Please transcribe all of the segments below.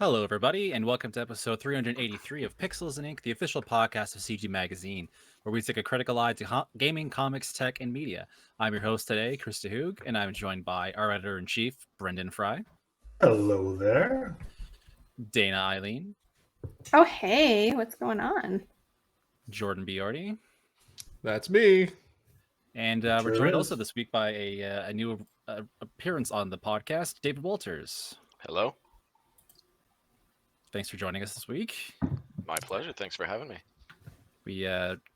Hello, everybody, and welcome to episode 383 of Pixels and Ink, the official podcast of CG Magazine, where we take a critical eye to gaming, comics, tech, and media. I'm your host today, Krista Hoog, and I'm joined by our editor-in-chief, Brendan Fry. Hello there. Dayna Eileen. Oh, hey, what's going on? Jordan Biordi. That's me. And we're joined also this week by a new appearance on the podcast, David Walters. Hello. Thanks for joining us this week. My pleasure. Thanks for having me. We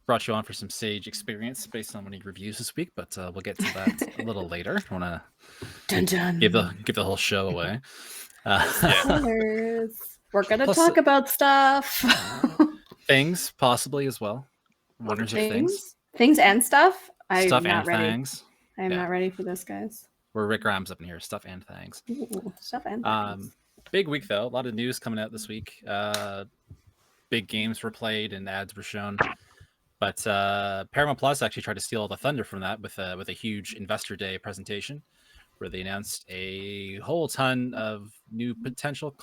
brought you on for some Sage experience based on many reviews this week, but we'll get to that a little later. I want to give the whole show away. We're gonna talk about stuff. Things, possibly as well. Wonders of things and stuff. Stuff I'm not and ready. things. I'm not ready for this, guys. We're Rick Grimes up in here. Stuff and things. Ooh, stuff and things. Big week though. A lot of news coming out this week. Big games were played and ads were shown. But Paramount Plus actually tried to steal all the thunder from that with a huge Investor Day presentation, where they announced a whole ton of new potential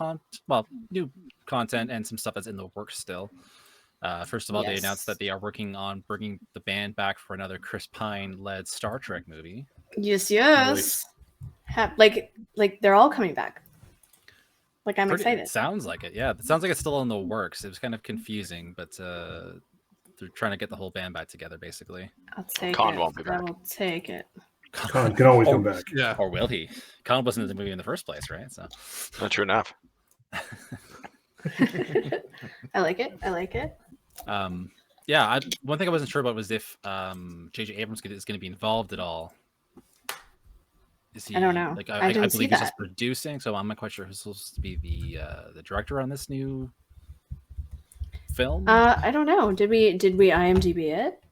new content and some stuff that's in the works still. First of all, They announced that they are working on bringing the band back for another Chris Pine-led Star Trek movie. Yes. Like they're all coming back. Like I'm excited. It sounds like it. Yeah, it sounds like it's still in the works. It was kind of confusing, but they're trying to get the whole band back together, basically. I'll take Khan it. won't be back. I will take it. Khan can always come back. Yeah. Or will he? Khan wasn't in the movie in the first place, right? So Not true enough. I like it. One thing I wasn't sure about was if J.J. Abrams is going to be involved at all. Is he, I don't know. Like I I didn't believe see he's that. just producing, so I'm not quite sure who's supposed to be the director on this new film. I don't know. Did we IMDb it?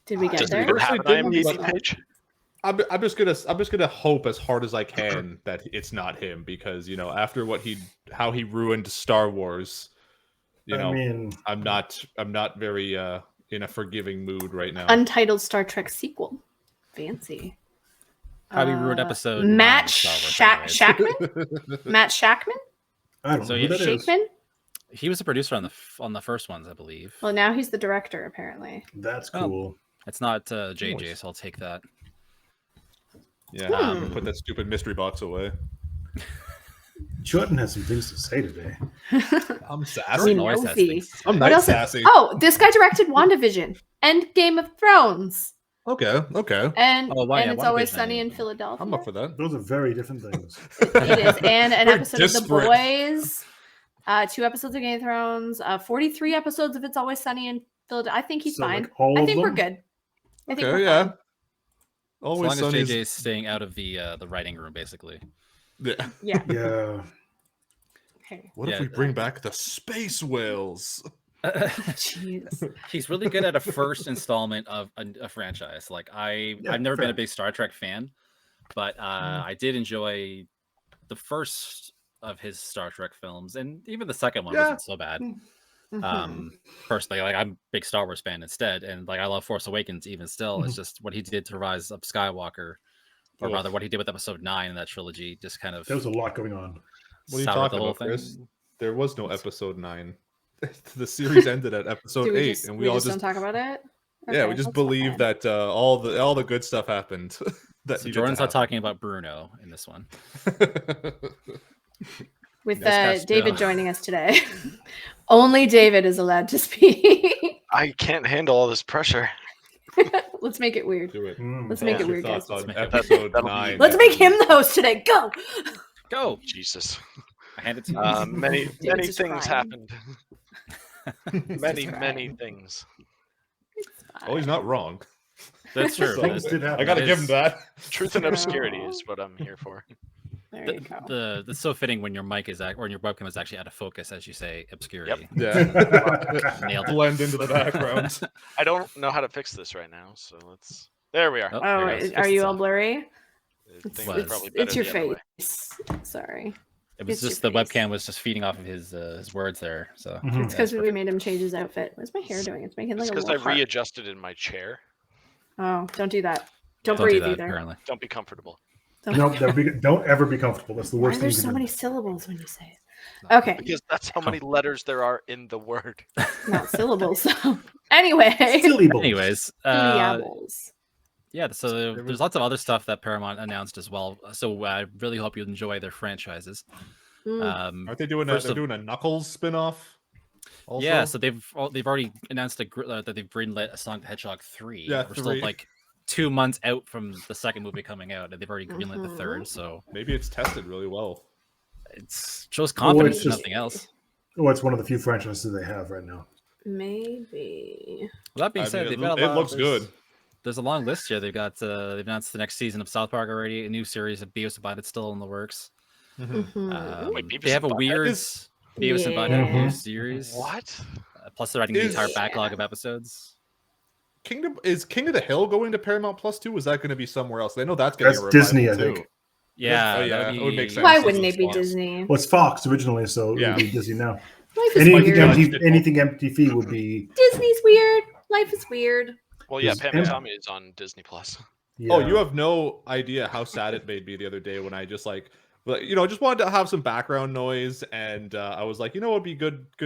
Did we get Does there? it have an IMDb page? I'm just gonna hope as hard as I can that it's not him, because after how he ruined Star Wars, I'm not very in a forgiving mood right now. Untitled Star Trek sequel. Fancy. How we ruined episode Matt 9 of Star Wars, Shackman? Matt Shackman? I don't know who that is. Shackman? he was a producer on the first ones, I believe. Well, now he's the director, apparently. That's cool. It's not JJ, so I'll take that. Yeah, put that stupid mystery box away. Jordan has some things to say today. I'm sassy. Always has nosy. things to say. I'm What not else? sassy. Oh, this guy directed WandaVision and Game of Thrones. Okay. And WandaVision, It's Always I Sunny mean. in Philadelphia. I'm up for that. Those are very different things. It is. And an We're episode of The disparate. Boys. 2 episodes of Game of Thrones. 43 episodes of It's Always Sunny in Philadelphia. I think he's So, fine. like, all I of think we're them? good. I think Okay, we're yeah. fine. As Always long as Sunny's. JJ is staying out of the writing room, basically. Yeah. Yeah. Yeah. Okay. What if we bring back the space whales? Jeez. He's really good at a first installment of a franchise. Like I've never been a big Star Trek fan, but I did enjoy the first of his Star Trek films, and even the second one wasn't so bad. Personally, like I'm a big Star Wars fan instead, and like I love Force Awakens even still. It's just what he did to Rise of Skywalker, or rather what he did with Episode 9 in that trilogy, just kind of There was a lot going on. What are you soured talking the whole about, Chris? thing. There was no episode 9. The series ended at episode Do we 8, just, and we all just just don't talk about it? yeah, we Okay, just that's believe fine. that all the good stuff happened. That So needed Jordan's to not talking about Bruno in this one. happen. With Yes, David no. joining us today. Only David is allowed to speak. I can't handle all this pressure. Let's make it weird. Do it. Let's Tell make us it your weird, guys. thoughts on Let's make it episode That'll be- 9. Let's make him the host today. Go. Go! Jesus. I hand it to you. Many David's just things crying. happened. Many crying. things. Oh, he's not wrong. That's true. Things did happen. I gotta That give him is- that. Truth and No. obscurity is what I'm here for. There you go. It's so fitting when your mic is or your webcam is actually out of focus, as you say, obscurity. Yeah. Nailed it. Blend into the background. I don't know how to fix this right now, so let's. There we are. Oh, Oh, there it goes. are you all It's, blurry? I think was. it's probably better It's your the other way. face. Sorry. It was It's your just the face. webcam was just feeding off of his words there. So Mhm. It's because we made him change his outfit. What's my hair doing? It's making It's like a because I little heart. readjusted in my chair. Oh, don't do that. Don't don't do breathe that, either. apparently. Don't be comfortable. Don't No, don't ever be comfortable. That's the Why worst are thing there you so can many do. syllables when you say it? Okay, Because that's how many letters there are in the word. not syllables. Anyway, Anyways, syllables. yeah. So there's lots of other stuff that Paramount announced as well. So I really hope you enjoy their franchises. Aren't they doing first they're doing a Knuckles spinoff? Also? Yeah, so they've already announced that they've greenlit a Sonic the Hedgehog 3. Yeah, We're 3. still like 2 months out from the second movie coming out, and they've already greenlit the third. So maybe it's tested really well. It shows confidence, it's if just- nothing else. Oh, it's one of the few franchises they have right now. Maybe. Well, that being said, they've got a it lot. looks good. There's a long list here. They've announced the next season of South Park already. A new series of Bevis and Butthead still in the works. Wait, Beavis They have a and Butthead? weird Bevis and Butthead Yeah. new series. What? Plus, they're writing the entire backlog of episodes. King of the Hill going to Paramount Plus too? Was that going to be somewhere else? I know that's going to That's be a Disney, I revival, think. too. Yeah, Oh, yeah, that it would make sense. Why This wouldn't is it be Fox. Disney? Well, it's Fox originally, so it Yeah. would be Disney now. Life is weird. Anything MTV would be. Disney's weird. Life is weird. Well, yeah, Is- Pam and Tommy is on Disney Plus. Yeah. Oh, you have no idea how sad it made me the other day when I just just wanted to have some background noise, and I was like, it'd be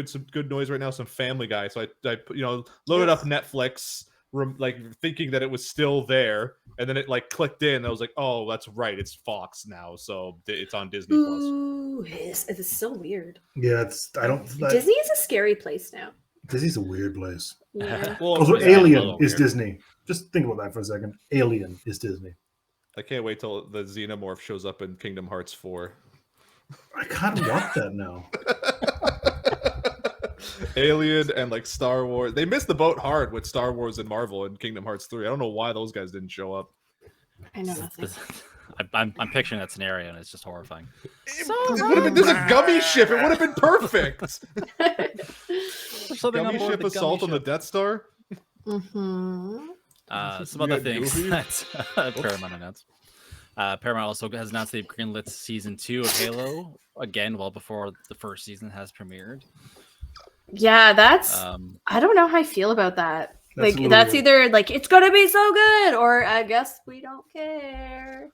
some good noise right now, some Family Guy. So I loaded up Netflix, thinking that it was still there, and then it clicked in. I was like, oh, that's right, it's Fox now, so it's on Disney Plus. Ooh, it's so weird. Yeah, Disney is a scary place now. Disney's a weird place. Yeah. Well, Also, yeah, Alien a little is weird. Disney. Just think about that for a second. Alien is Disney. I can't wait till the Xenomorph shows up in Kingdom Hearts 4. I kind of want that now. Alien and Star Wars. They missed the boat hard with Star Wars and Marvel and Kingdom Hearts 3. I don't know why those guys didn't show up. I know nothing. I'm picturing that scenario, and it's just horrifying. This is a gummy ship. It would have been perfect. Something on Gummy board ship the assault gummy on the Death Star. Mm-hmm. Some other got things Goofy? that Paramount announced. Paramount also has announced they've greenlit season 2 of Halo again, well before the first season has premiered. Yeah, that's. Um, I don't know how I feel about that. That's a little That's weird. either it's gonna be so good, or I guess we don't care.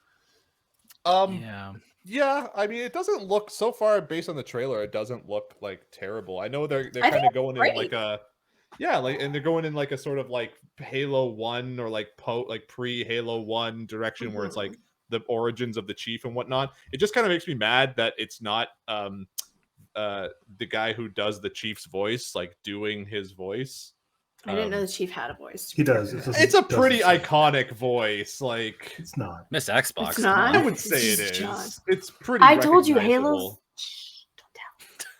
yeah, Yeah, I mean, it doesn't look so far based on the trailer. It doesn't look terrible. I know they're I kind think of going in great. and they're going in a sort of Halo 1 or pre Halo 1 direction where it's the origins of the Chief and whatnot. It just kind of makes me mad that it's not the guy who does the Chief's voice doing his voice. I didn't know the Chief had a voice. He does. It's a pretty iconic voice. It's not. Miss Xbox. It's come not. on. I would say it It's is. John. It's pretty. I told you, recognizable. Halo's. Shh,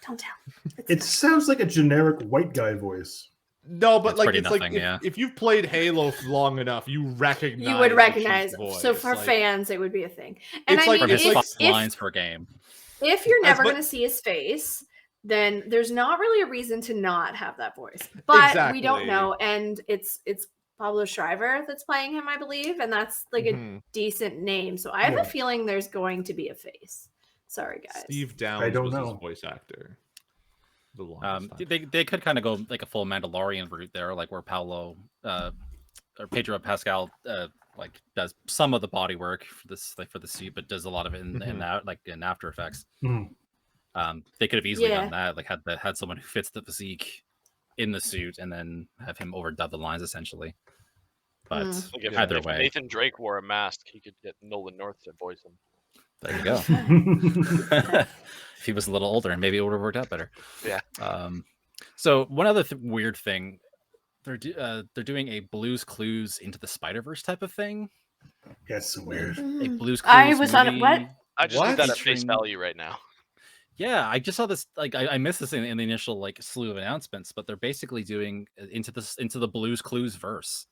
don't tell. It sounds like a generic white guy voice. No, but It's pretty it's nothing, yeah. if you've played Halo long enough, you recognize. You would the recognize. Chief's So voice. for fans, it would be a thing. And It's I like- mean, Or miss it's 5 lines per game. if you're never but- going to see his face, then there's not really a reason to not have that voice. But we don't Exactly. know, and it's Pablo Schreiber that's playing him, I believe, and that's a Mhm. decent name. So I have Yeah. a feeling there's going to be a face. Sorry, guys. Steve Downs I don't was know. his voice actor. The longest time. They could kind of go a full Mandalorian route there, where Paulo or Pedro Pascal does some of the body work for this for the suit, but does a lot of it in in After Effects. Mhm. They could have easily Yeah. done that, had someone who fits the physique in the suit, and then have him overdub the lines essentially. But either If way, Nathan Drake wore a mask, he could get Nolan North to voice him. there you go. If he was a little older, and maybe it would have worked out better. Yeah. So one other weird thing, they're doing a Blue's Clues into the Spider-Verse type of thing. Yeah, it's so weird. A Blue's Clues. I was on movie. what? I just What? need that at face Featuring- value right now. Yeah, I just saw this. I missed this in the initial slew of announcements, but they're basically doing into the Blues Clues verse.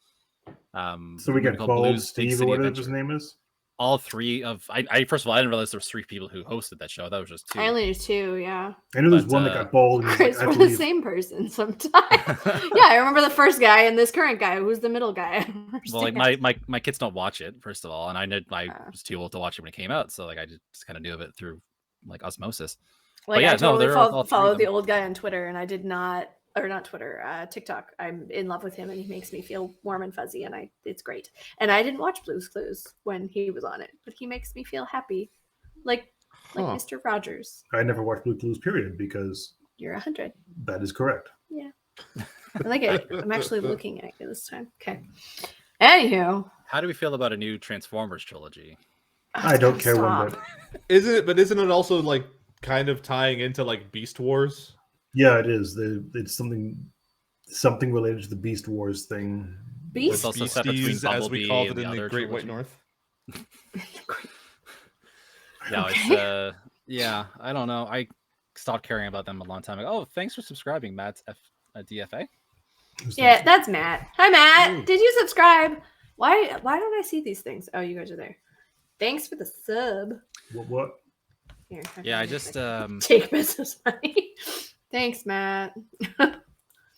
So we get called Bald Blues Big Steve or City whatever Adventure. his name is. All three of I first of all, I didn't realize there was 3 people who hosted that show. That was just 2. I only knew 2, yeah. I knew there's But, one that got bald. And he was Chris, like, I we're the believe. same person sometimes. Yeah, I remember the first guy and this current guy. Who's the middle guy? I Well, understand. my kids don't watch it, first of all, and I was too old to watch it when it came out, so I just kind of knew of it through osmosis. Like, yeah, I no, totally they're all 3 of follow the them. old guy on Twitter, and I did not, or not Twitter, TikTok. I'm in love with him, and he makes me feel warm and fuzzy, and it's great. And I didn't watch Blue's Clues when he was on it, but he makes me feel happy. like Mr. Rogers. I never watched Blue Clues, period, because You're 100. that is correct. Yeah. I like it. I'm actually looking at you this time. Okay. Anywho. How do we feel about a new Transformers trilogy? I don't care one bit. Isn't it also like kind of tying into like Beast Wars? Yeah, it is. It's something related to the Beast Wars thing. Beast? It's also set between Beasties, as we Bumblebee called and it in the the other Great White trilogy. North. No, it's yeah, I don't know. I stopped caring about them a long time ago. Oh, thanks for subscribing, Matt's DFA. Yeah, that's Matt. Hi, Matt. Did you subscribe? Why don't I see these things? Oh, you guys are there. Thanks for the sub. What? Here, Yeah, I just take business money. Thanks, Matt.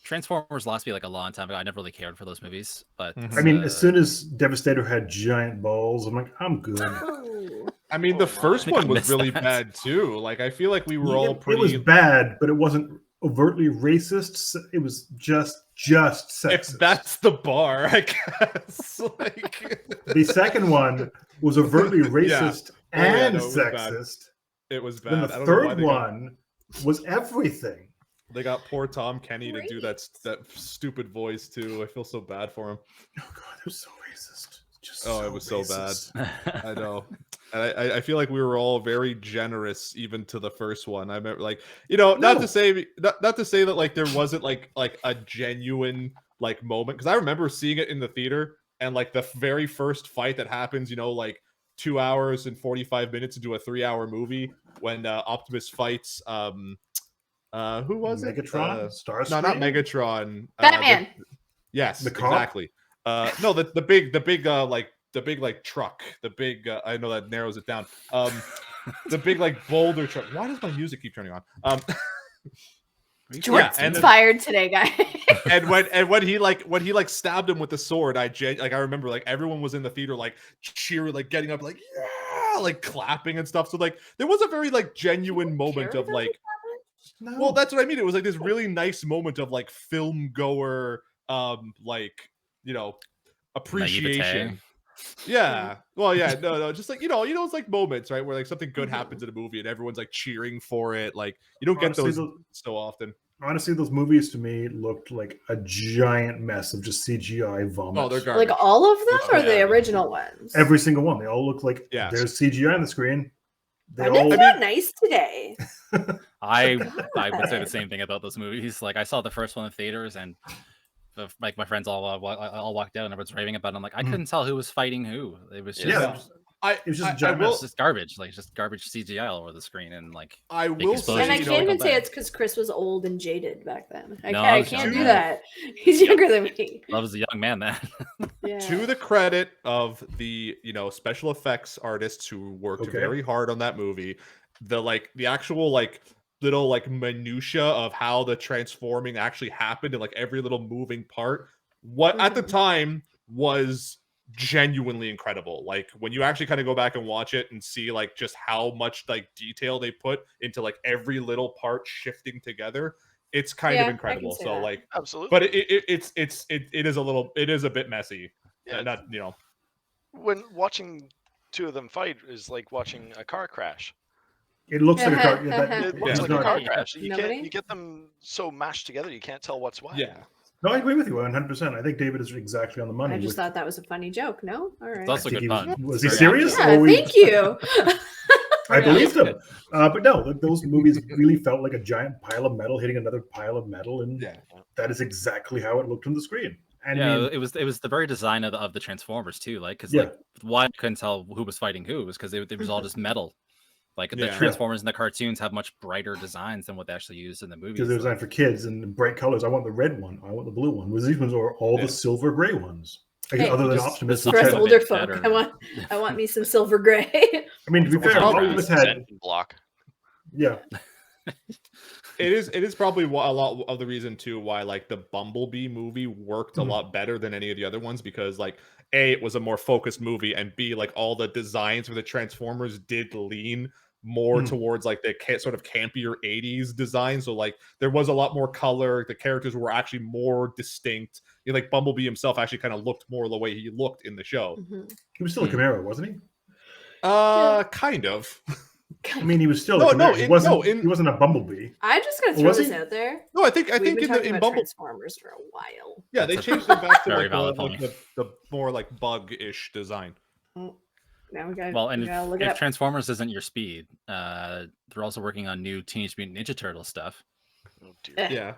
Transformers lost me like a long time ago. I never really cared for those movies, but I mean, as soon as Devastator had giant balls, I'm like, I'm good. Oh. I mean, the first I think I one was missed really that. bad too. Like, I feel like we were all pretty. It was bad, but it wasn't overtly racist. It was just sexist. If that's the bar, I guess. Like... The second one was overtly racist and no, it was bad. sexist. It was bad. Then I the don't know why third they one was everything. They got poor Tom Kenny to do that stupid voice too. I feel so bad for him. Oh god, it was so racist. Just It was so bad. racist. I know. And I feel like we were all very generous even to the first one. I remember, like, not to say that like there wasn't like a genuine like moment, because I remember seeing it in the theater, and like the very first fight that happens, like 2 hours and 45 minutes into a 3-hour movie, when Optimus fights who was it? Megatron? Starscream? No, not Megatron. Batman. Yes, The cop? exactly. No, the big truck. The big I know that narrows it down. The big like boulder truck. Why does my music keep turning on? Jordan's and then- fired today, guys. and when he stabbed him with the sword, I remember like everyone was in the theater like cheering, like getting up, like yeah, like clapping and stuff. So like there was a very like genuine moment of like, No. well, that's what I mean. It was like this really nice moment of like film goer, like appreciation. Naivete. Yeah. Well, yeah. No. Just like it's like moments, right, where like something good happens in a movie and everyone's like cheering for it. Like you don't get Honestly, those so often. Honestly, those movies to me looked like a giant mess of just CGI vomit. Oh, they're garbage. Like all of them, or the Yeah. original ones? Every single one. They all look like Yes. there's CGI on the screen. They I didn't all. feel nice today. I would say the same thing about those movies. Like I saw the first one in theaters, and like my friends all walked out and everyone's raving about it. I'm like, I couldn't tell who was fighting who. It was just It was just a I giant will- mess. it's just garbage, like just garbage CGI all over the screen, and like I big will explosion. And I say, can't even go say back. it's because Chris was old and jaded back then. No, I I was can't young do then. that. He's younger than me. I was a young man then. Yeah. to the credit of the special effects artists who worked Okay. very hard on that movie, the actual like little like minutia of how the transforming actually happened and like every little moving part, what at the time was genuinely incredible. Like when you actually kind of go back and watch it and see like just how much like detail they put into like every little part shifting together, it's kind Yeah, I of can incredible. say So that. like, Absolutely. but it is a bit messy. Yeah. Not When watching two of them fight is like watching a car crash. It looks like a car. It looks it's like not- a car Yeah. crash. You Nobody? can't. You get them so mashed together, you can't tell what's what. yeah. No, I agree with you 100%. I think David is exactly on the money. I just with- thought that was a funny joke. No, all right. It's also a think good pun. Was he Very serious? accurate. Yeah, Or we- thank you. I Yeah, believed it's him. But no, those movies really felt like a giant pile of metal hitting another pile of metal, and Yeah. that is exactly how it looked on the screen. And I Yeah, mean, it was the very design of the Transformers too. Like, because Yeah. like why I couldn't tell who was fighting who was because it was all just metal. Like the Yeah. Transformers in the cartoons have much brighter designs than what they actually used in the movies. because they're designed for kids and bright colors. I want the red one. I want the blue one. Whereas these ones are all Yeah. the silver gray ones. Like, Hey, other than just- Optimus. just For us Kind of older bit folk, better. I want me some silver gray. I mean, to be What's fair, all Optimus brass? had block. yeah. It is probably a lot of the reason too why like the Bumblebee movie worked a lot better than any of the other ones, because like A, it was a more focused movie, and B, like all the designs for the Transformers did lean more towards like the sort of campier 80s design. So like there was a lot more color. The characters were actually more distinct. Like Bumblebee himself actually kind of looked more the way he looked in the show. Mhm. He was still a Camaro, wasn't he? Kind of. I mean, he was still he wasn't a Bumblebee. I'm just gonna throw this out there. No, I think in Bumblebee Transformers for a while. Yeah, they changed them back to Very like, valid the more like bug-ish design. Oh, now we gotta, Well, and look it if up. Transformers isn't your speed, they're also working on new Teenage Mutant Ninja Turtle stuff, Oh, dear. Yeah.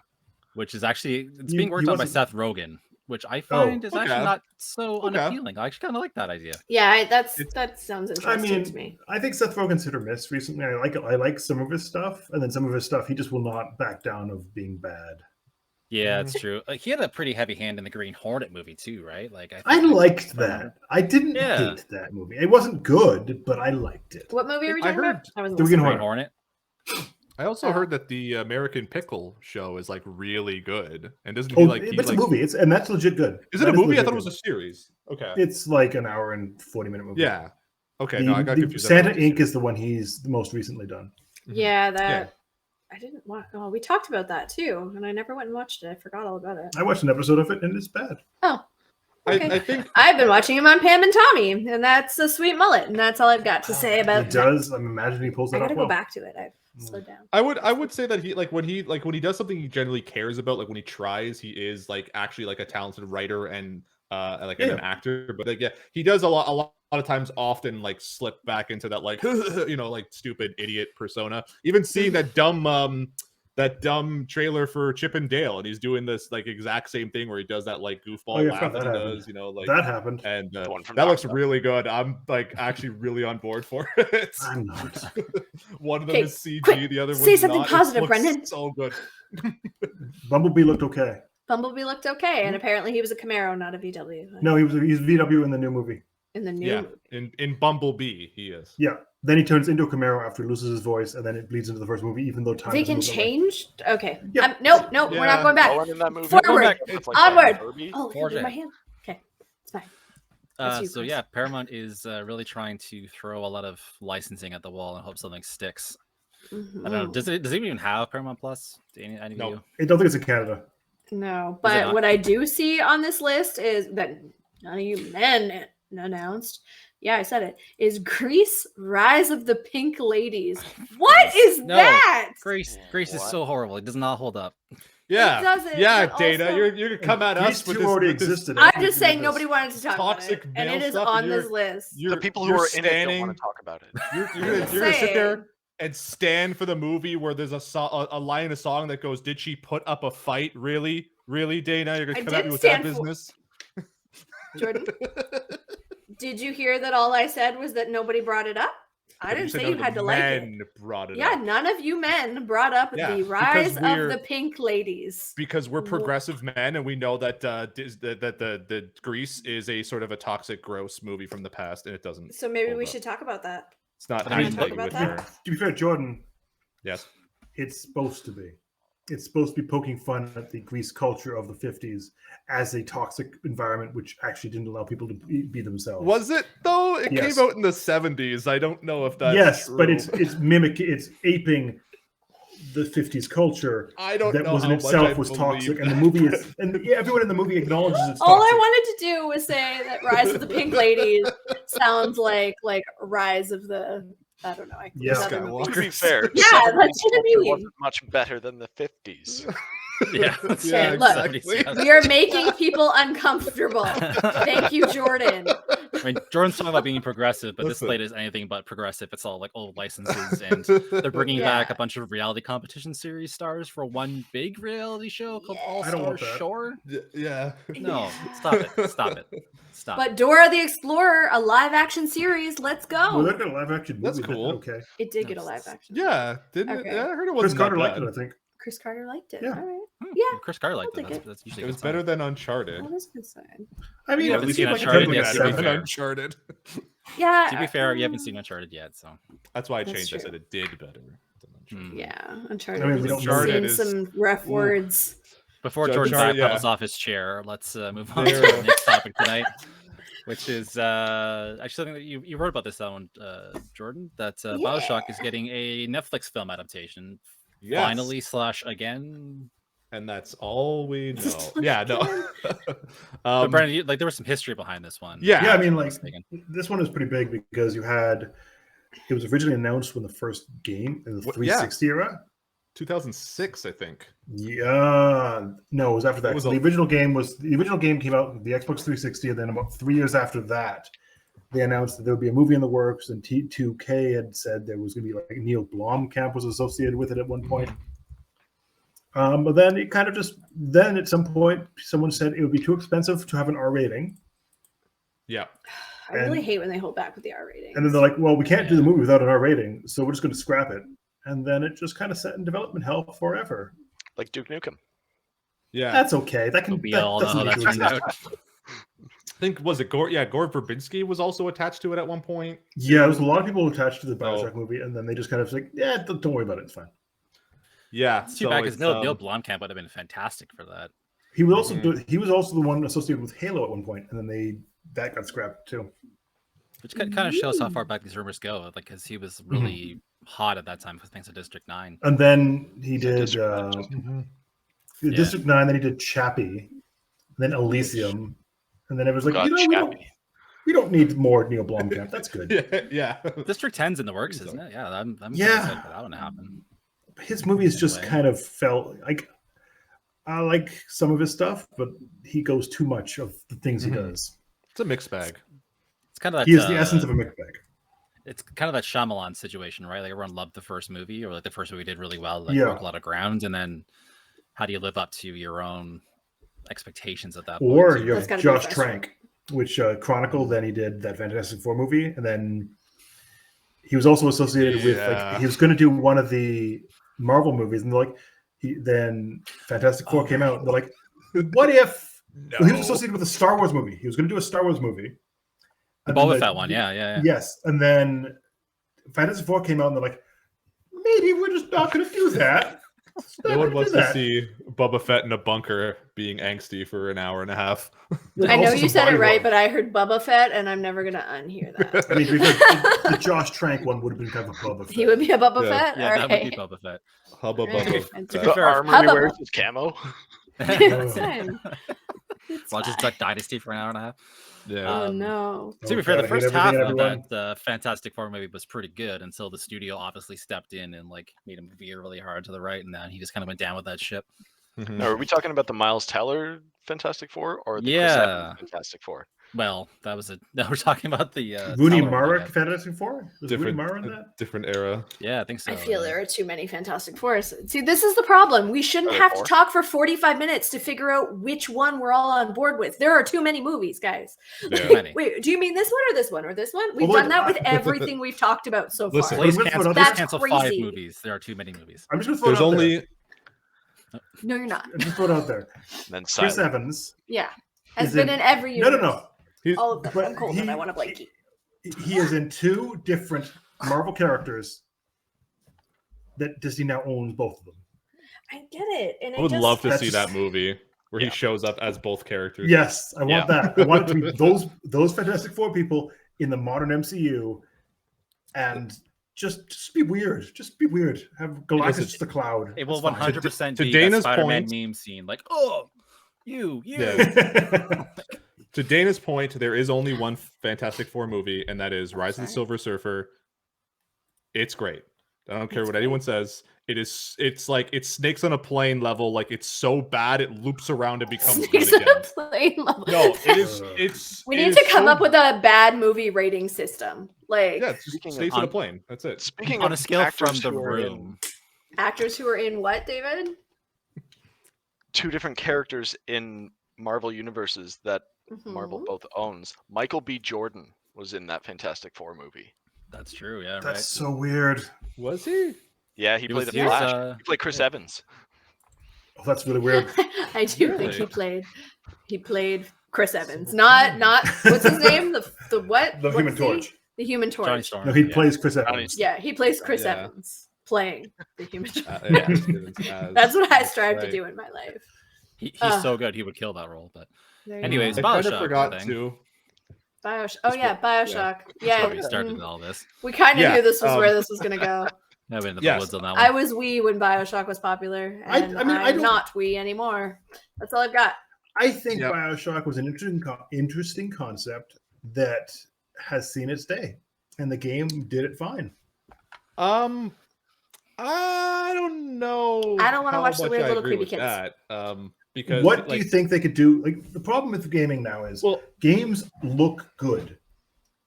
which is actually being worked on by Seth Rogen, which I find is actually not so unappealing. I actually kind of like that idea. Yeah, that sounds interesting to me. I think Seth Rogen's hit or miss recently. I like some of his stuff, and then some of his stuff he just will not back down of being bad. Yeah, it's true. Like, he had a pretty heavy hand in the Green Hornet movie too, right? Like I liked that. I didn't hate that movie. It wasn't good, but I liked it. What movie are we talking about? The Green Hornet. I also heard that the American Pickle show is like really good, and doesn't he like? It's a movie. And that's legit good. Is it a movie? I thought it was a series. Okay, it's like an hour and 40-minute movie. Yeah. Okay. No, I got confused. Santa Inc. is the one he's the most recently done. Yeah, I didn't watch. Oh, we talked about that too, and I never went and watched it. I forgot all about it. I watched an episode of it, and it's bad. Oh. Okay. I think I've been watching him on Pam and Tommy, and that's a sweet mullet, and that's all I've got to say about it. Does I'm imagining he pulls that I off. gotta go back to it. I've slowed down. I would say that he when he does something he generally cares about, like when he tries, he is like actually like a talented writer and and an actor. But like, he does a lot of times often like slip back into that like like stupid idiot persona. Even seeing that dumb trailer for Chip and Dale, and he's doing this like exact same thing where he does that like goofball laugh that he does, like that happened, and that looks really good. I'm like actually really on board for it. I'm not. One of them is CG, quick, the other one say something positive, Brendan. So good. Bumblebee looked okay. Bumblebee looked okay, and apparently he was a Camaro, not a VW. No, he's VW in the new movie. In the new movie. In Bumblebee, he is. Yeah. Then he turns into a Camaro after he loses his voice, and then it bleeds into the first movie, even though time. They can change? Okay. Yeah. Nope, we're not going back. Forward. Onward. Oh, my hand. Okay. It's fine. So yeah, Paramount is really trying to throw a lot of licensing at the wall and hope something sticks. I don't know. Does it even have Paramount Plus? No, I don't think it's in Canada. No, but what I do see on this list is that none of you men announced. Yeah, I said it. Is Grease Rise of the Pink Ladies. What is that? Grease is so horrible. It does not hold up. Yeah. It doesn't. Yeah, Dayna, also, you're gonna come at us with this. Already existed. I'm just saying nobody wanted to talk about it. And it is on this list. The people who are in it don't want to talk about it. You're gonna sit there and stand for the movie where there's a line in a song that goes, "Did she put up a fight? Really, Dayna? You're gonna come at me with that business." Jordan, did you hear that all I said was that nobody brought it up? I didn't say you had to like it. Brought it yeah, up. None of you men brought up the rise of the Pink Ladies. Because we're progressive men, and we know that the Grease is a sort of a toxic, gross movie from the past, and it doesn't. So maybe we should talk about that. It's not. Talk about that. To be fair, Jordan. Yes. It's supposed to be. It's supposed to be poking fun at the Grease culture of the 50s as a toxic environment, which actually didn't allow people to be themselves. Was it though? It came out in the 70s. I don't know if that's true. But it's aping the 50s culture. I don't know was in itself was toxic, and the movie is, and everyone in the movie acknowledges it's All toxic. I wanted to do was say that Rise of the Pink Ladies sounds like Rise of the. I don't know. To be fair, yeah, that's what I mean. Wasn't much better than the 50s. Yeah, exactly. Look, we are making people uncomfortable. Thank you, Jordan. I mean, Jordan's talking about being progressive, but this slate is anything but progressive. It's all like old licenses, and they're bringing back a bunch of reality competition series stars for one big reality show called All Star Shore. Yeah. No, stop it. But Dora the Explorer, a live action series. Let's go. Well, a live action movie. That's cool. Okay. It did get a live action. Yeah, didn't it? Yeah, I heard it wasn't. Chris Carter liked it, I think. Chris Carter liked it. Yeah. All right. Yeah. Chris Carter liked it. That's usually it was better than Uncharted. That is good sign. I mean, you haven't seen Uncharted. Yeah. To be fair, you haven't seen Uncharted yet, so that's why I changed. I said it did better than Uncharted. Yeah, Uncharted. I mean, Uncharted is some rough words. Before Jordan backpedals off his chair, let's move on to the next topic tonight, which is actually something that you wrote about this one, Jordan. That Bioshock is getting a Netflix film adaptation. Yes. Finally / again, and that's all we know. Yeah, no. But Brandon, there was some history behind this one. Yeah. I mean, this one is pretty big because you had it was originally announced when the first game in the 360 era. 2006, I think. Yeah, no, it was after that. Was the original game came out with the Xbox 360, and then about 3 years after that, they announced that there would be a movie in the works, and T2K had said there was going to be like Neil Blomkamp was associated with it at one point. But then it kind of then at some point someone said it would be too expensive to have an R rating. Yeah. I really hate when they hold back with the R rating. And then they're like, well, we can't do the movie without an R rating, so we're just going to scrap it. And then it just kind of sat in development hell forever. Like Duke Nukem. Yeah. That's okay. That can be all that turned out. I think, was it Gore? Yeah, Gore Verbinski was also attached to it at one point. Yeah, there was a lot of people attached to the Bioshock movie, and then they just kind of like, yeah, don't worry about it. It's fine. Yeah, it's too bad because Neil Blomkamp would have been fantastic for that. He was also the one associated with Halo at one point, and then that got scrapped too. Which kind of shows how far back these rumors go, like because he was really hot at that time thanks to District 9. And then he did District 9, then he did Chappie, then Elysium, and then it was like, we don't need more Neil Blomkamp. That's good. Yeah. District 10's in the works, isn't it? Yeah, I'm excited for that one to happen. His movies just kind of felt like I like some of his stuff, but he goes too much of the things he does. It's a mixed bag. It's kind of that, he is the essence of a mixed bag. It's kind of that Shyamalan situation, right? Like everyone loved the first movie, or like the first movie did really well, like broke a lot of ground, and then how do you live up to your own expectations at that point? Or you have Josh Trank, which Chronicle, then he did that Fantastic Four movie, and then he was also associated with like he was going to do one of the Marvel movies, and they're like, then Fantastic Four came out, and they're like, what if well, he was associated with a Star Wars movie? He was going to do a Star Wars movie. The Boba Fett one, yeah. Yes, and then Fantasy Four came out, and they're like, maybe we're just not going to do that. No one wants to see Boba Fett in a bunker being angsty for an hour and a half. I know you said it right, but I heard Boba Fett, and I'm never going to unhear that. I mean, the Josh Trank one would have been kind of a Boba Fett. He would be a Boba Fett? Yeah, that would be Boba Fett. Hubba Bubba. To be fair, armor he wears is camo. Watch his Duck Dynasty for an hour and a half. Yeah. Oh no. To be fair, the first half of that Fantastic Four movie was pretty good until the studio obviously stepped in and like made him veer really hard to the right, and then he just kind of went down with that ship. Now, are we talking about the Miles Teller Fantastic Four or the Chris Evans Fantastic Four? Well, that was no, we're talking about the Rooney Mara Fantastic Four. Was Rooney Mara in that? Different era. Yeah, I think so. I feel there are too many Fantastic Fours. See, this is the problem. We shouldn't have to talk for 45 minutes to figure out which one we're all on board with. There are too many movies, guys. Yeah. Wait, do you mean this one or this one or this one? We've done that with everything we've talked about so far. Please cancel 5 movies. There are too many movies. I'm just going to throw it out there. No, you're not. I'm just throw it out there. Then Chris Evans. Yeah. Has been in every universe. No. All of them. I'm cold and I want a blankie. He is in 2 different Marvel characters that Disney now owns both of them. I get it. And I would love to see that movie where he shows up as both characters. Yes, I want that. I want it to be those Fantastic Four people in the modern MCU, and just be weird. Just be weird. Have Galactus the Cloud. It will 100% be Dayna's that Spider-Man point, meme scene. Like, oh, you. Yeah. To Dana's point, there is only one Fantastic Four movie, and that is Rise of the Silver Surfer. It's great. I don't care what anyone says. It's like it's Snakes on a Plane level. Like it's so bad it loops around and becomes good again. Snakes on a Plane level. No, it is. It's. We need to come up with a bad movie rating system. Like Snakes on a Plane. That's it. Speaking on of a scale from actors The Room. Actors who are in what, David? 2 different characters in Marvel universes that Marvel both owns. Michael B. Jordan was in that Fantastic Four movie. That's true. Yeah, that's so weird. Was he? Yeah, he played the Flash. He played Chris Evans. Oh, that's really weird. I do think he played Chris Evans. Not what's his name? The what? The Human Torch. The Human Torch. No, he plays Chris Evans. Yeah, he plays Chris Evans playing the Human Torch. That's what I strive to do in my life. He's so good. He would kill that role. But anyways, I Bioshock. kind of forgot to. Bioshock. Oh yeah, Bioshock. Yeah, we started all this. We kind of knew this was where this was going to go. No, in the woods on that one. I was Wii when Bioshock was popular, and I'm not Wii anymore. That's all I've got. I think Bioshock was an interesting concept that has seen its day, and the game did it fine. I don't know. I don't want to watch the weird little creepy kids. That. Because what do you think they could do? Like the problem with gaming now is, games look good.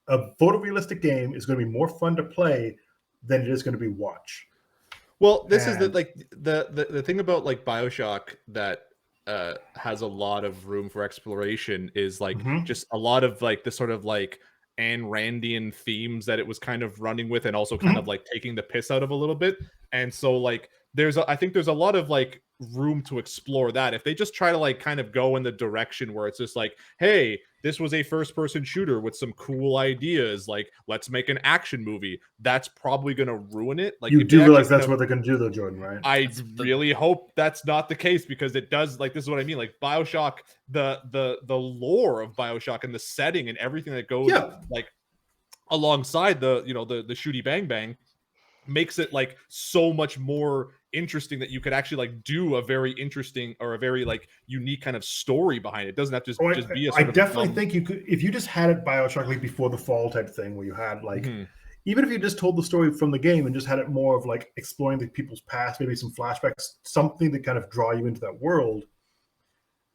A photorealistic game is going to be more fun to play than it is going to be watch. Well, this is the thing about like Bioshock that has a lot of room for exploration is like just a lot of like the sort of like Ayn Randian themes that it was kind of running with, and also kind of like taking the piss out of a little bit. And so like I think there's a lot of like room to explore that. If they just try to like kind of go in the direction where it's just like, hey, this was a first-person shooter with some cool ideas, like let's make an action movie, that's probably going to ruin it. Like, you do realize that's what they're going to do though, Jordan, right? I really hope that's not the case, because it does, like, this is what I mean, like Bioshock, the lore of Bioshock and the setting and everything that goes like alongside the the shooty bang bang makes it like so much more interesting that you could actually like do a very interesting or a very like unique kind of story behind it. It doesn't have to just be a sort I definitely think you could, if you just had it Bioshock like before the fall type thing, where you had like even if you just told the story from the game and just had it more of like exploring the people's past, maybe some flashbacks, something to kind of draw you into that world,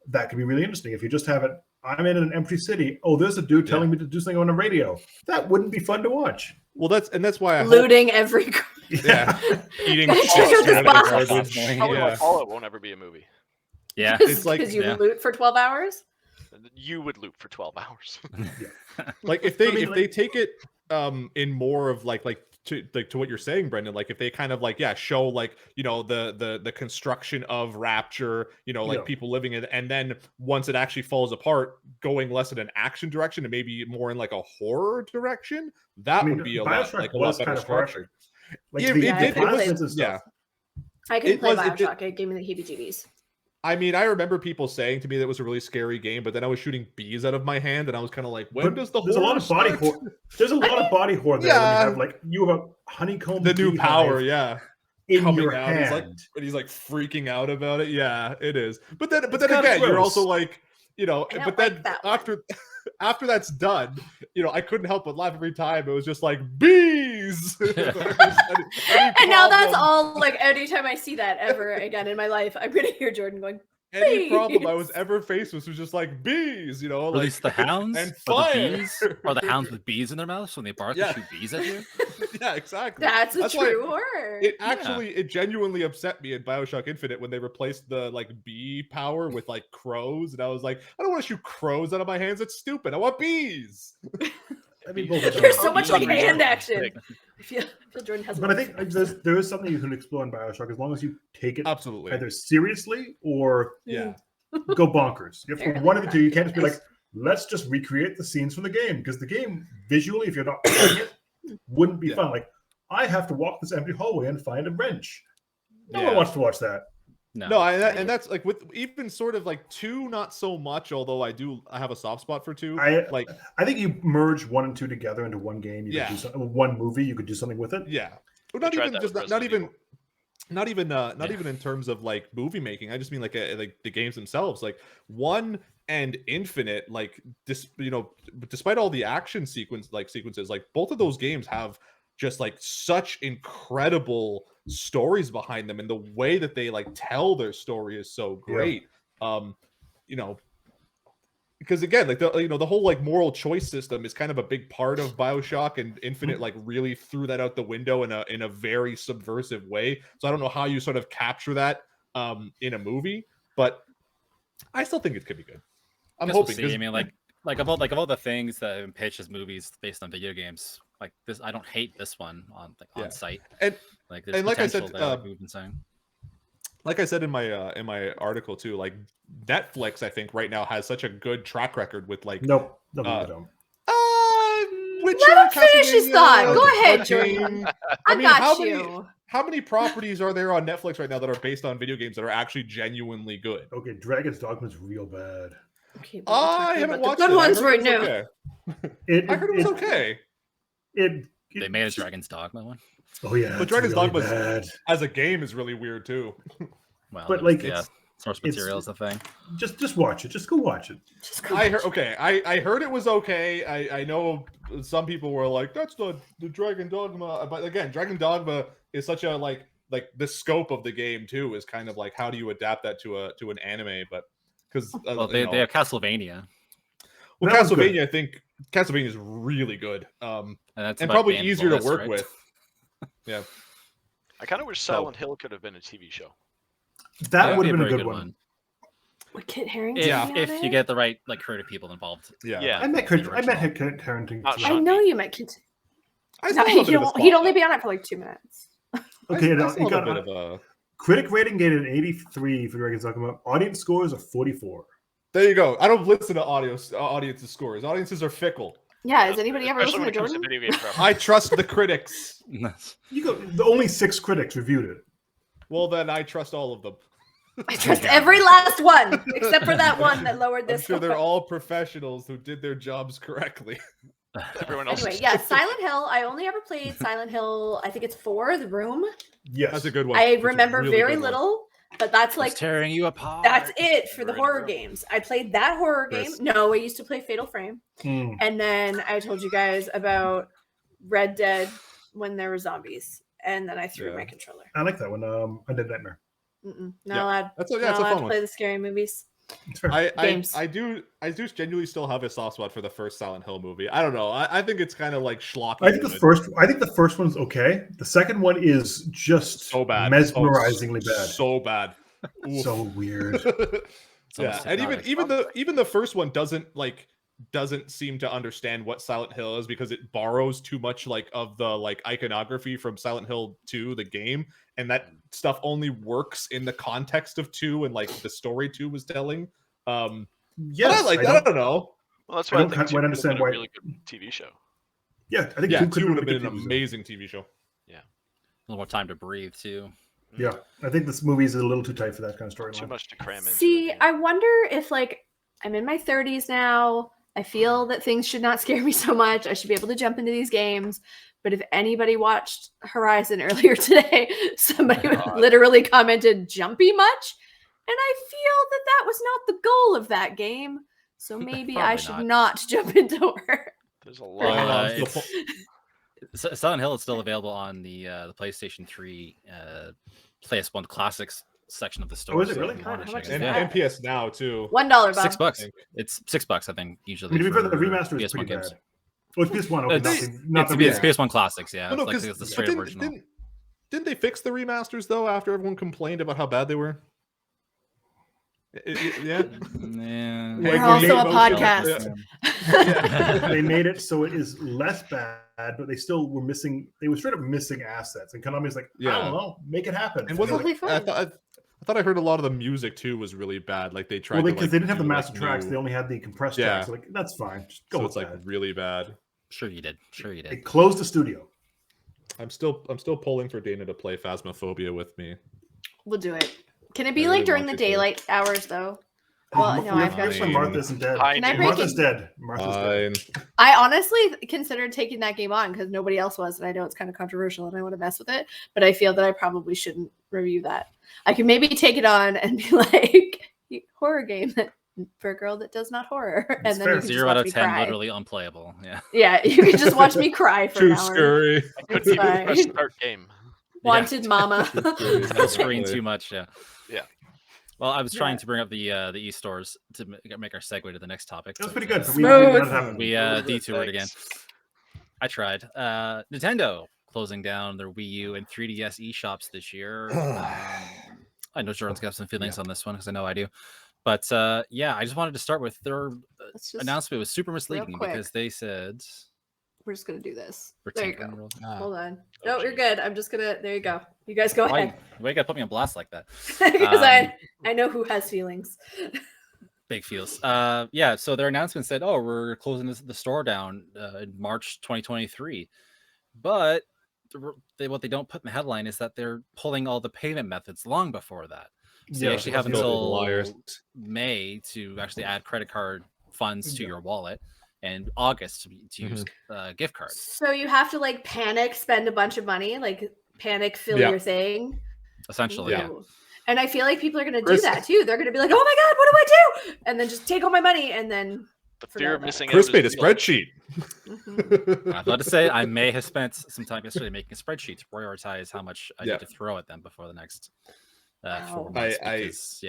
that could be really interesting. If you just have it, I'm in an empty city, oh, there's a dude telling me to do something on the radio, that wouldn't be fun to watch. Well, that's why I looting every eating Fallout won't ever be a movie. Yeah, it's like because you loot for 12 hours. You would loot for 12 hours. Like if they take it in more of like to what you're saying, Brendan, like if they kind of like show like the construction of Rapture, like people living in, and then once it actually falls apart, going less in an action direction and maybe more in like a horror direction, that would be a lot better structured. I couldn't play Bioshock. It gave me the heebie-jeebies. I mean, I remember people saying to me that it was a really scary game, but then I was shooting bees out of my hand, and I was kind of like, there's a lot of body horror. There's a lot of body horror there. When you have a honeycomb. The new power, in coming your out. hand. He's like freaking out about it. Yeah, it is. But then again, you're also like, but then after that's done, I couldn't help but laugh every time. It was just like bees. And now that's all, like, anytime I see that ever again in my life, I'm gonna hear Jordan going, bees. Any problem I was ever faced with was just like bees, At least the hounds and fire. Or the hounds with bees in their mouths when they bark and shoot bees at you. Yeah, exactly. That's true horror. It genuinely upset me in Bioshock Infinite when they replaced the like bee power with like crows, and I was like, I don't want to shoot crows out of my hands. It's stupid. I want bees. I mean, there's so much like hand action. I feel Jordan has. But I think there is something you can explore in Bioshock as long as you take it absolutely either seriously or go bonkers. You have to one of the two. You can't just be like, let's just recreate the scenes from the game, because the game visually, if you're not playing it, wouldn't be fun. Like, I have to walk this empty hallway and find a wrench. No one wants to watch that. No, and that's like with even sort of like 2, not so much. Although I have a soft spot for 2. I think you merge 1 and 2 together into one game. You could do one movie. You could do something with it. Yeah, well, not even in terms of like movie making. I just mean like the games themselves. Like 1 and Infinite, like despite all the action sequences, like both of those games have just like such incredible stories behind them, and the way that they like tell their story is so great. Because again, like the whole like moral choice system is kind of a big part of Bioshock, and Infinite like really threw that out the window in a very subversive way. So I don't know how you sort of capture that in a movie, but I still think it could be good. I'm hoping. We'll see. I mean, like of all the things that have been pitched as movies based on video games, like this, I don't hate this one on site. And like there's and like I said, we've been saying. Like I said in my article too, like Netflix, I think right now has such a good track record with like no, they don't. Let him finish his thought. Go ahead, Jordan. I got you. How many properties are there on Netflix right now that are based on video games that are actually genuinely good? Okay, Dragon's Dogma is real bad. Okay, I haven't watched the good ones right now. Okay. I heard it was okay. They made a Dragon's Dogma one. Oh yeah, but Dragon's really Dogma bad. as a game is really weird too. Well, but like Source material is the thing. Just watch it. Just go watch it. I heard it was okay. I know some people were like, that's the Dragon Dogma, but again, Dragon Dogma is such a like the scope of the game too is kind of like how do you adapt that to an anime? But because they have Castlevania. Well, Castlevania, I think Castlevania is really good, and probably easier to work with. Yeah, I kind of wish Silent Hill could have been a TV show. That would have been a good one. With Kit Harington. If you get the right creative people involved. Yeah. I met Kit Harington. I know you met Kit. He'd only be on it for like 2 minutes. Okay, he got a bit of a critic rating gave it an 83 for Dragon's Dogma. Audience scores are 44. There you go. I don't listen to audience's scores. Audiences are fickle. Yeah, has anybody ever listened to Jordan? I trust the critics. Only 6 critics reviewed it. Well, then I trust all of them. I trust every last one, except for that one that lowered this. I'm sure they're all professionals who did their jobs correctly. Everyone else. Anyway, yeah, Silent Hill. I only ever played Silent Hill. I think it's 4, The Room. Yes, that's a good one. I remember really very little, but that's like tearing you apart. That's it for the horror games. I played that horror game. No, I used to play Fatal Frame, and then I told you guys about Red Dead when there were zombies, and then I threw my controller. I like that one. Undead Nightmare. Not allowed. That's not allowed to one. play the scary movies. I do genuinely still have a soft spot for the first Silent Hill movie. I don't know. I think it's kind of like schlocky. I think the first one's okay. The second one is just so bad, mesmerizingly bad, so bad, so weird. Yeah, and even the first one doesn't seem to understand what Silent Hill is because it borrows too much of the iconography from Silent Hill 2, the game, and that stuff only works in the context of 2 and the story 2 was telling. Yes, I don't know. Well, that's why I think 2 would have been a really good TV show. Yeah, I think 2 would have been an amazing TV show. Yeah, a little more time to breathe too. Yeah, I think this movie is a little too tight for that kind of storyline. Too much to cram in. See, I wonder if I'm in my 30s now. I feel that things should not scare me so much. I should be able to jump into these games. But if anybody watched Horizon earlier today, somebody literally commented, "Jumpy much?" And I feel that was not the goal of that game. So maybe I should not jump into her. There's a lot. Silent Hill is still available on the PlayStation 3 PS1 Classics section of the store. Oh, is it really? And PS Now too. $1, Bob. $6. It's $6, I think, usually. To be fair, the remaster is pretty bad. Oh, it's PS1. Okay, it's PS1 Classics, yeah. No, it's the straight original. Didn't they fix the remasters though after everyone complained about how bad they were? Yeah. We're also a podcast. They made it so it is less bad, but they still were missing. They were straight up missing assets, and Konami's like, I don't know, make it happen. And I thought I heard a lot of the music too was really bad. They tried because they didn't have the master tracks; they only had the compressed tracks. So that's fine. Just go with it's really bad. Sure you did. They closed the studio. I'm still pulling for Dayna to play Phasmophobia with me. We'll do it. Can it be during the daylight hours though? Well, no, I've got Martha's dead. Martha's dead. I honestly considered taking that game on because nobody else was, and I know it's kind of controversial, and I want to mess with it. But I feel that I probably shouldn't review that. I can maybe take it on and be like, horror game for a girl that does not horror, and then you can 0 out of 10, literally unplayable. Yeah. Yeah, you can just watch me cry for an hour. Too scary. It could be the press start game. Wanted Mama. Screen too much. Yeah. Yeah. Well, I was trying to bring up the e-stores to make our segue to the next topic. That was pretty good. We detoured again. I tried. Nintendo closing down their Wii U and 3DS eShops this year. I know Jordan's got some feelings on this one because I know I do. But I just wanted to start with their announcement was super misleading because they said we're just gonna do this. There you go. Hold on. Oh, no, you're good. I'm just gonna. There you go. You guys go ahead. Why you gotta put me on blast like that? Because I know who has feelings. Big feels. So their announcement said, "Oh, we're closing the store down in March 2023," but what they don't put in the headline is that they're pulling all the payment methods long before that. So you actually have until May to actually add credit card funds to your wallet. And August to use gift cards. So you have to panic, spend a bunch of money, panic fill your thing. Essentially, yeah. And I feel like people are going to do that too. They're going to be like, "Oh my god, what do I do?" And then just take all my money and then the fear of missing out. Chris made a spreadsheet. Mm-hmm. I was about to say I may have spent some time yesterday making a spreadsheet to prioritize how much I need to throw at them before the next 4 months.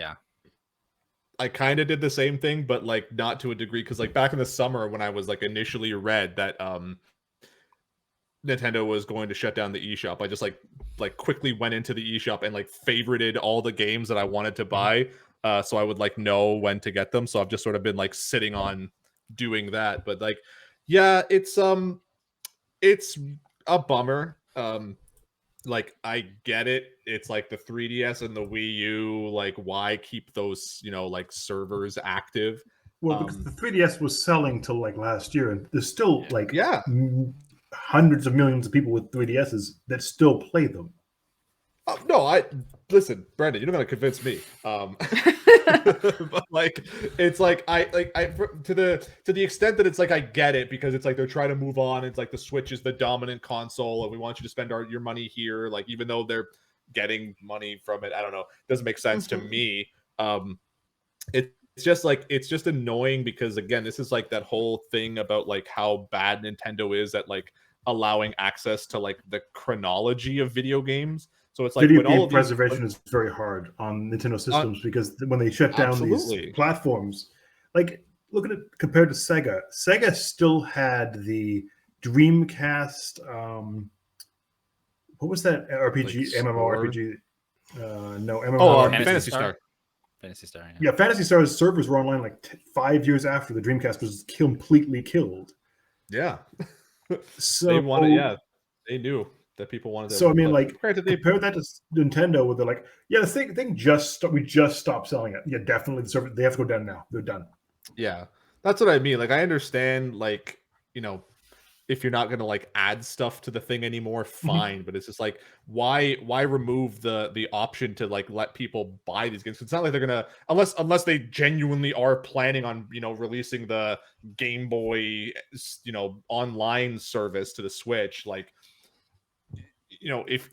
I kind of did the same thing, but like not to a degree, because like back in the summer when I was like initially read that Nintendo was going to shut down the eShop, I just like quickly went into the eShop and like favorited all the games that I wanted to buy, so I would like know when to get them. So I've just sort of been like sitting on doing that. But like, yeah, it's a bummer. Like I get it. It's like the 3DS and the Wii U. Like, why keep those, like servers active? Well, because the 3DS was selling till like last year, and there's still hundreds of millions of people with 3DSs that still play them. No, listen, Brandon, you're not gonna convince me. But like, it's like I to the extent that it's like I get it, because it's like they're trying to move on. It's like the Switch is the dominant console, and we want you to spend your money here. Like, even though they're getting money from it, I don't know, it doesn't make sense to me. It's just like, it's just annoying, because again, this is like that whole thing about like how bad Nintendo is at like allowing access to like the chronology of video games. So it's like video game preservation is very hard on Nintendo systems, because when they shut down these platforms, like look at it compared to Sega. Sega still had the Dreamcast. What was that RPG? Like MMORPG? No, MMORPG. Oh, Fantasy Star. Fantasy Star. Yeah, Fantasy Star's servers were online like 5 years after the Dreamcast was completely killed. Yeah. So they wanted, they knew that people wanted. So I mean, like, compare that to Nintendo, where they're like, yeah, the thing we just stopped selling it. Yeah, definitely the server, they have to go down now. They're done. Yeah, that's what I mean. Like, I understand, like, if you're not going to like add stuff to the thing anymore, fine. But it's just like, why remove the option to like let people buy these games? It's not like they're gonna, unless they genuinely are planning on releasing the Game Boy online service to the Switch. Like, if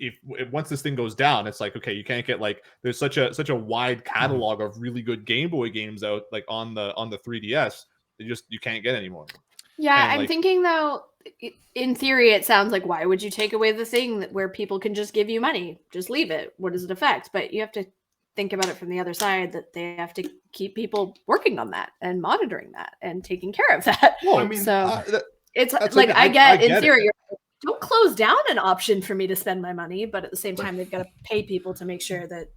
once this thing goes down, it's like, okay, you can't get like, there's such a wide catalog of really good Game Boy games out like on the 3DS. You can't get anymore. Yeah, I'm thinking though, in theory, it sounds like, why would you take away the thing where people can just give you money? Just leave it. What does it affect? But you have to think about it from the other side, that they have to keep people working on that and monitoring that and taking care of that. Well, I mean, it's like, I get in theory, don't close down an option for me to spend my money, but at the same time, they've got to pay people to make sure that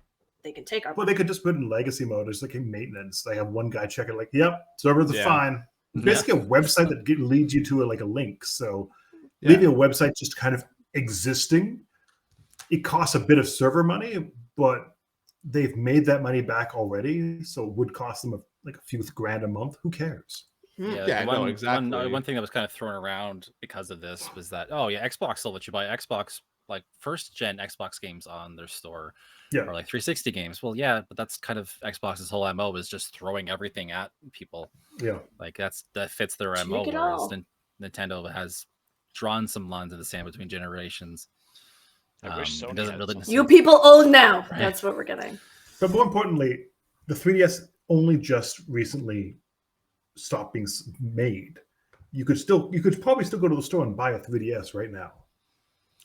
they can take our money. Well, they could just put in legacy mode. It's like in maintenance. They have one guy check it, like, yep, servers are fine. It's basically a website that leads you to a link. So leaving a website just kind of existing, it costs a bit of server money, but they've made that money back already. So it would cost them like a few grand a month. Who cares? Yeah, no, exactly. One thing that was kind of thrown around because of this was that, Xbox will let you buy Xbox, like first gen Xbox games on their store. Yeah. Or like 360 games. Well, yeah, but that's kind of Xbox's whole MO, is just throwing everything at people. Yeah. Like that fits their MO. Whereas Nintendo has drawn some lines in the sand between generations. You people old now. Right. That's what we're getting. But more importantly, the 3DS only just recently stopped being made. You could probably still go to the store and buy a 3DS right now.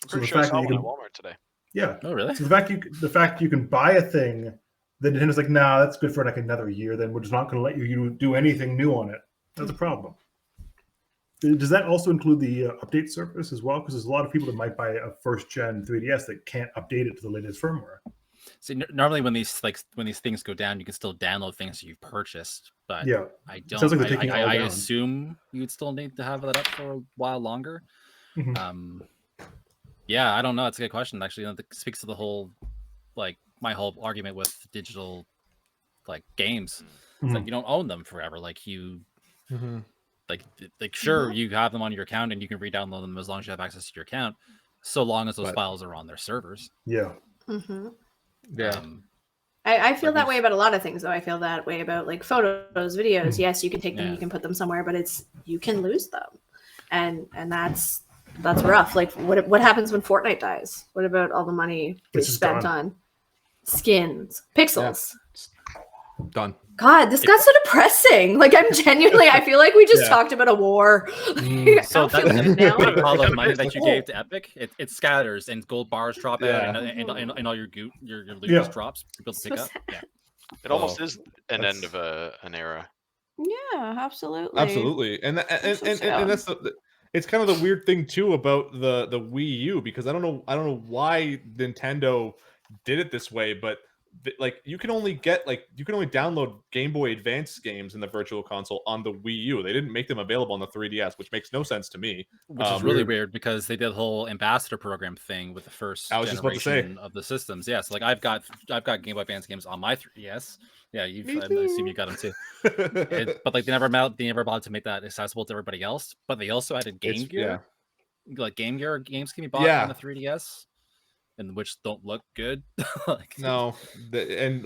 So the fact that you can Walmart today. Yeah. Oh, really? So the fact you can buy a thing, then Nintendo's like, nah, that's good for like another year. Then we're just not going to let you do anything new on it. That's a problem. Does that also include the update service as well? Because there's a lot of people that might buy a first gen 3DS that can't update it to the latest firmware. See, normally when these things go down, you can still download things that you've purchased. But I don't. Sounds like they're taking I assume you'd still need to have that up for a while longer. Mm-hmm. Yeah, I don't know. It's a good question. Actually, it speaks to the whole, like, my whole argument with digital, like, games. It's like you don't own them forever. Like you, like sure, you have them on your account and you can re-download them as long as you have access to your account, so long as those files are on their servers. Yeah. Mm-hmm. Yeah. I feel that way about a lot of things, though. I feel that way about like photos, videos. Yes, you can take them, you can put them somewhere, but you can lose them, and that's rough. Like what happens when Fortnite dies? What about all the money we spent on? skins, pixels. Done. God, this got so depressing. Like, I'm genuinely, I feel like we just talked about a war. So that all the money that you gave to Epic, it scatters and gold bars drop out, and all your loot just drops for people to pick up. Yeah, it almost is an end of an era. Yeah, absolutely. Absolutely, and that's it's kind of the weird thing too about the Wii U, because I don't know why Nintendo did it this way, but like you can only download Game Boy Advance games in the Virtual Console on the Wii U. They didn't make them available on the 3DS, which makes no sense to me. Which is really weird because they did the whole ambassador program thing with the first generation of the systems. Yeah, so like I've got Game Boy Advance games on my 3DS. Yeah, I assume you got them too. But like they never bothered to make that accessible to everybody else. But they also added Game Gear. Like Game Gear games can be bought on the 3DS. And which don't look good. No, and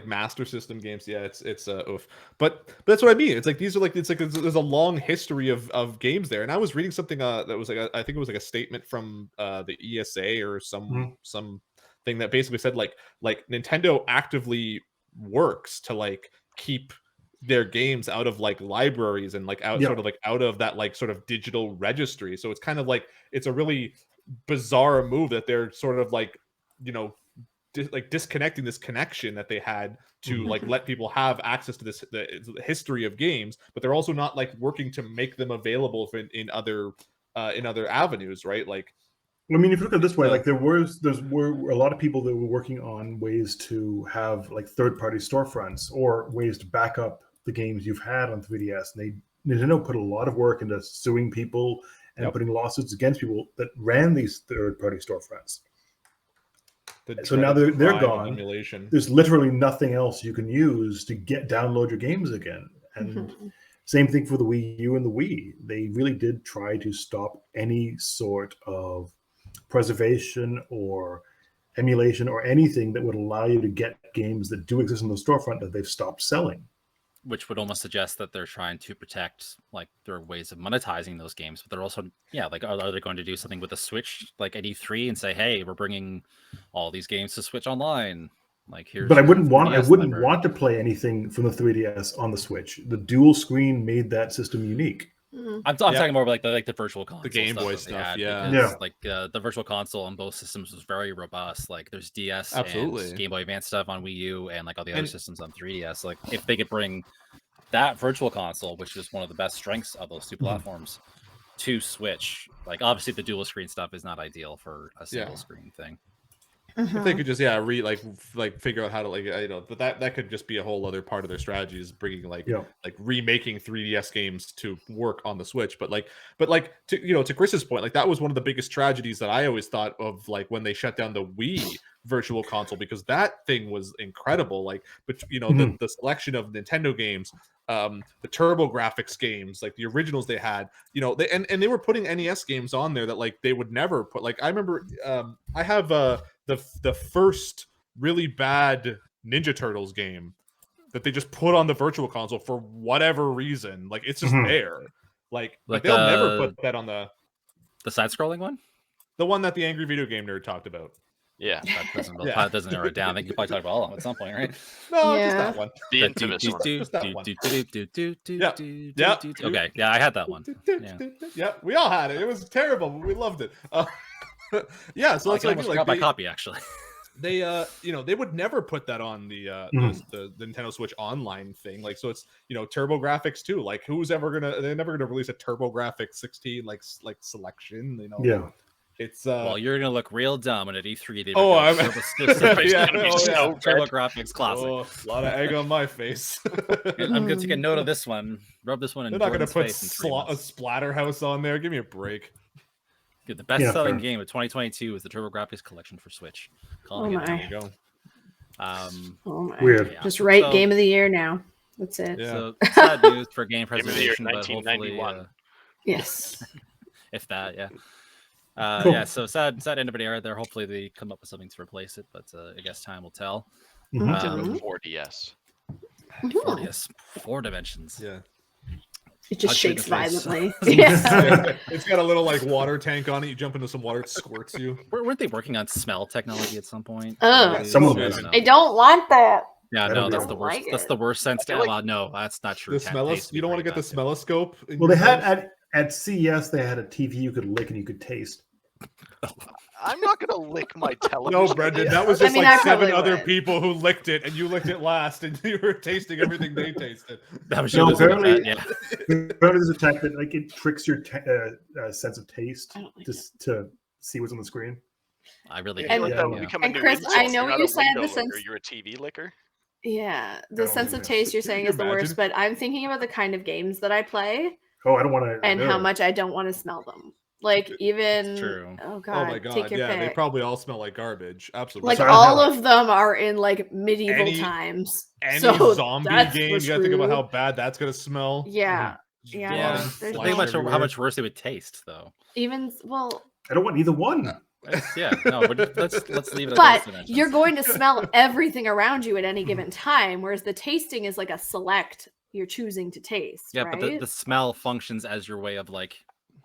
Master System games, it's oof. But that's what I mean. It's like these are there's a long history of games there. And I was reading something that was I think it was like a statement from the ESA or some thing that basically said like Nintendo actively works to like keep their games out of like libraries and like out of that like sort of digital registry. So it's kind of like it's a really bizarre move that they're sort of like disconnecting this connection that they had to like let people have access to the history of games, but they're also not like working to make them available in other avenues, right? Like, I mean, if you look at it this way, like there were a lot of people that were working on ways to have like third-party storefronts or ways to back up the games you've had on 3DS, and Nintendo put a lot of work into suing people and putting lawsuits against people that ran these third-party storefronts. So now they're gone. Emulation. There's literally nothing else you can use to download your games again. And same thing for the Wii U and the Wii. They really did try to stop any sort of preservation or emulation or anything that would allow you to get games that do exist in the storefront that they've stopped selling. Which would almost suggest that they're trying to protect like their ways of monetizing those games, but they're also like are they going to do something with the Switch like at E3 and say, hey, we're bringing all these games to Switch Online? Like here's. But I wouldn't want to play anything from the 3DS on the Switch. The dual screen made that system unique. I'm talking more about like the virtual console, the Game Boy stuff, like the virtual console on both systems was very robust. Like there's DS and Game Boy Advance stuff on Wii U and like all the other systems on 3DS. Like if they could bring that virtual console, which is one of the best strengths of those two platforms, to Switch, like obviously the dual screen stuff is not ideal for a single screen thing. If they could just figure out how to but that could just be a whole other part of their strategy, is bringing like remaking 3DS games to work on the Switch. But to Chris's point, like that was one of the biggest tragedies that I always thought of, like when they shut down the Wii Virtual Console, because that thing was incredible. Like, but the selection of Nintendo games, the TurboGrafx games, like the originals they had, they were putting NES games on there that like they would never put. Like I remember, I have the first really bad Ninja Turtles game that they just put on the Virtual Console for whatever reason. Like it's just there. Like they'll never put that on the side-scrolling one, the one that the Angry Video Game Nerd talked about. Yeah, that doesn't narrow it down. I think you probably talk about all of them at some point, right? No, just that one. The infamous one. Just that one. Okay, yeah, I had that one. Yeah, we all had it. It was terrible, but we loved it. Yeah, so that's I almost forgot my copy actually. They they would never put that on the Nintendo Switch Online thing. Like, so it's TurboGrafx too. Like, they're never gonna release a TurboGrafx 16 like selection. It's well, you're gonna look real dumb at E3. TurboGrafx Classic. Oh, a lot of egg on my face. I'm gonna take a note of this one. Rub this one in. They're not gonna put a Splatterhouse on there. Give me a break. The best-selling game of 2022 is the TurboGrafx collection for Switch. Oh my! There you go. Weird. Yeah. Just write Game of the Year now. That's it. Yeah. So sad news for game preservation, Game but hopefully, yes. If that, yeah. Cool. Yeah, so sad end of an era there. Hopefully they come up with something to replace it, but I guess time will tell. 4DS. 4DS, 4 dimensions. Yeah. It just Punch you in shakes the face. violently. Yeah. It's got a little like water tank on it. You jump into some water, it squirts you. Weren't they working on smell technology at some point? Oh, Someone I was. don't know. I don't want that. Yeah, I no, don't that's know. the worst. Like That's it. the worst sense. I feel like- No, that's not true. The Taste smell. would be You don't want to pretty get the bad, too. smelloscope. in Well, your they had mouth? at CES they had a TV you could lick and you could taste. I'm not gonna lick my television. No, Brendan, that was I just mean, like I 7 probably other would. people who licked it, and you licked it last, and you were tasting everything they tasted. That was No, you losing apparently- that, yeah. Apparently there's a tech that like it tricks your sense of taste I don't like just to see what's on the screen. I really I hate feel like Yeah. that would yeah. become a And new Chris, insult. I know You're what not you a said, window the licker, sense- You're a TV licker. Yeah, I the don't sense do of that. taste you're saying Can is the you worst, imagine? but I'm thinking about the kind of games that I play Oh, I don't want to. and how much I don't want to smell them. Like even true. oh Oh god, my take god, your yeah, they pick. probably all smell like garbage. Absolutely. Like So I don't all have- of them are in like medieval Any- times. Any so zombie that's game, for you gotta think about how screwed. bad that's gonna smell. Yeah, Just yeah, blood Yeah, and there's think flesh about how everywhere. much worse it would taste, though. even well, I don't want either one. Yeah, no, but let's leave it. at but those dimensions. you're going to smell everything around you at any given time, whereas the tasting is like a select you're choosing to taste. Yeah, right? but the smell functions as your way of like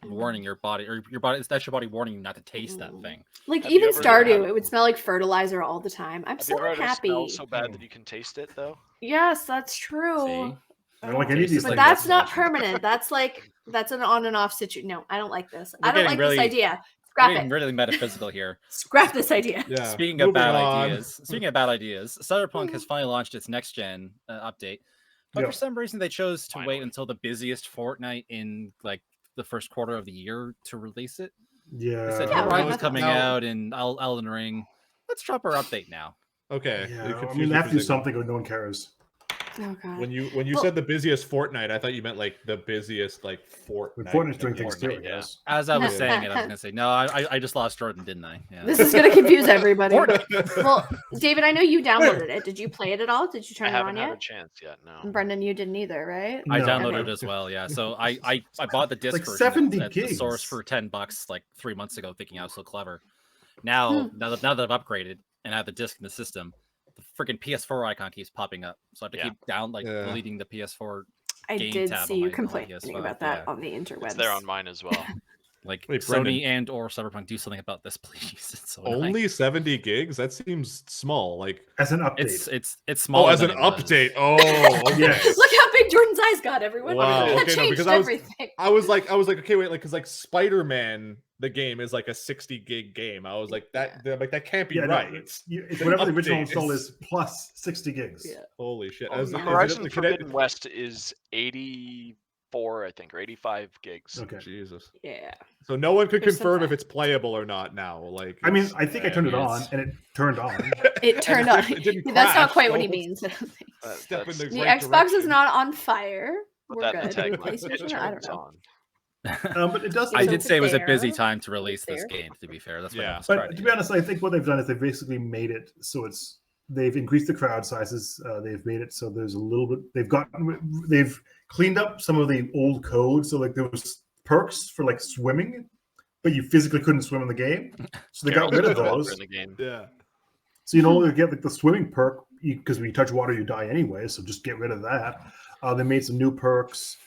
warning your body, or your body. That's your body warning you not to taste that Mm. thing. like Have you even ever Stardew, had- it would smell like fertilizer all the time. I'm Have so you ever had a happy. smell so bad that you can taste it though? Yes, that's true. See? I don't like any of these Tastes But things. like that's not desperation. permanent. That's an on and off situation. No, I don't like this. We're I don't getting like this really- idea. We're Scrap getting it. really metaphysical here. Scrap this idea. Yeah. Speaking of moving bad on. ideas, Cyberpunk has finally launched its next gen update, but Yeah. for some reason they chose to Finally. wait until the busiest fortnight in like the first quarter of the year to release it. Yeah. They said Yeah, right, Horizon's that's coming now- out and Elden Ring. Let's drop our update now. Okay. Yeah, you I confused mean, me they have for to a do second. something or no one cares. Oh god. When you Well- said the busiest fortnight, I thought you meant like the busiest like But fortnight. Fortnite's doing things too, I Fortnite, yeah. guess. As I was Yeah. saying it, I was gonna say no. I just lost Jordan, didn't I? Yeah. This is gonna confuse everybody. Fortnite. Well, David, I know you downloaded it. Did you play it at all? Did you turn I it on haven't had a yet? chance yet. No. And Brendan, you didn't either, right? I No. downloaded Okay. it as well. Yeah. So I bought the disc like version 70 at the source gigs. for $10 like 3 months ago, thinking I was so clever. Now that I've upgraded and I have the disc in the system, the freaking PS4 icon keeps popping up. So I have to Yeah. keep Yeah. deleting the PS4. I game did tab see on you my complaining PS5, about that yeah. on the interwebs. It's there on mine as well. Like Wait, Sony Brendan. and or Cyberpunk, do something about this, please. It's so annoying. Only 70 gigs? That seems small. Like As an update. It's oh, smaller. as an than it was. update. Oh, okay. Yes. Look how big Jordan's eyes got, everyone. Wow, That okay, no, changed because I was- everything. I was like, okay, wait, like, because like Spider-Man, the game is like a 60 gig game. I was like, that can't be Yeah, no, right. it's The whatever the original update install is- is plus 60 gigs. Yeah. Holy shit! Oh, Is it Horizon like- Forbidden West is 84, I think, or 85 gigs. Okay. Jesus. Yeah. So no one could There's some confirm if fact. it's playable or not now. Like, I mean, it's- I think I turned it on yes. and it turned on. It turned And on. it didn't That's not crash, quite what so he means. That- Step in that's- the The right Xbox is direction. not on fire. Put We're that in good. the The tagline. It PlayStation, I don't turns know. on. But it does. I So did it's say it was a busy fair. time to release this Fair. game. To be fair, that's what Yeah. I was But trying to to be honest, I think what they've done is they've basically made it so they've increased the crowd sizes. They've made it so there's a little bit. They've cleaned up some of the old code. So like there was perks for like swimming, but you physically couldn't swim in the game. So they got Carol's rid of the developer those. in the game. Yeah. So you no longer get like the swimming perk because when you touch water you die anyway. So just get rid of that. They made some new perks,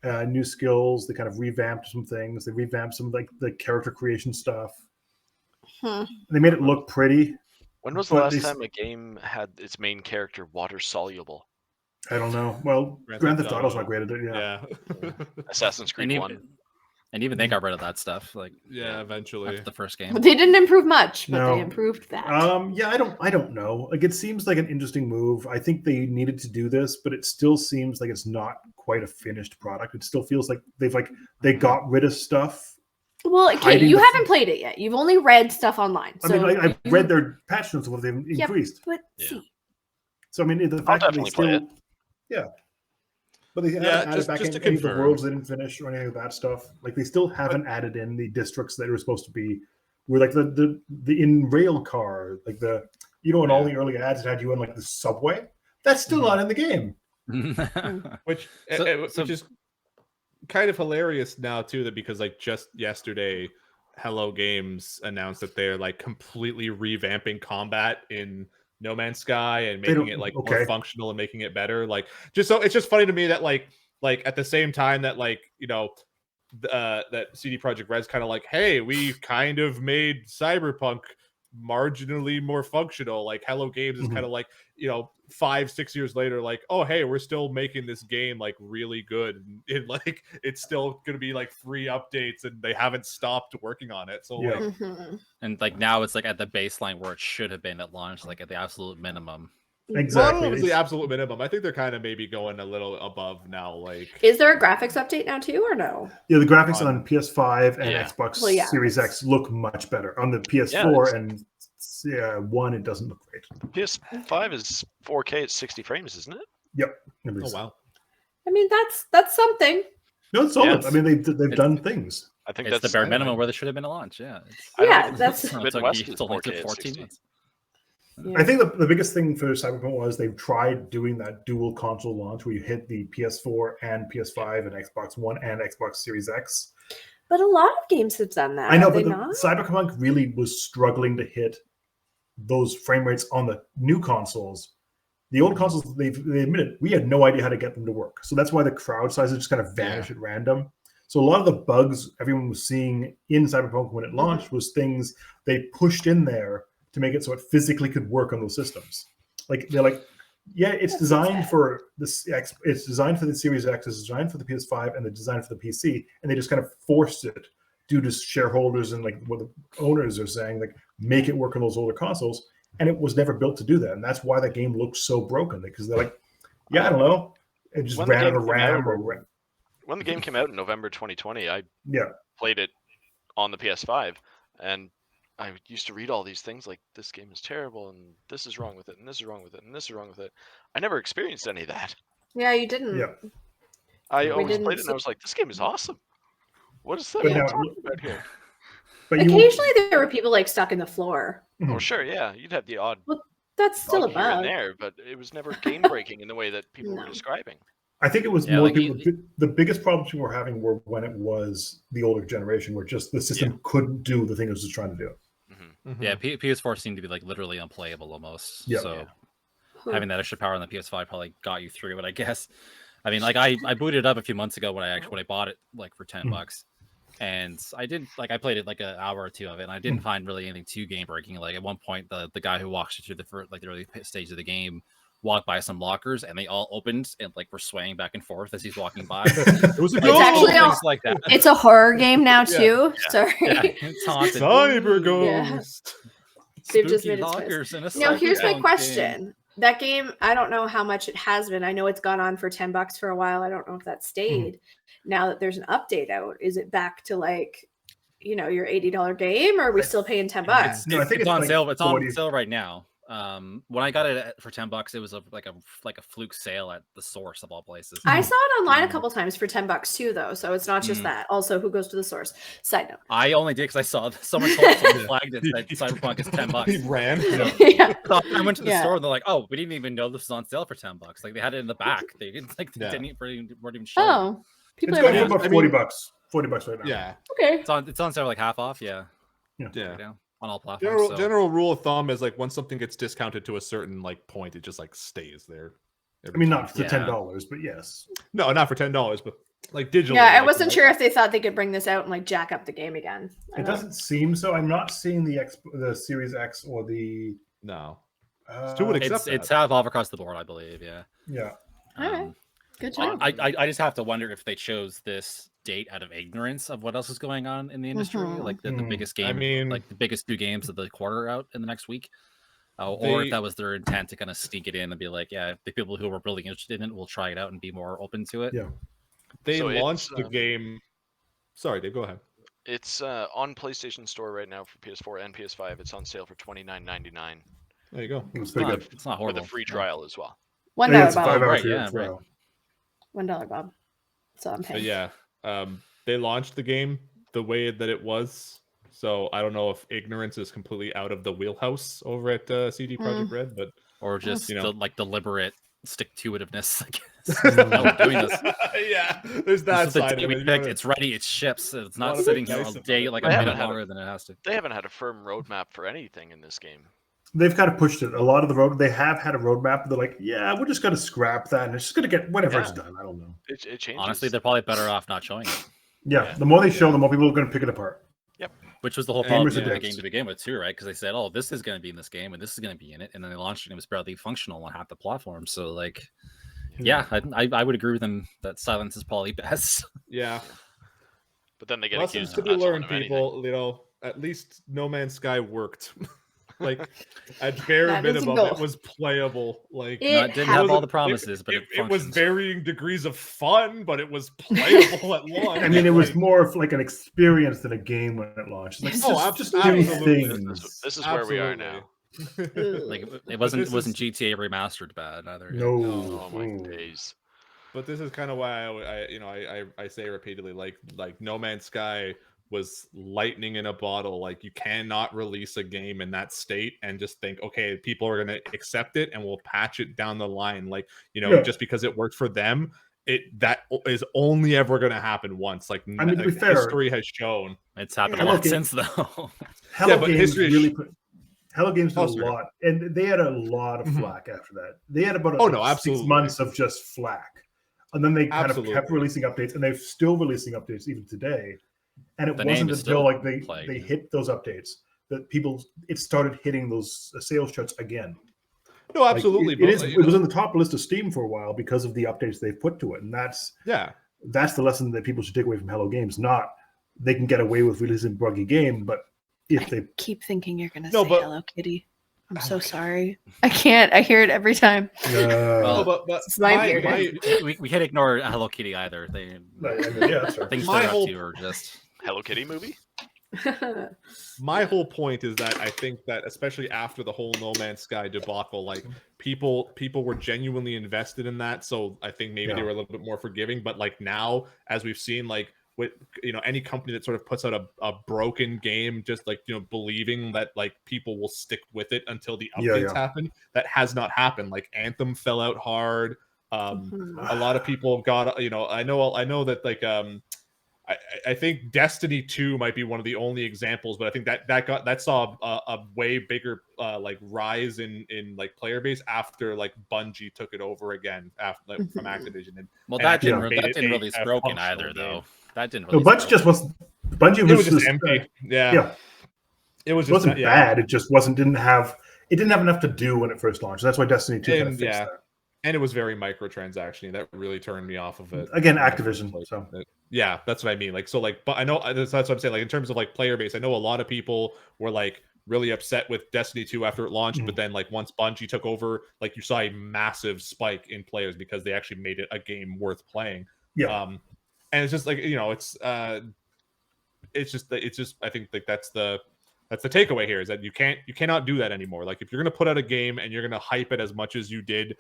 new skills. They kind of revamped some things. They revamped some like the character creation stuff. They made it look pretty. When was the But last they- time a game had its main character water soluble? I don't know. Well, Grand Grand Theft Theft Auto's Auto. migrated it. Yeah. Yeah. Assassin's Creed and 1. even they got rid of that stuff like Yeah. Eventually. after the first game. They didn't improve much, but No. they improved that. Yeah, I don't know. Like it seems like an interesting move. I think they needed to do this, but it still seems like it's not quite a finished product. It still feels like they got rid of stuff. Well, okay, hiding you the- haven't played it yet. You've only read stuff online. I mean, So I've you- read their patch notes of what they've Yeah, increased. But Yeah. see, So I mean, the fact that they definitely play still, yeah. But they haven't Yeah, added just- back just in to any of the confirm. worlds they didn't finish or any of that stuff. Like they still haven't added in the districts that were supposed to be. Where like the in rail car, like in all the early ads it had you in like the subway. That's still not in the game. Which So- which is kind of hilarious now too, that because like just yesterday Hello Games announced that they're like completely revamping combat in No Man's Sky and They making don't- it like okay. more functional and making it better. Like just so it's just funny to me that like like at the same time that like that CD Projekt Red's kind of like, hey, we kind of made Cyberpunk marginally more functional. Like Hello Games is kind of like 5-6 years later, like, oh hey, we're still making this game like really good, and like it's still gonna be like free updates, and they haven't stopped working on it. So like, and like now it's like at the baseline where it should have been at launch, like at the absolute minimum. Exactly. Well, the absolute minimum. I think they're kind of maybe going a little above now. Like, is there a graphics update now too, or no? Yeah, the graphics on PS5 and Xbox Well, Series X look much better. On the PS4 and One, it doesn't look great. PS5 is 4K at 60 frames, isn't it? Yep. oh wow. I mean, that's something. No, it's solid. Yes. I mean, they've done things. I think It's that's the bare minimum where they should have been at launch. Yeah. That's It's only took 14 months. Yeah. I think the biggest thing for Cyberpunk was they've tried doing that dual console launch where you hit the PS4 and PS5 and Xbox One and Xbox Series X. But a lot of games have done that. I know, have but they not? Cyberpunk really was struggling to hit those frame rates on the new consoles. The old consoles, they admitted, we had no idea how to get them to work. So that's why the crowd sizes just kind of vanished at random. So a lot of the bugs everyone was seeing in Cyberpunk when it launched was things they pushed in there to make it so it physically could work on those systems. Like they're like, yeah, it's designed for this X, it's designed for the Series X, it's designed for the PS5, and it's designed for the PC, and they just kind of forced it due to shareholders and like what the owners are saying, like make it work on those older consoles, and it was never built to do that, and that's why that game looks so broken, because they're like, yeah, I don't know, it just ran out of RAM or when the game came out in November 2020, I yeah played it on the PS5, and I used to read all these things like this game is terrible and this is wrong with it and this is wrong with it and this is wrong with it. I never experienced any of that. Yeah, you didn't. Yeah. I always played it and I was like, this game is awesome. What is that talking about here? But occasionally there were people like stuck in the floor. Oh sure, yeah, you'd have the odd. Well, that's still a here and bug. there, but it was never game breaking in the way that people were describing. I think it was more people. The biggest problems people were having were when it was the older generation, where just the system couldn't do the thing it was just trying to do. Yeah, PS4 seemed to be like literally unplayable almost. Yeah. So having that extra power on the PS5 probably got you through it, I guess. I mean, like I booted it up a few months ago when I bought it like for $10, and I played it like an hour or two of it, and I didn't find really anything too game breaking. Like at one point, the guy who walks you through the early stage of the game walked by some lockers, and they all opened and like were swaying back and forth as he's walking by. It was things like that. It's a horror game now too. Yeah. Sorry, it's haunted. Cyber Ghost. They've just made lockers in a now here's my question. Game. That game, I don't know how much it has been. I know it's gone on for $10 for a while. I don't know if that stayed. Now that there's an update out, is it back to like, your $80 game, or are we still paying $10? No, I think it's on like sale. It's 40. on sale right now. When I got it for $10, it was like a fluke sale at the Source of all places. I saw it online a couple times for $10 too, though. So it's not just that. Also, who goes to the Source? Side note. I only did because I saw someone flagged it that Cyberpunk is $10. He ran. Yeah. So I went to the store and they're like, "Oh, we didn't even know this was on sale for $10. Like they had it in the back. They didn't weren't even showing. Oh, It's going for about $40. $40 right now. Yeah. Okay. It's on sale like half off. Yeah. Yeah. On all platforms. General rule of thumb is like once something gets discounted to a certain like point, it just like stays there. I mean, not for $10, but yes. No, not for $10, but like digitally. Yeah, I like, wasn't sure if they thought they could bring this out and like jack up the game again. It doesn't seem so. I'm not seeing the Series X or the. No. It's half off across the board, I believe. Yeah. Yeah. All right. Good job. I just have to wonder if they chose this date out of ignorance of what else is going on in the industry, like the biggest game, like the biggest two games of the quarter out in the next week, or if that was their intent to kind of sneak it in and be like, yeah, the people who were really interested in it will try it out and be more open to it. Yeah, they launched the game. Sorry, Dave, go ahead. It's on PlayStation Store right now for PS4 and PS5. It's on sale for $29.99. There you go. It's pretty good. It's not horrible. With a free trial as well. $1, Bob. Right, yeah, right. $1, Bob. So I'm paying. But yeah. They launched the game the way that it was, so I don't know if ignorance is completely out of the wheelhouse over at CD Projekt Red, but or just like deliberate stick-to-itiveness. I guess. No, doing this. Yeah, there's that side of it. It's ready. It ships. It's not sitting here all day like a minute longer than it has to. They haven't had a firm roadmap for anything in this game. they've kind of pushed it. A lot of the road, they have had a roadmap. They're like, yeah, we're just going to scrap that, and it's just going to get whatever it's done. I don't know. It changes. Honestly, they're probably better off not showing it. Yeah, the more they show, the more people are going to pick it apart. Yep. Which was the whole problem with the Gamers game to begin with, too, right? Because they said, "Oh, this is going to be in this game, and this is going to be in it," and then they launched it, and it was barely functional on half the platform. So, like, yeah, I would agree with them that silence is probably best. Yeah. But then they get Lessons accused to of be not telling learned, them people. You know, at least No Man's Sky worked. Like, at bare That is a minimum, goal. it was playable. Like, It didn't have all the promises, but it was functioned. varying degrees of fun, but it was playable at launch. I mean, it was more of like an experience than a game when it launched. Like, just do absolutely. things. This is where we are now. Like it wasn't GTA remastered bad either. No. Oh my days. But this is kind of why I say repeatedly, like No Man's Sky was lightning in a bottle. Like, you cannot release a game in that state and just think, okay, people are going to accept it and we'll patch it down the line. Like, just because it worked for them, that is only ever going to happen once. Like, I mean, to be fair, history has shown it's happened a lot since though. Hello Games history Hello Games did a lot, and they had a lot of flack after that. They had about 6 months of just flack, and then they kind of kept releasing updates, and they're still releasing updates even today. And it wasn't until like they hit those updates that it started hitting those sales charts again. No, absolutely. Like, it was on the top list of Steam for a while because of the updates they've put to it, and that's the lesson that people should take away from Hello Games. Not they can get away with releasing a buggy game, but if they keep thinking you're going to say Hello Kitty. I'm so sorry. I can't. I hear it every time. It's we can't ignore Hello Kitty either. Things they're up to are just Hello Kitty movie. My whole point is that I think that especially after the whole No Man's Sky debacle, like people were genuinely invested in that. So I think maybe they were a little bit more forgiving. But like now, as we've seen, like with any company that sort of puts out a broken game, just like believing that like people will stick with it until the updates happen, that has not happened. Like Anthem fell out hard. A lot of people got I know that like I think Destiny 2 might be one of the only examples, but I think that saw a way bigger like rise in like player base after like Bungie took it over again after from Activision. And that didn't release broken either, though. That didn't. No, Bungie just wasn't. Bungie was just empty. It wasn't bad. It just didn't have enough to do when it first launched. That's why Destiny 2 kind of fixed that. And it was very microtransaction-y. That really turned me off of it. Again, Activision. So yeah, that's what I mean. Like, so like, but I know that's what I'm saying. Like, in terms of like player base, I know a lot of people were like really upset with Destiny 2 after it launched, but then like once Bungie took over, like you saw a massive spike in players because they actually made it a game worth playing. Yeah. And it's just like it's just I think like that's the takeaway here is that you cannot do that anymore. Like if you're gonna put out a game and you're gonna hype it as much as you did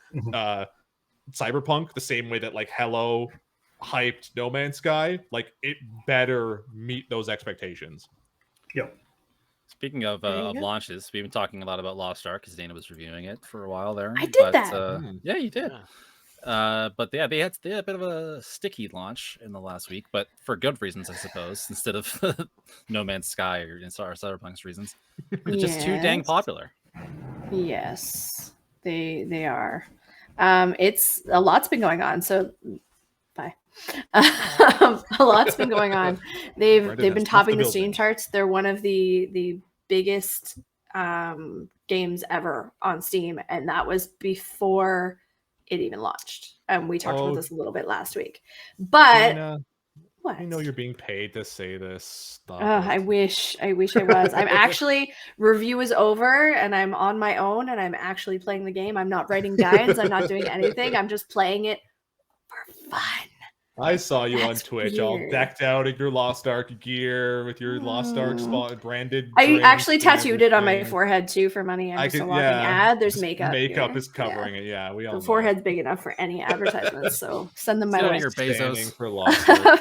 Cyberpunk, the same way that like Hello hyped No Man's Sky, like it better meet those expectations. Yep. Speaking of launches, we've been talking a lot about Lost Ark because Dayna was reviewing it for a while there. I did that. Yeah, you did. But yeah, they had a bit of a sticky launch in the last week, but for good reasons, I suppose, instead of No Man's Sky or Cyberpunk's reasons. They're just too dang popular. Yes, they are. It's a lot's been going on. So bye. A lot's been going on. They've been topping the Steam charts. They're one of the biggest games ever on Steam, and that was before it even launched. And we talked about this a little bit last week. But what? I know you're being paid to say this. I wish I was. I'm actually, review is over and I'm on my own and I'm actually playing the game. I'm not writing guides. I'm not doing anything. I'm just playing it for fun. I saw you on Twitch all decked out in your Lost Ark gear with your Lost Ark branded. I actually tattooed it on my forehead too for money. I'm just a walking ad. There's makeup. Makeup here. is covering it. Yeah, we all. The forehead's big enough for any advertisements, so send them my way. Your Bezos for Lost Ark.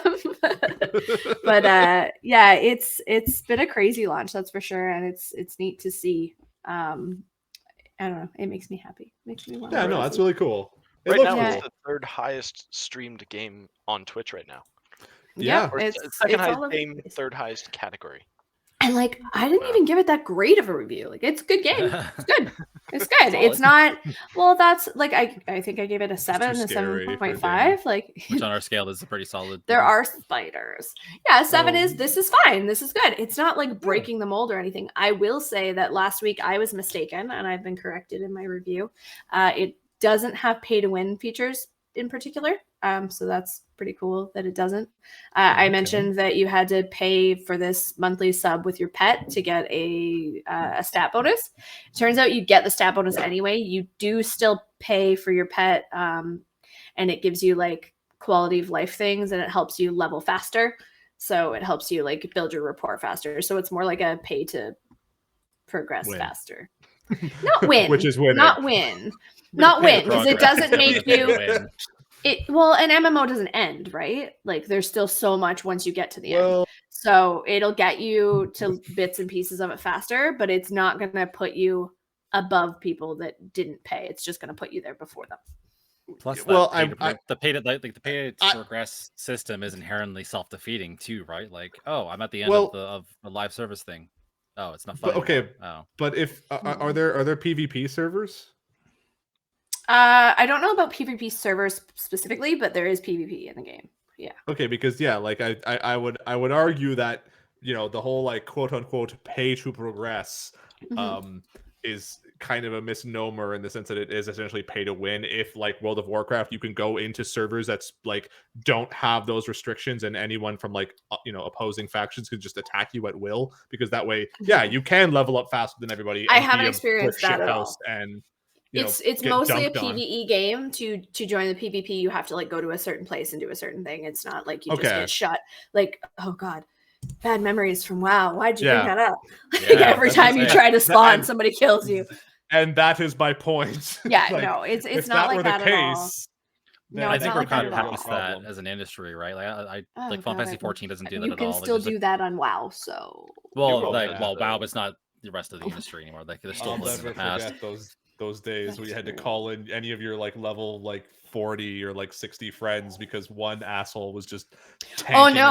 But yeah, it's been a crazy launch, that's for sure, and it's neat to see. I don't know. It makes me happy. Makes me want. Yeah, no, that's really cool. Right now, it's the third highest streamed game on Twitch right now. Yeah, or it's second highest game, third highest category. And like, I didn't even give it that great of a review. Like, it's a good game. It's good. It's good. It's not. Well, that's like I think I gave it a 7, a 7.5. Like, which on our scale is pretty solid. There are spiders. Yeah, 7 is. This is fine. This is good. It's not like breaking the mold or anything. I will say that last week I was mistaken, and I've been corrected in my review. It doesn't have pay to win features in particular. So that's pretty cool that it doesn't. I mentioned that you had to pay for this monthly sub with your pet to get a stat bonus. It turns out you get the stat bonus anyway. You do still pay for your pet, and it gives you like quality of life things, and it helps you level faster. So it helps you like build your rapport faster. So it's more like a pay to progress faster. Not win. Which is win. Not win. Not win, because it doesn't make you. An MMO doesn't end, right? Like there's still so much once you get to the end. So it'll get you to bits and pieces of it faster, but it's not going to put you above people that didn't pay. It's just going to put you there before them. Plus, the pay to progress system is inherently self-defeating too, right? Like, oh, I'm at the end of the live service thing. Oh, it's not fun. But if are there PvP servers? I don't know about PvP servers specifically, but there is PvP in the game. Yeah. Okay, because like I would argue that the whole like quote unquote pay to progress is kind of a misnomer in the sense that it is essentially pay to win. If like World of Warcraft, you can go into servers that's like don't have those restrictions, and anyone from like opposing factions can just attack you at will, because that way, you can level up faster than everybody. I haven't experienced that at all. And it's mostly a PvE game. To join the PvP, you have to like go to a certain place and do a certain thing. It's not like you just get shot. Like, oh god, bad memories from WoW. Why'd you bring that up? Like every time you try to spawn, somebody kills you. And that is my point. Yeah, like, no, it's not like that at all. No, I think we're kind of past that as an industry, right? Like like Final Fantasy 14 doesn't do that at all. You can still do that on WoW. So WoW is not the rest of the industry anymore. Like they're still in the past. Those days where you had to call in any of your like level like 40 or like 60 friends because one asshole was just tanking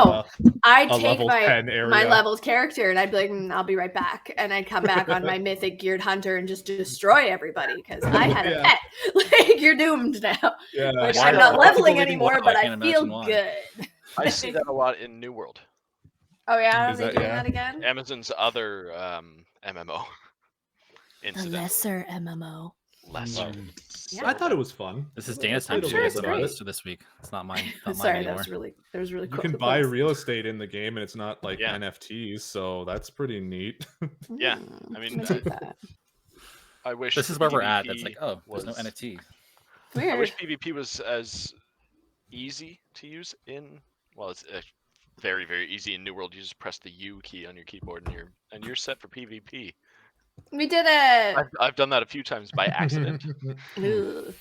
I'd take my leveled character and I'd be like, I'll be right back, and I'd come back on my mythic geared hunter and just destroy everybody because I had a pet. Like, you're doomed now. Like, I'm not leveling anymore, but I feel good. I see that a lot in New World. Oh yeah, are they doing that again? Amazon's other MMO. The lesser MMO. Lesser. Yeah. I thought it was fun. This is Dana's time to get the list this week. It's not mine. Sorry, that was really cool. You can buy real estate in the game, and it's not like NFTs, so that's pretty neat. Yeah, I mean, I wish this is where we're at. That's like, there's no NFT. Weird. I wish PvP was as easy to use in. Well, it's very, very easy in New World. You just press the U key on your keyboard, and you're set for PvP. We did it. I've done that a few times by accident. Ooh.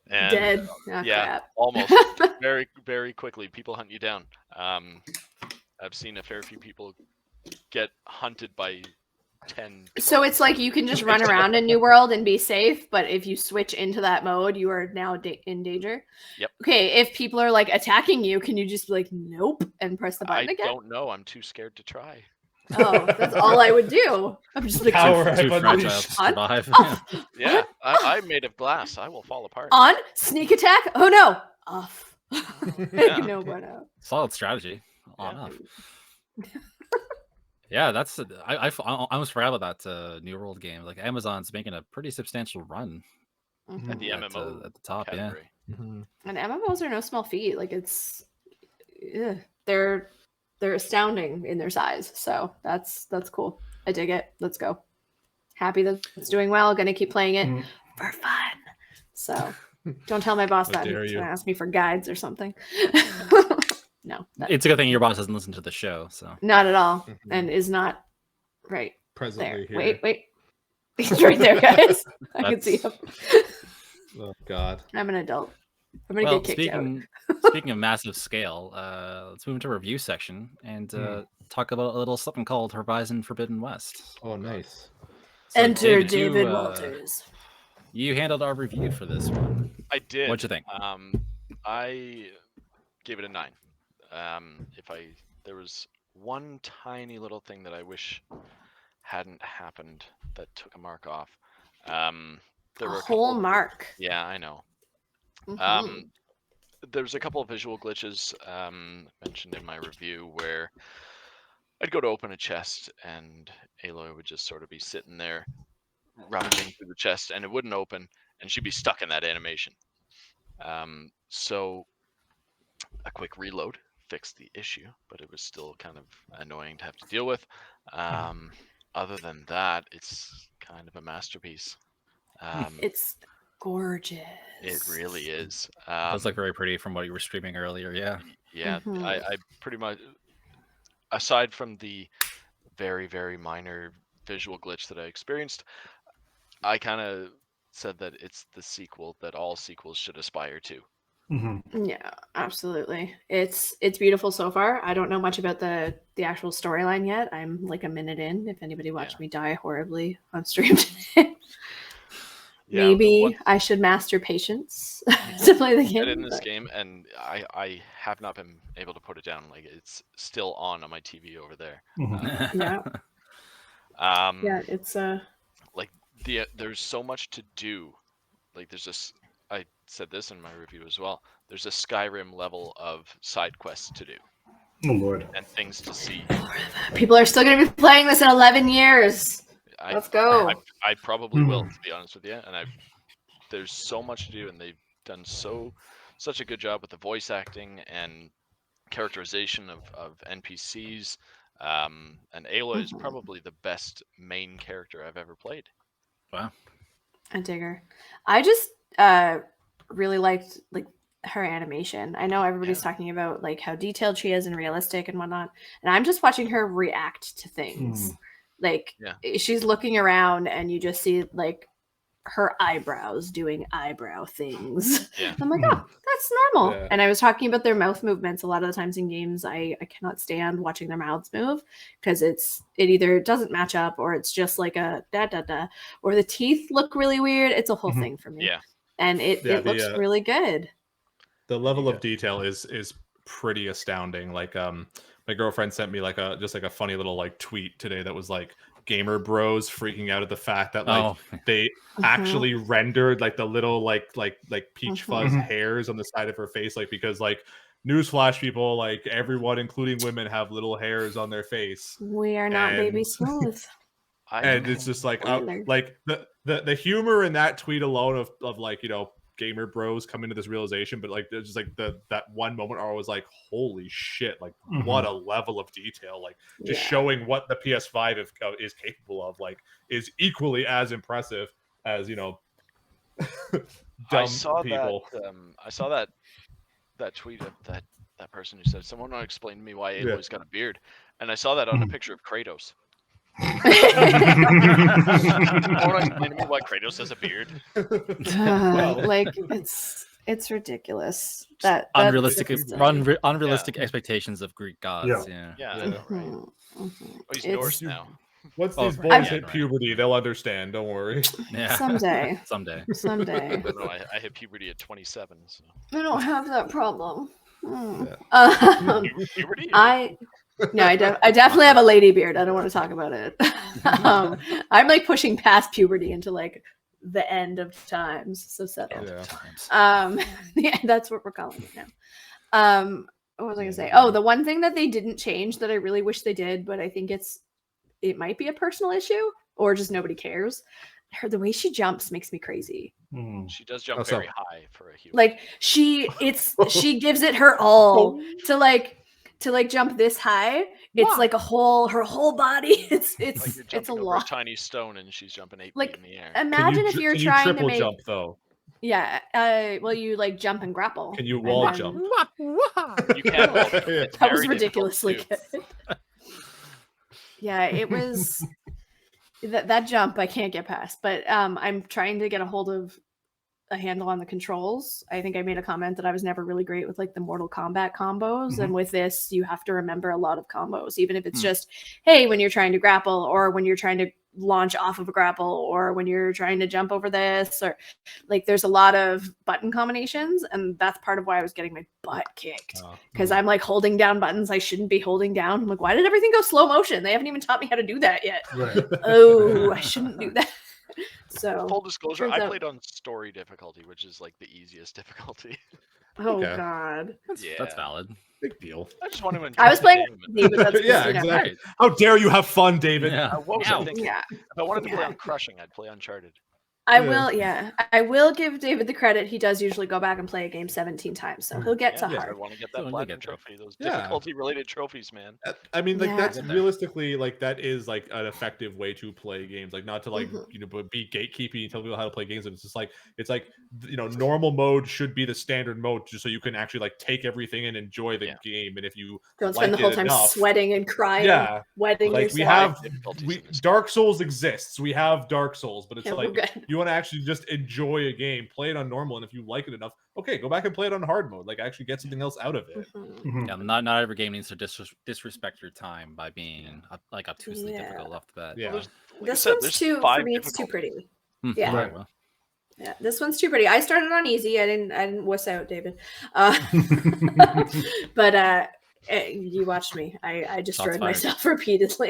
And, dead. Oh, crap. Almost. Very, very quickly, people hunt you down. I've seen a fair few people get hunted by 10. So it's like you can just run around in New World and be safe, but if you switch into that mode, you are now in danger. Yep. Okay, if people are like attacking you, can you just be like, nope, and press the button again? I don't know. I'm too scared to try. Oh, that's all I would do. I'm just like, too fragile to survive. Yeah, I'm made of glass. I will fall apart. On sneak attack. Oh no, off. No bueno. Solid strategy. On off. Yeah, that's I almost forgot about that New World game. Like Amazon's making a pretty substantial run at the MMO at the top. category. Yeah, and MMOs are no small feat. Like they're astounding in their size. So that's cool. I dig it. Let's go. Happy that it's doing well. Gonna keep playing it for fun. So don't tell my boss that. He's gonna ask me for guides or something. No. It's a good thing your boss doesn't listen to the show. So not at all. And is not right presently there. Here. Wait. He's right there, guys. I can see him. Oh God. I'm an adult. I'm gonna get kicked out. Speaking of massive scale, let's move into a review section and talk about a little something called Horizon Forbidden West. Oh, nice. So Enter David Walters. You handled our review for this one. I did. What'd you think? I gave it a 9. There was one tiny little thing that I wish hadn't happened that took a mark off. There were a whole couple. mark. Yeah, I know. Mhm. There's a couple of visual glitches mentioned in my review where I'd go to open a chest and Aloy would just sort of be sitting there rummaging through the chest and it wouldn't open and she'd be stuck in that animation. So a quick reload fixed the issue, but it was still kind of annoying to have to deal with. Other than that, it's kind of a masterpiece. It's gorgeous. It really is. It does look very pretty from what you were streaming earlier. Yeah. Yeah, Mhm. I pretty much, aside from the very, very minor visual glitch that I experienced, I kind of said that it's the sequel that all sequels should aspire to. Yeah, absolutely. It's beautiful so far. I don't know much about the actual storyline yet. I'm like a minute in. If anybody watched me die horribly on stream today. Yeah, Maybe I should master patience to play the game. Get in this game, and I have not been able to put it down. Like it's still on my TV over there. Yeah. Yeah, it's like there's so much to do. Like there's this. I said this in my review as well. There's a Skyrim level of side quests to do. Oh Lord. And things to see. People are still going to be playing this in 11 years. Let's go. I probably will, to be honest with you. And there's so much to do, and they've done such a good job with the voice acting and characterization of NPCs. And Aloy is probably the best main character I've ever played. Wow. I dig her. I just really liked her animation. I know everybody's talking about like how detailed she is and realistic and whatnot, and I'm just watching her react to things. Like she's looking around and you just see like her eyebrows doing eyebrow things. I'm like, oh, that's normal. And I was talking about their mouth movements. A lot of the times in games, I cannot stand watching their mouths move because it either doesn't match up or it's just like a da da da, or the teeth look really weird. It's a whole thing for me. Yeah. And it looks really good. The level of detail is pretty astounding. Like my girlfriend sent me like a funny little like tweet today that was like gamer bros freaking out at the fact that like they actually rendered like the little like peach fuzz hairs on the side of her face, like because like newsflash, people, like everyone including women have little hairs on their face. We are not baby smooth. And it's just like the humor in that tweet alone of like, you know, gamer bros coming to this realization, but like there's just like that one moment where I was like, holy shit, like what a level of detail, like just showing what the PS5 is capable of, like is equally as impressive as, you know, dumb people. I saw that tweet of that person who said, someone want to explain to me why Aloy's got a beard, and I saw that on a picture of Kratos. Want to explain to me why Kratos has a beard? Like it's ridiculous. That unrealistic expectations of Greek gods. Yeah. Right. Oh, he's Norse now. Once these boys hit puberty, they'll understand. Don't worry. Yeah. Someday. I hit puberty at 27. So. I don't have that problem. Puberty? I definitely have a lady beard. I don't want to talk about it. I'm like pushing past puberty into like the end of times. So settled. Yeah, that's what we're calling it now. What was I gonna say? Oh, the one thing that they didn't change that I really wish they did, but I think it might be a personal issue or just nobody cares. The way she jumps makes me crazy. She does jump very high for a human. Like she gives it her all to jump this high. It's like her whole body. It's like it's a lot. A tiny stone and she's jumping 8 like feet in the air. Imagine if you're trying to make jump though. Yeah. Well, you like jump and grapple. Can you wall jump? You can't. That was ridiculously good. Yeah, it was. That jump I can't get past, but I'm trying to get a hold of a handle on the controls. I think I made a comment that I was never really great with like the Mortal Kombat combos, and with this you have to remember a lot of combos, even if it's just, hey, when you're trying to grapple or when you're trying to launch off of a grapple, or when you're trying to jump over this, or like there's a lot of button combinations, and that's part of why I was getting my butt kicked, because I'm like holding down buttons I shouldn't be holding down. I'm like, why did everything go slow motion? They haven't even taught me how to do that yet. Right. Oh, I shouldn't do that. So full disclosure, turns I out- played on story difficulty, which is like the easiest difficulty. oh Okay. God. That's valid. Big deal. I just wanted to. I was playing enjoy the game. but that's Yeah, you know, exactly. How dare you have fun, David? Yeah. What was I thinking? Yeah. If I wanted to play Yeah. on Crushing, I'd play Uncharted. I will give David the credit. He does usually go back and play a game 17 times, so he'll get to I hard. want to get So that when you platinum get there. trophy. Those Yeah. difficulty-related trophies, man. I mean, like Yeah. that's Get there. realistically like that is like an effective way to play games. Like not to like Mhm. you know, but be gatekeeping and tell people how to play games. And it's just like you know, normal mode should be the standard mode, just so you can actually like take everything and enjoy the game. And if you Don't spend the like whole it time enough, sweating and crying, yeah, wetting like we yourself. have Dark Souls exists. We have Dark Souls, but it's Yeah, we're like good. you want to actually just enjoy a game, play it on normal, and if you like it enough, okay, go back and play it on hard mode. Like actually get something else out of it. Mhm. Mhm. Yeah, not every game needs to disrespect your time by being like obtusely Yeah. difficult off the bat. Yeah. Like I This said, one's there's too for 5 me. It's too difficulties. pretty. Hmm, Yeah. alright, well. Yeah, this one's too pretty. I started on easy. I didn't wuss out, David. But you watched me. I destroyed fired. myself repeatedly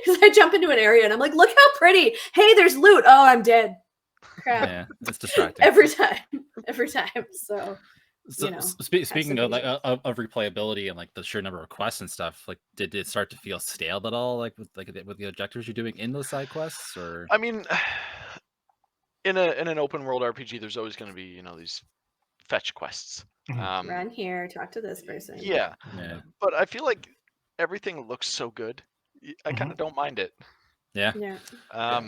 because I jump into an area and I'm like, look how pretty. Hey, there's loot. Oh, I'm dead. Crap. Yeah, it's distracting. Every time. So So, you know, speaking some of like patience. of replayability and like the sheer number of quests and stuff, like did it start to feel stale at all? Like with the objectives you're doing in those side quests, or I mean, in an open world RPG, there's always going to be, you know, these fetch quests. run here, talk to this person. Yeah, yeah, but I feel like everything looks so good. I kind of don't mind it. yeah, Yeah.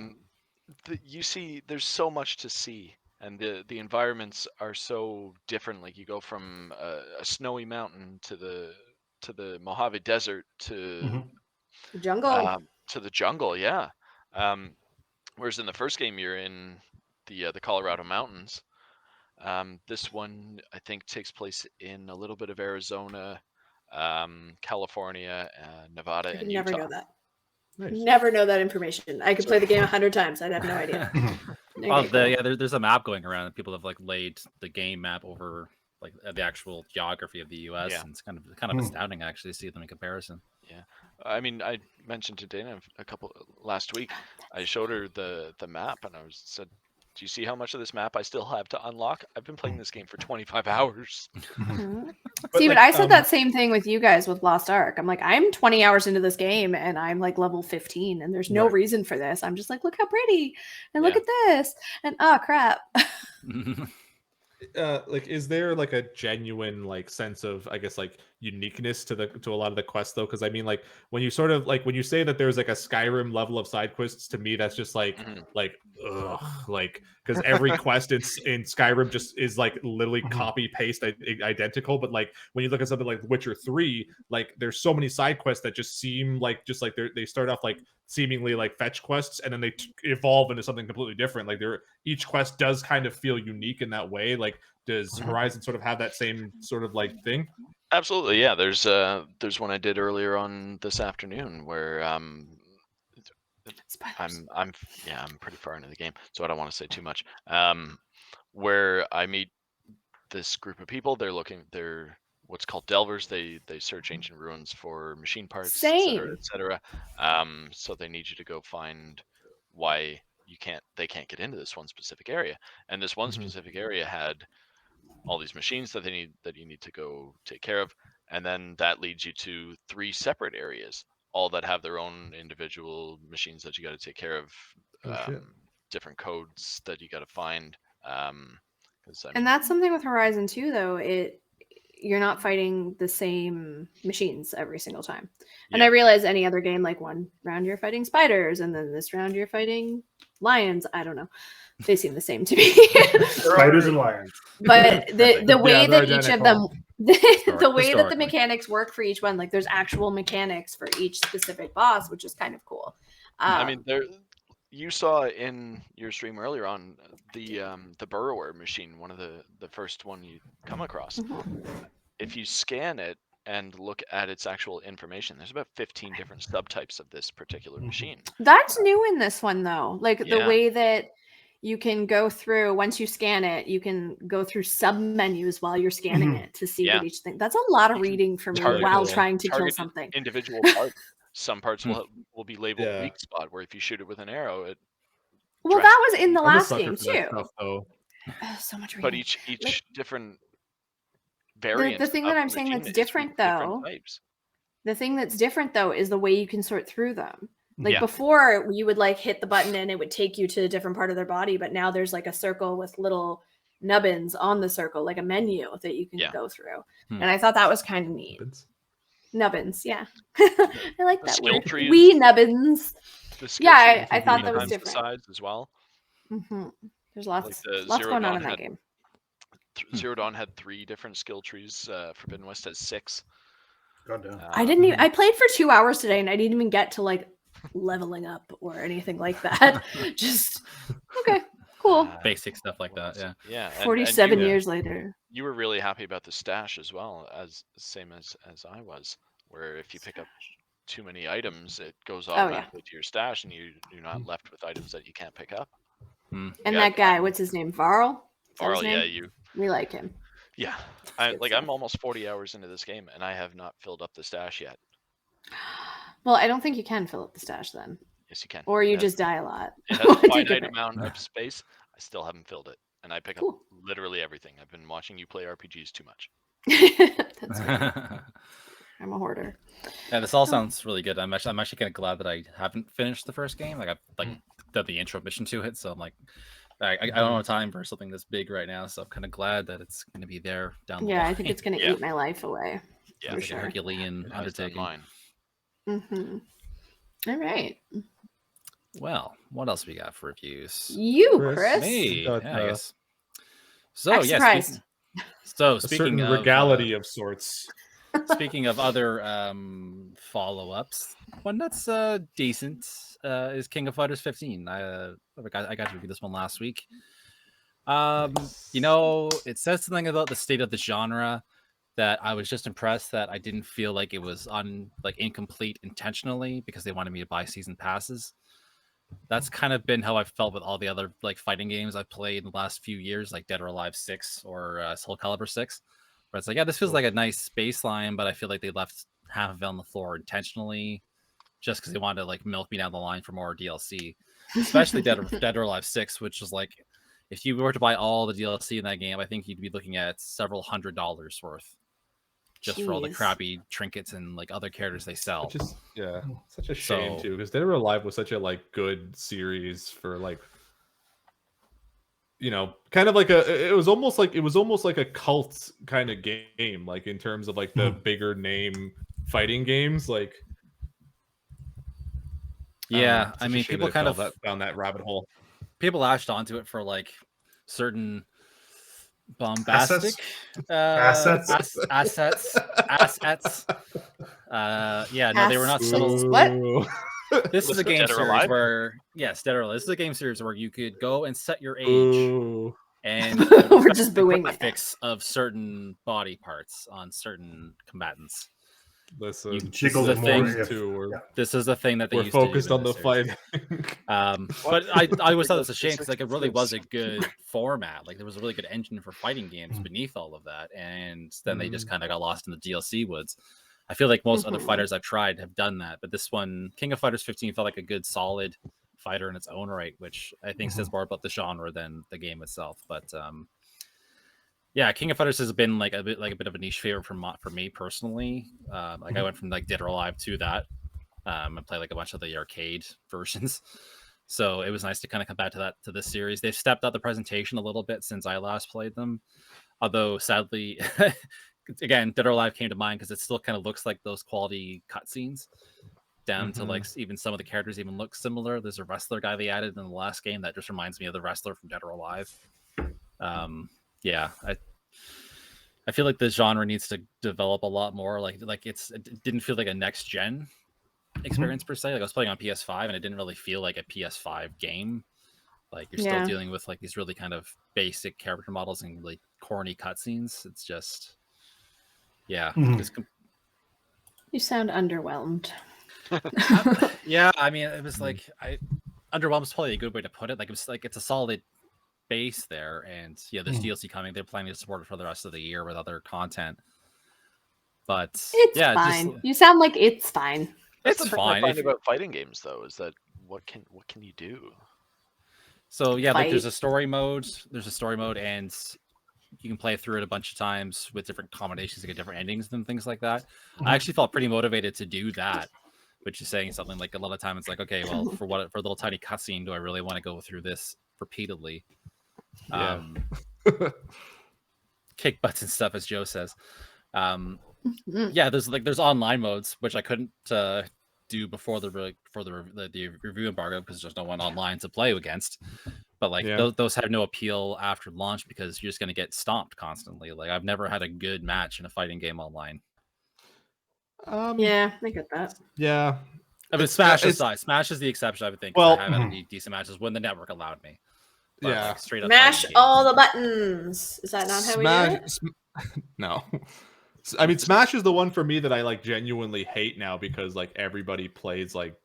You see, there's so much to see, and the environments are so different. Like you go from a snowy mountain to the Mojave Desert to Jungle. to the jungle. Yeah. Whereas in the first game, you're in the Colorado mountains. This one, I think, takes place in a little bit of Arizona, California, Nevada, I could and never Utah. know that. Nice. Never know that information. I could play the game 100 times. I'd have no idea. well, Okay, cool. there's a map going around, and people have like laid the game map over like the actual geography of the U.S. Yeah. and it's kind of astounding actually to see them in comparison. Yeah, I mean, I mentioned to Dayna last week. I showed her the map, and I said, "Do you see how much of this map I still have to unlock? I've been playing this game for 25 hours." Mhm. But, See, like, but I said that same thing with you guys with Lost Ark. I'm like, I'm 20 hours into this game and I'm like level 15 and there's no Right. reason for this. I'm just like, look how pretty and look Yeah. at this. And oh crap. Like is there like a genuine like sense of I guess like uniqueness to a lot of the quests though? Because I mean like when you sort of like when you say that there's like a Skyrim level of side quests, to me that's just like like ugh, like because every quest in Skyrim just is like literally copy paste identical. But like when you look at something like Witcher 3, like there's so many side quests that just seem like they start off like seemingly like fetch quests and then they evolve into something completely different. Like each quest does kind of feel unique in that way. Like does Horizon sort of have that same sort of like thing? Absolutely, yeah. There's one I did earlier on this afternoon where Spoilers. I'm pretty far into the game, so I don't want to say too much. Where I meet this group of people, they're what's called delvers. They search ancient ruins for machine parts, Same. etc. So they need you to go find why they can't get into this one specific area, and this one specific area had all these machines that you need to go take care of, and then that leads you to 3 separate areas, all that have their own individual machines that you got to take care of, different codes that you got to find. And that's something with Horizon 2 though. You're not fighting the same machines every single time. And I realize any other game, like one round you're fighting spiders, and then this round you're fighting lions. I don't know. They seem the same to me. Spiders and lions. But the way that they're each of them, identical. the way that the Historically. mechanics work for each one, like there's actual mechanics for each specific boss, which is kind of cool. I mean, you saw in your stream earlier on the burrower machine, one of the first one you come across. If you scan it, and look at its actual information, there's about 15 different subtypes of this particular machine. That's new in this one, though. Like the Yeah. way that you can go through, once you scan it, you can go through sub menus while you're scanning it to see what each thing. That's a lot of You can reading for me target- while trying to kill target something. individual parts. Some parts will be labeled Yeah. weak spot, where if you shoot it with an arrow, it Well, drastically- that was in the I'm a last sucker game for that too. stuff, though. So much reading. But each Like, different variant. the thing that I'm saying that's different, though, the thing that's different though is the way you can sort through them. Like before, you would like hit the button and it would take you to a different part of their body, but now there's like a circle with little nubbins on the circle, like a menu that you can go through. And I thought that was kind of neat. Nubbins, yeah. I like that skill word. trees- Wee nubbins. Yeah, I thought that was different. Sides as well. There's lots the lots Zero going on Dawn in that had- game. Zero Dawn had 3 different skill trees. Forbidden West has 6. Goddamn. I didn't even, I played for 2 hours today and I didn't even get to like leveling up or anything like that. Just okay, cool. Basic stuff like that. Yeah. Yeah. 47 you, years later. You were really happy about the stash as well, as same as I was. Where if you pick up too many items, it goes automatically to your stash, and you're not left with items that you can't pick up. And that guy, what's his name? Varl? Varl, yeah, we like him. Yeah, I'm almost 40 hours into this game, and I have not filled up the stash yet. Well, I don't think you can fill up the stash then. Yes, you can. Or you just die a lot. It has a finite amount of space. I still haven't filled it, and I pick up literally everything. I've been watching you play RPGs too much. That's right. I'm a hoarder. Yeah, this all sounds really good. I'm actually kind of glad that I haven't finished the first game. Like I've done the intro mission to it, so I'm like, I don't have time for something this big right now. So I'm kind of glad that it's going to be there down the line. Yeah, I think it's going to eat my life away. Yeah, for sure. A Herculean undertaking. All right. Well, what else we got for reviews? You, Chris. Me, Got, I guess. So yes. Speaking of regality of sorts. Speaking of other follow-ups, one that's decent is King of Fighters 15. I got to review this one last week. It says something about the state of the genre that I was just impressed that I didn't feel like it was incomplete intentionally because they wanted me to buy season passes. That's kind of been how I felt with all the other fighting games I've played in the last few years, like Dead or Alive 6 or Soul Calibur 6. Where it's like, yeah, this feels like a nice baseline, but I feel like they left half of it on the floor intentionally just because they wanted to milk me down the line for more DLC. Especially Dead or Alive 6, which is like, if you were to buy all the DLC in that game, I think you'd be looking at several $100s worth just for all the crappy trinkets and other characters they sell. Such a shame too, because Dead or Alive was such a good series for kind of it was almost like a cult kind of game, in terms of the bigger name fighting games. I mean, people kind of found that rabbit hole. People latched onto it for certain bombastic assets. They were not subtle. What? This is a game series where, Dead or Alive. This is a game series where you could go and set your age, and we're just booing graphics of certain body parts on certain combatants. Listen, this is the thing that they we're used focused to on the fight. But I always thought it was a shame because it really was a good format. There was a really good engine for fighting games beneath all of that, and then they just kind of got lost in the DLC woods. I feel like most other fighters I've tried have done that, but this one, King of Fighters 15, felt like a good, solid fighter in its own right, which I think says more about the genre than the game itself. But King of Fighters has been a bit of a niche favorite for me personally. I went from Dead or Alive to that. I played a bunch of the arcade versions, so it was nice to kind of come back to this series. They've stepped up the presentation a little bit since I last played them, although sadly. Again, Dead or Alive came to mind because it still kind of looks like those quality cutscenes down to even some of the characters even look similar. There's a wrestler guy they added in the last game that just reminds me of the wrestler from Dead or Alive. I feel like the genre needs to develop a lot more. It didn't feel like a next gen experience per se. I was playing on PS5 and it didn't really feel like a PS5 game. You're still dealing with these really kind of basic character models and corny cutscenes. It's just You sound underwhelmed. Yeah, I mean, it was like underwhelmed is probably a good way to put it. Like it's a solid base there, and yeah, there's DLC coming. They're planning to support it for the rest of the year with other content. But it's yeah, fine. You sound like it's fine. That's it's the thing fine. I find about fighting games, though, is that what can you do? So yeah, like there's Fight. a story mode. There's a story mode, and you can play through it a bunch of times with different combinations to get different endings and things like that. I actually felt pretty motivated to do that, which is saying something like a lot of time it's like, okay, well, for a little tiny cutscene, do I really want to go through this repeatedly? Yeah. Kick butts and stuff, as Joe says. Yeah, there's online modes which I couldn't do before the review embargo because there's no one online to play against. But like those have no appeal after launch because you're just gonna get stomped constantly. Like I've never had a good match in a fighting game online. Yeah, I get that. Yeah. I mean, Smash aside, Smash is the exception, I would think. Well, I have had decent matches when the network allowed me. But yeah, like, straight up mash all the buttons. Is that not how we do it? No. I mean, Smash is the one for me that I like genuinely hate now because like everybody plays like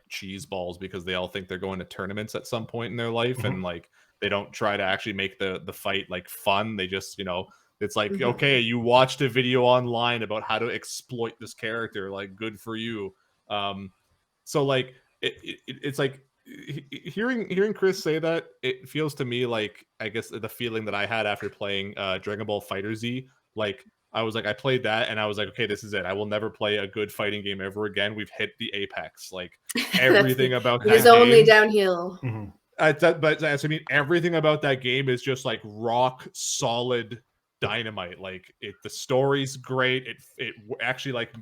cheese balls because they all think they're going to tournaments at some point in their life and like they don't try to actually make the fight like fun. They just, you know, it's like, okay, you watched a video online about how to exploit this character, like good for you. So like it's like hearing Chris say that, it feels to me like, I guess the feeling that I had after playing Dragon Ball FighterZ, like I was like, I played that and I was like, okay, this is it. I will never play a good fighting game ever again. We've hit the apex. Like everything about that game is only downhill. But I mean, everything about that game is just like rock solid dynamite. Like the story's great. It actually like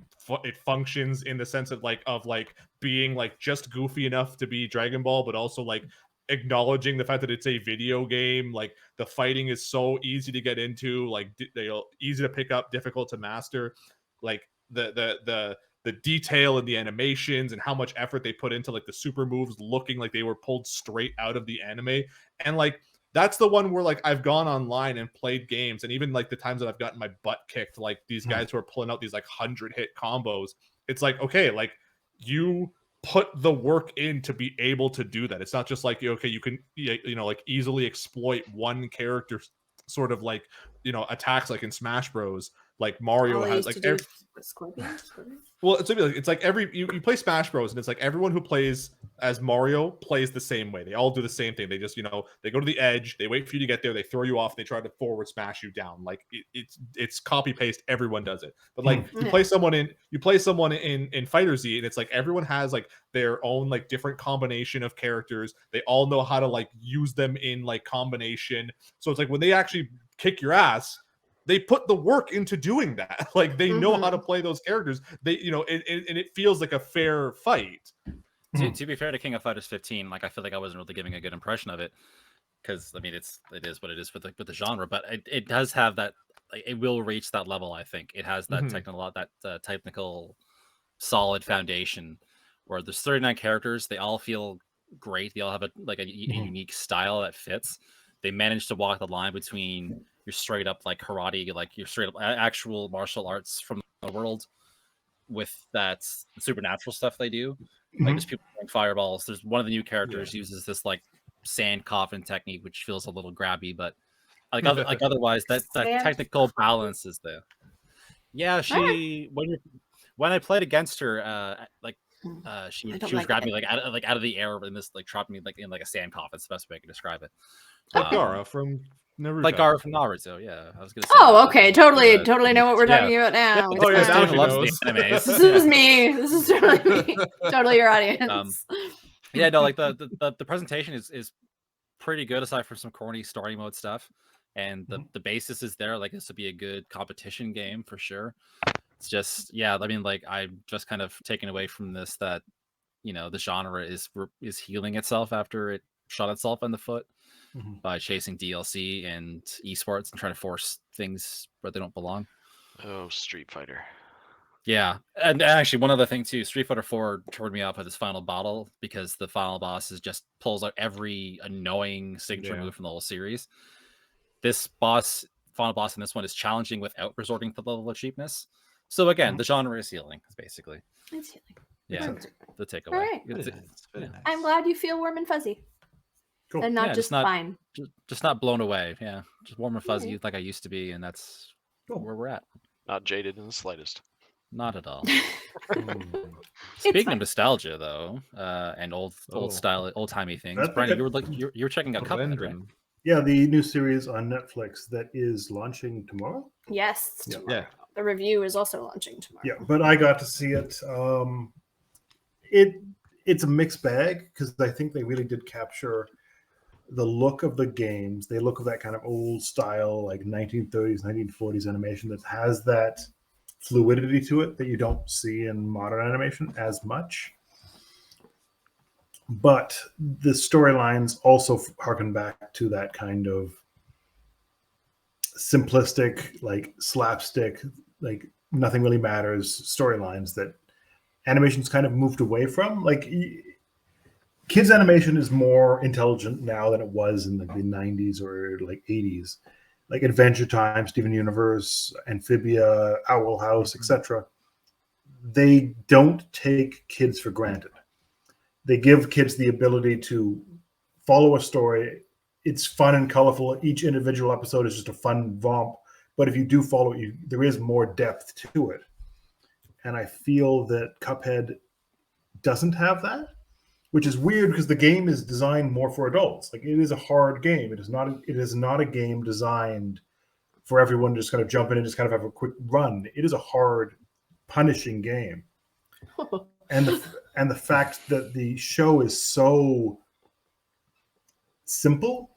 it functions in the sense of like being like just goofy enough to be Dragon Ball, but also like acknowledging the fact that it's a video game. Like the fighting is so easy to get into, like they're easy to pick up, difficult to master. Like the detail in the animations and how much effort they put into like the super moves looking like they were pulled straight out of the anime. And like that's the one where like I've gone online and played games, and even like the times that I've gotten my butt kicked, like these guys who are pulling out these like 100-hit combos, it's like, okay, like you put the work in to be able to do that. It's not just like, okay, you can, you know, like easily exploit one character sort of like, you know, attacks like in Smash Bros. Like Mario has like Scorpion? Well, it's like every you play Smash Bros. And it's like everyone who plays as Mario plays the same way. They all do the same thing. They just, you know, they go to the edge, they wait for you to get there, they throw you off, they try to forward smash you down. Like it's copy paste. Everyone does it. But like you play someone in FighterZ, and it's like everyone has like their own like different combination of characters. They all know how to like use them in like combination. So it's like when they actually kick your ass, they put the work into doing that. Like they know how to play those characters. They, you know, and it feels like a fair fight. To be fair to King of Fighters 15, like I feel like I wasn't really giving a good impression of it because I mean it is what it is with the genre, but it does have that. Like, it will reach that level. I think it has that technical solid foundation where there's 39 characters. They all feel great. They all have a unique style that fits. They managed to walk the line between your straight up like karate, like your straight up actual martial arts from the world with that supernatural stuff they do. Like there's people throwing fireballs. There's one of the new characters uses this like sand coffin technique, which feels a little grabby, but like otherwise that technical balance is there. Yeah, she when I played against her, she was grabbing me like out of the air and this like dropped me like in like a sand coffin. It's the best way I can describe it. Like Gara from Naruto. Like Gara from Naruto, yeah. I was gonna say. Oh, okay. Totally know what we're talking about now. Oh, yeah, now she knows. This is me. This is totally me. Totally your audience. Yeah, no, like the presentation is pretty good aside from some corny story mode stuff, and the basis is there. Like this would be a good competition game for sure. It's just, yeah, I mean, like I'm just kind of taken away from this that, you know, the genre is healing itself after it shot itself in the foot by chasing DLC and esports and trying to force things where they don't belong. Oh, Street Fighter. Yeah, and actually one other thing too, Street Fighter 4 turned me off with his final battle because the final boss just pulls out every annoying signature move from the whole series. This final boss in this one is challenging without resorting to the level of cheapness. So again, the genre is healing, basically. It's healing. Yeah, the takeaway. All right. It's- Very nice. I'm glad you feel warm and fuzzy. Cool. And not Yeah, just it's not- fine. just not blown away. Yeah, just warm and fuzzy like I used to be, and that's Cool. where we're at. Not jaded in the slightest. Not at all. Mm. Speaking fine. of nostalgia, though, and old style, old timey things, That's Brandon, okay. you were checking out Cuphead, right? Yeah, the new series on Netflix that is launching tomorrow. Yes. Yeah. Tomorrow. Yeah. The review is also launching tomorrow. Yeah, but I got to see it. It's a mixed bag because I think they really did capture the look of the games. They look of that kind of old style, like 1930s, 1940s animation that has that fluidity to it that you don't see in modern animation as much. But the storylines also harken back to that kind of simplistic, like slapstick, like nothing really matters storylines that animation's kind of moved away from. Like kids animation is more intelligent now than it was in like the 90s or like 80s. Like Adventure Time, Steven Universe, Amphibia, Owl House, etc. They don't take kids for granted. They give kids the ability to follow a story. It's fun and colorful. Each individual episode is just a fun romp. But if you do follow it, there is more depth to it. And I feel that Cuphead doesn't have that, which is weird because the game is designed more for adults. Like it is a hard game. It is not a game designed for everyone to just kind of jump in and just kind of have a quick run. It is a hard, punishing game. And the fact that the show is so simple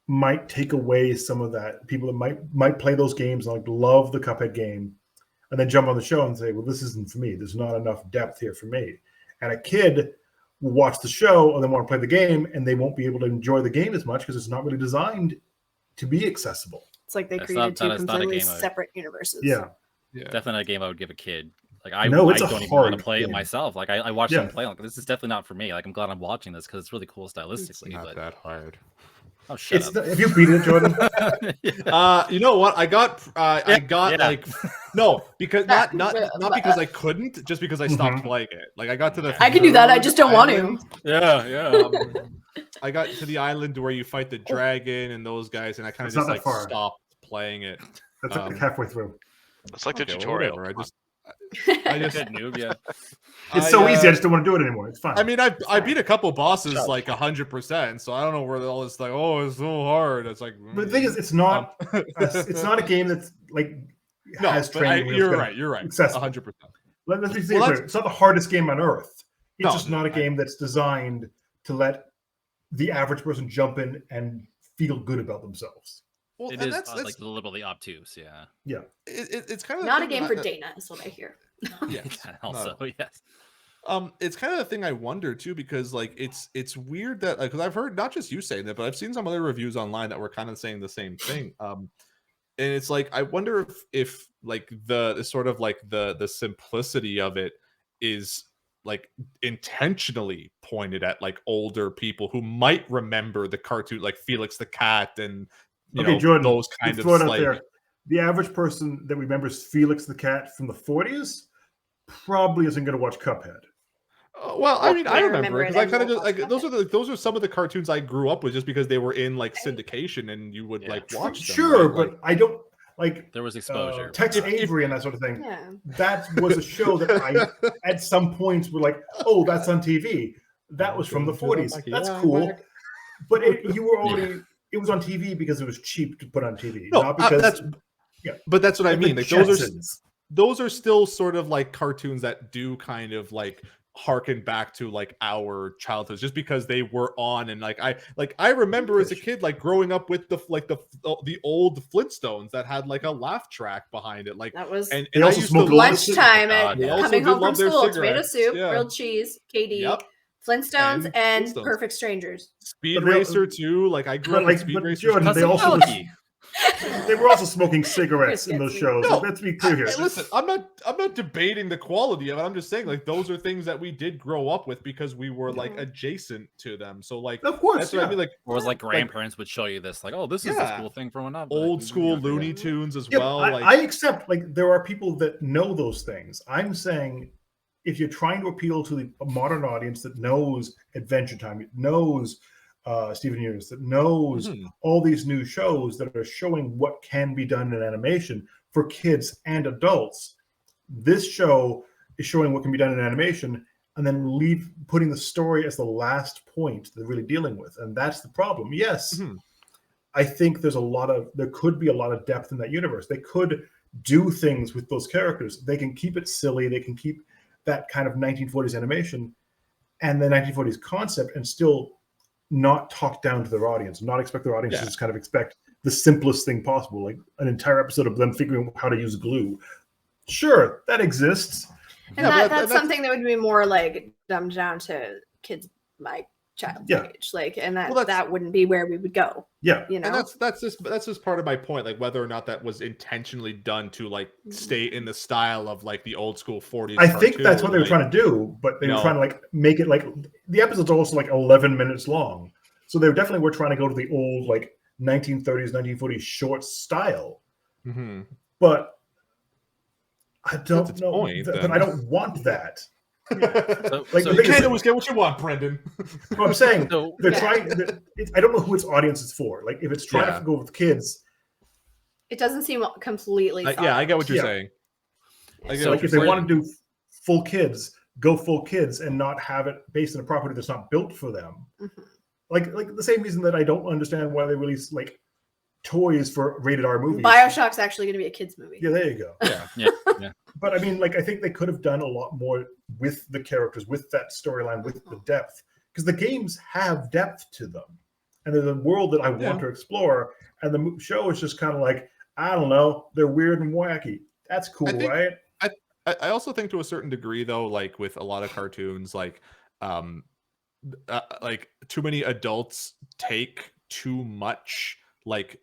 might take away some of that. People that might play those games and like love the Cuphead game and then jump on the show and say, well, this isn't for me. There's not enough depth here for me. And a kid will watch the show and then want to play the game and they won't be able to enjoy the game as much because it's not really designed to be accessible. It's like they It's created not two a completely game mode. separate universes. Yeah. Definitely not a game I would give a kid. Like I No, it's a don't even want hard to play it game. myself. Like I watch Yeah. them play. Like this is definitely not for me. Like I'm glad I'm watching this because it's really cool It's stylistically. not But that hard. oh shut up. If you beat it, Jordan, You know what? I got Yeah. like no, because not But- because I couldn't, just because I stopped Mhm. playing it. Like I got to the I can do that. I third just don't want to. island. yeah. I got to the island where you fight the dragon and those guys, and I kind of It's just not like that far. stopped playing it. that's like halfway through. It's like the Okay, well, tutorial. whatever. Come I just Good noob. Yeah. It's so easy. I just don't want to do it anymore. It's fine. I mean, I beat a couple bosses Shut up. like 100%, so I don't know where all this like, oh, it's so hard. It's like, But the thing is, it's not a game that's like no, has but training. wheels you're that are right. You're right. accessible. 100%. Let's be Well, clear. It's not the hardest game on earth. It's No, just not a game that's designed to let the average person jump in and feel good about themselves. Well, It and is that's like literally obtuse. Yeah. Yeah. it's kind of Not a game for Dayna, is what I hear. Yeah. Also, yes. It's kind of the thing I wonder too, because like it's weird that because I've heard not just you saying that, but I've seen some other reviews online that were kind of saying the same thing. And it's like I wonder if like the sort of like the simplicity of it is like intentionally pointed at like older people who might remember the cartoon, like Felix the Cat and Jordan, those kind throw it of out like. there. The average person that remembers Felix the Cat from the 40s probably isn't going to watch Cuphead. Well, I mean, I I remember remember it it because I and kind of we'll just like watch those are some of the cartoons I grew up with just because they were in like syndication and you would like watch them. Sure, right? but Like, I don't like There was exposure. Tex Avery and that sort of thing. Yeah. That was a show that I, at some points, were like, "Oh, that's on TV." That was from the 40s. That's cool. But you were already. It was on TV because it was cheap to put on TV, No, not because. but that's what I like the mean. Like Jetsons. those are still sort of like cartoons that do kind of like harken back to like our childhoods just because they were on and like I remember as a kid like growing up with the old Flintstones that had like a laugh track behind it, like That was and They I also used smoked to a lot of lunchtime God, at they also coming did home from love their school. Tomato cigarettes, soup, yeah. grilled cheese, KD, Yep. Flintstones, and Flintstones. Perfect Strangers. Speed But they- Racer too. Like I grew But up like, with Speed but Racer. Jordan, they Cousin also Melody. They were also smoking cigarettes in those shows. No, let's be clear here. Listen, I'm not debating the quality of it. I'm just saying, like, those are things that we did grow up with because we were like adjacent to them. So, like, of course, that's what I mean. Like, or was like grandparents would show you this, like, oh, this is this cool thing from when I'm old school Looney Tunes as well. I accept, like, there are people that know those things. I'm saying, if you're trying to appeal to the modern audience that knows Adventure Time, knows Steven Universe, that knows all these new shows that are showing what can be done in animation for kids and adults, this show is showing what can be done in animation and then putting the story as the last point they're really dealing with. And that's the problem. Yes, I think there could be a lot of depth in that universe. They could do things with those characters. They can keep it silly. They can keep that kind of 1940s animation and the 1940s concept and still not talk down to their audience, not expect their audience to just kind of expect the simplest thing possible, like an entire episode of them figuring out how to use glue. Sure, that exists. And that's something that would be more like dumbed down to kids my child's age, like, and that wouldn't be where we would go. Yeah, you know, and that's just part of my point, like whether or not that was intentionally done to like stay in the style of like the old school 40s. I think that's what they were trying to do, but they were trying to like make it like the episodes are also like 11 minutes long, so they definitely were trying to go to the old like 1930s, 1940s short style. But I don't know, but I don't want that. You can't always get what you want, Brendan. I'm saying they're trying. I don't know who its audience is for. Like, if it's trying to go with kids, it doesn't seem completely. I get what you're saying. So if they want to do full kids, go full kids, and not have it based on a property that's not built for them. Like the same reason that I don't understand why they release like toys for rated R movies. Bioshock's actually going to be a kids movie. Yeah, there you go. Yeah. But I mean, like, I think they could have done a lot more with the characters, with that storyline, with the depth, because the games have depth to them, and there's a world that I want to explore. And the show is just kind of like, I don't know, they're weird and wacky. That's cool, right? I also think to a certain degree, though, like with a lot of cartoons, like too many adults take too much like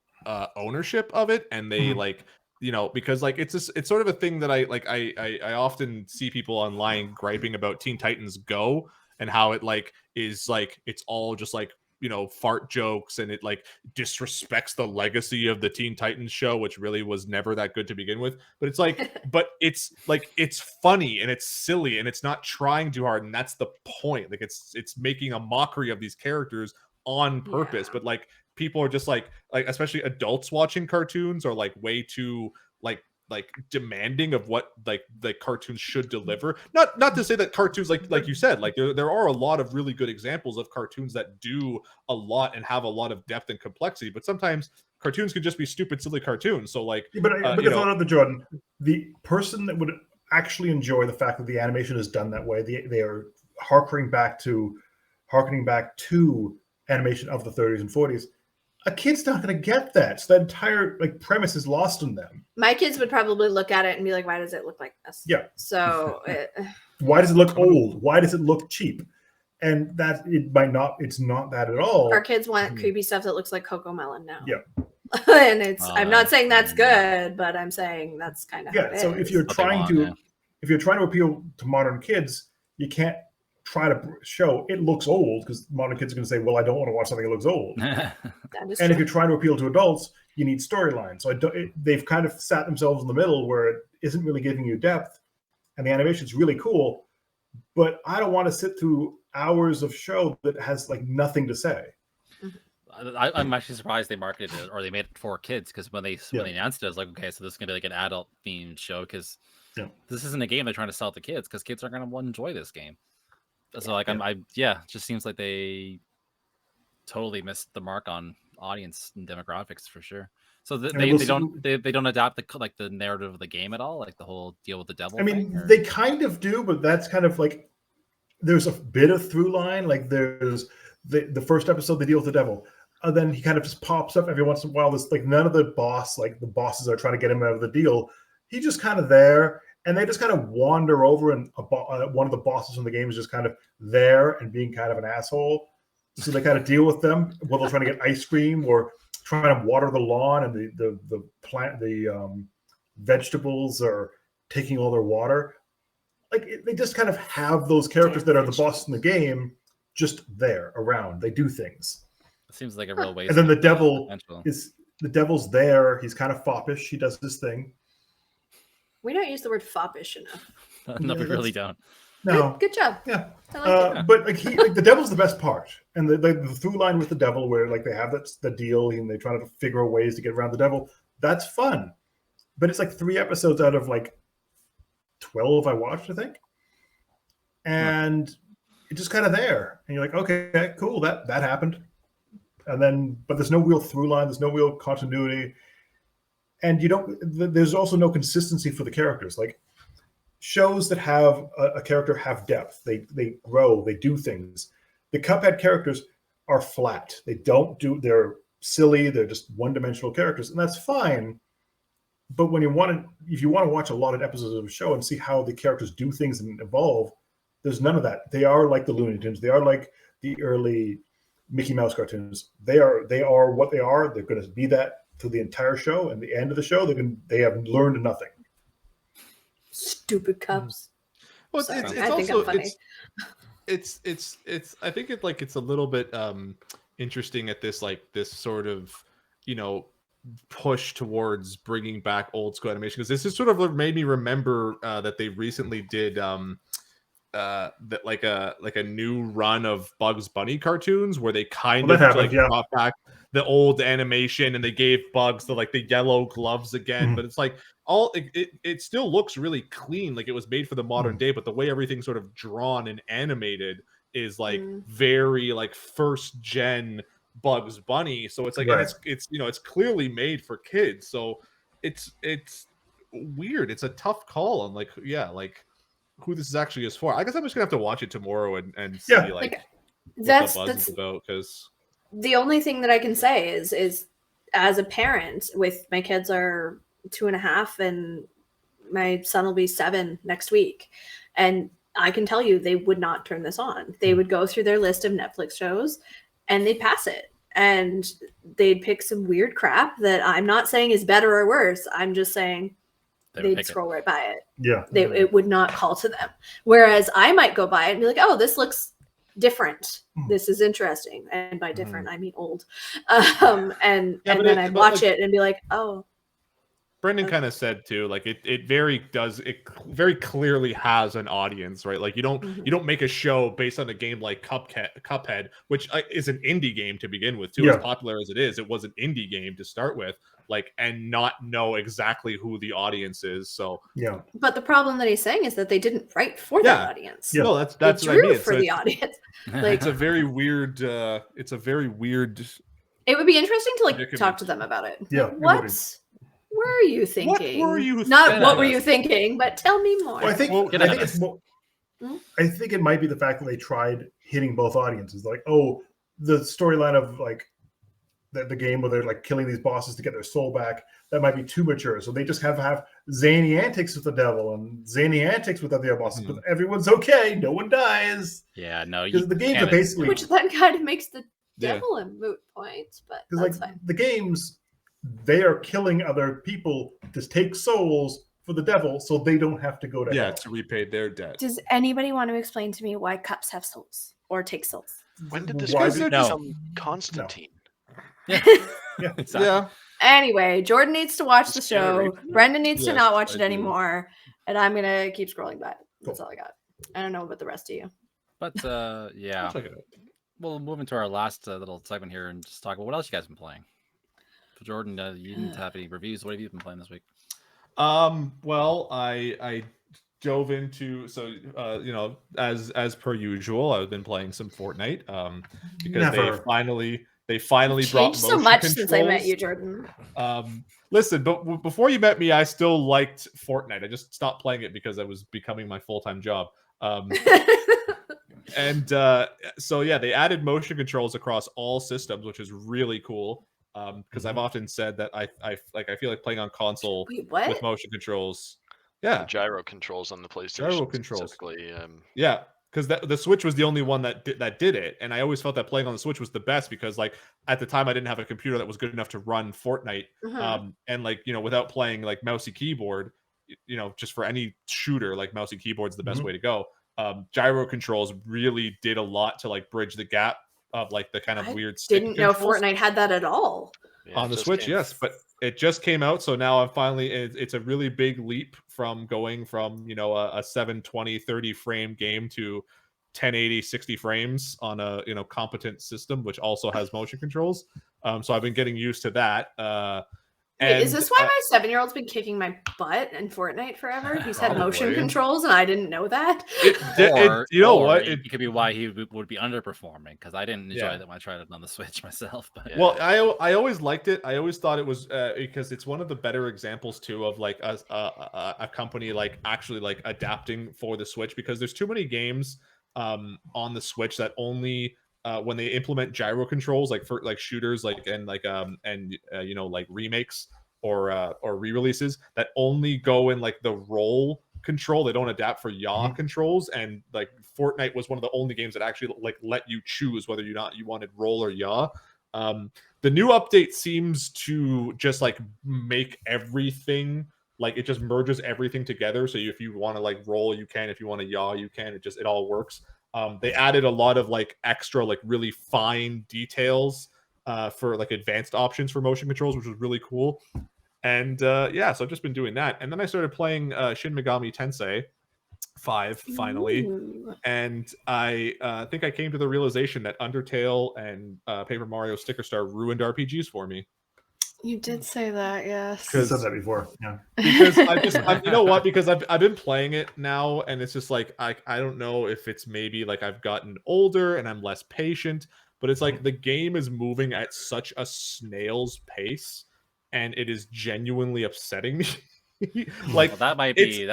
ownership of it, and they like, you know, because like it's sort of a thing that I often see people online griping about Teen Titans Go and how it like is like it's all just like, you know, fart jokes, and it like disrespects the legacy of the Teen Titans show, which really was never that good to begin with. But it's like, but it's like, it's funny and it's silly and it's not trying too hard, and that's the point. Like it's making a mockery of these characters on purpose, but like people are just like especially adults watching cartoons are like way too like demanding of what like the cartoons should deliver. Not to say that cartoons like you said, like there are a lot of really good examples of cartoons that do a lot and have a lot of depth and complexity, but sometimes cartoons could just be stupid, silly cartoons. So like, but the thought of the Jordan, the person that would actually enjoy the fact that the animation is done that way, they are harkening back to animation of the 30s and 40s. A kid's not going to get that. So that entire like premise is lost on them. My kids would probably look at it and be like, "Why does it look like this?" Yeah. So, why does it look old? Why does it look cheap? And that it might not. It's not that at all. Our kids want creepy stuff that looks like Coco Melon now. Yeah. And it's. I'm not saying that's good, but I'm saying that's kind of. Yeah. So if you're trying to appeal to modern kids, you can't try to show it looks old, because modern kids are going to say, well, I don't want to watch something that looks old. And if you're trying to appeal to adults, you need storyline. So they've kind of sat themselves in the middle where it isn't really giving you depth, and the animation's really cool, but I don't want to sit through hours of show that has like nothing to say. I'm actually surprised they marketed it or they made it for kids, because when they announced it, I was like, okay, so this is gonna be like an adult themed show, because this isn't a game they're trying to sell to kids, because kids aren't gonna enjoy this game. So like it just seems like they totally missed the mark on audience and demographics for sure. So they don't adapt the narrative of the game at all, like the whole deal with the devil. I mean, they kind of do, but that's kind of like there's a bit of through line. Like there's the first episode they deal with the devil, and then he kind of just pops up every once in a while. This like none of the bosses are trying to get him out of the deal. He's just kind of there. And they just kind of wander over, and one of the bosses from the game is just kind of there and being kind of an asshole. So they kind of deal with them while they're trying to get ice cream or trying to water the lawn, and the vegetables are taking all their water. Like they just kind of have those characters that are the boss in the game just there around. They do things. It seems like a real waste. And then the devil's there. He's kind of foppish. He does his thing. We don't use the word foppish enough. No, we really don't. No. Good job. Yeah. I like it. But like the devil's the best part. And the through line with the devil where like they have the deal and they try to figure out ways to get around the devil. That's fun. But it's like 3 episodes out of like 12 I watched, I think. And it's just kind of there. And you're like, okay, cool, that happened. And then, but there's no real through line, there's no real continuity. And there's also no consistency for the characters. Like shows that have a character have depth. They grow, they do things. The Cuphead characters are flat. They're silly, they're just one-dimensional characters, and that's fine. But when if you want to watch a lot of episodes of a show and see how the characters do things and evolve, there's none of that. They are like the Looney Tunes. They are like the early Mickey Mouse cartoons. They are what they are. They're going to be that through the entire show. And the end of the show, they have learned nothing. Stupid cups. Well, I think I'm funny. I think it's a little bit interesting at this sort of push towards bringing back old school animation, because this is sort of made me remember that they recently did that like a new run of Bugs Bunny cartoons where they brought back the old animation and they gave Bugs the yellow gloves again. But it's like it still looks really clean, like it was made for the modern day, but the way everything's sort of drawn and animated is very first gen Bugs Bunny. So it's like it's clearly made for kids. So it's weird. It's a tough call on who this is actually is for. I guess I'm just gonna have to watch it tomorrow and see what the buzz is about, because the only thing that I can say is as a parent with my kids are 2.5 and my son will be 7 next week, and I can tell you they would not turn this on. They would go through their list of Netflix shows and they'd pass it, and they'd pick some weird crap that I'm not saying is better or worse. I'm just saying they'd scroll right by it. Yeah. It would not call to them. Whereas I might go by it and be like, oh, this looks different. This is interesting. And by different, I mean old. And then I'd watch it and be like, oh. Brendan kind of said too, it very clearly has an audience, right? Like you don't make a show based on a game like Cuphead, which is an indie game to begin with too. As popular as it is, it was an indie game to start with, and not know exactly who the audience is. So But the problem that he's saying is that they didn't write for that audience. No, that's what I mean. For the audience. It's a very weird. It's a very weird. It would be interesting to talk to them about it. Yeah. What were you thinking? What were you Not what were you thinking, but tell me more. Well, I think it's more. I think it might be the fact that they tried hitting both audiences. The storyline of the game where they're killing these bosses to get their soul back, that might be too mature. So they just have zany antics with the devil and zany antics with other bosses, but everyone's okay. No one dies. Yeah, no, because the games are basically, which then kind of makes the devil a moot point. But that's fine. The games, they are killing other people to take souls for the devil, so they don't have to go to hell. To repay their debt. Does anybody want to explain to me why cups have souls or take souls? When did this become Constantine? Yeah. Exactly. Yeah. Anyway, Jordan needs to watch the show. Brendan needs to not watch it anymore. And I'm going to keep scrolling by. That's all I got. I don't know about the rest of you. But, yeah. We'll move into our last little segment here and just talk about what else you guys have been playing. For Jordan, you didn't have any reviews. What have you been playing this week? Well, I dove into as per usual, I've been playing some Fortnite because they finally brought so much since I met you, Jordan. Listen, but before you met me, I still liked Fortnite. I just stopped playing it because I was becoming my full-time job. And they added motion controls across all systems, which is really cool. Because I've often said that I feel like playing on console with motion controls. Yeah, the gyro controls on the PlayStation. Gyro controls. Specifically. Yeah. because the Switch was the only one that did it, and I always felt that playing on the Switch was the best because like at the time I didn't have a computer that was good enough to run Fortnite, and like without playing like mousey keyboard, just for any shooter like mousey keyboard's the best way to go. Gyro controls really did a lot to like bridge the gap of like the kind of weird stick didn't know controls. Fortnite had that at all. On the Switch, yes, but it just came out, so now I'm finally it's a really big leap from going from a 720 30 frame game to 1080 60 frames on a competent system which also has motion controls. So I've been getting used to that. Wait, is this why my 7-year-old's been kicking my butt in Fortnite forever? He's had motion controls, and I didn't know that. It could be why he would be underperforming, because I didn't enjoy that when I tried it on the Switch myself. But well, I always liked it. I always thought it was because it's one of the better examples too of like a company like actually like adapting for the Switch, because there's too many games on the Switch that only when they implement gyro controls like for like shooters like like remakes or re-releases that only go in like the roll control. They don't adapt for yaw controls, and like Fortnite was one of the only games that actually like let you choose whether you wanted roll or yaw. The new update seems to just like make everything like it just merges everything together. So if you want to like roll, you can. If you want to yaw, you can. It all works. They added a lot of like extra like really fine details for like advanced options for motion controls, which was really cool. And so I've just been doing that. And then I started playing Shin Megami Tensei 5 finally. Ooh. And I think I came to the realization that Undertale and Paper Mario Sticker Star ruined RPGs for me. You did say that, yes. You said that before, yeah. Because because I've been playing it now, and it's just like I don't know if it's maybe like I've gotten older and I'm less patient, but it's like the game is moving at such a snail's pace, and it is genuinely upsetting me. Like that might be Shin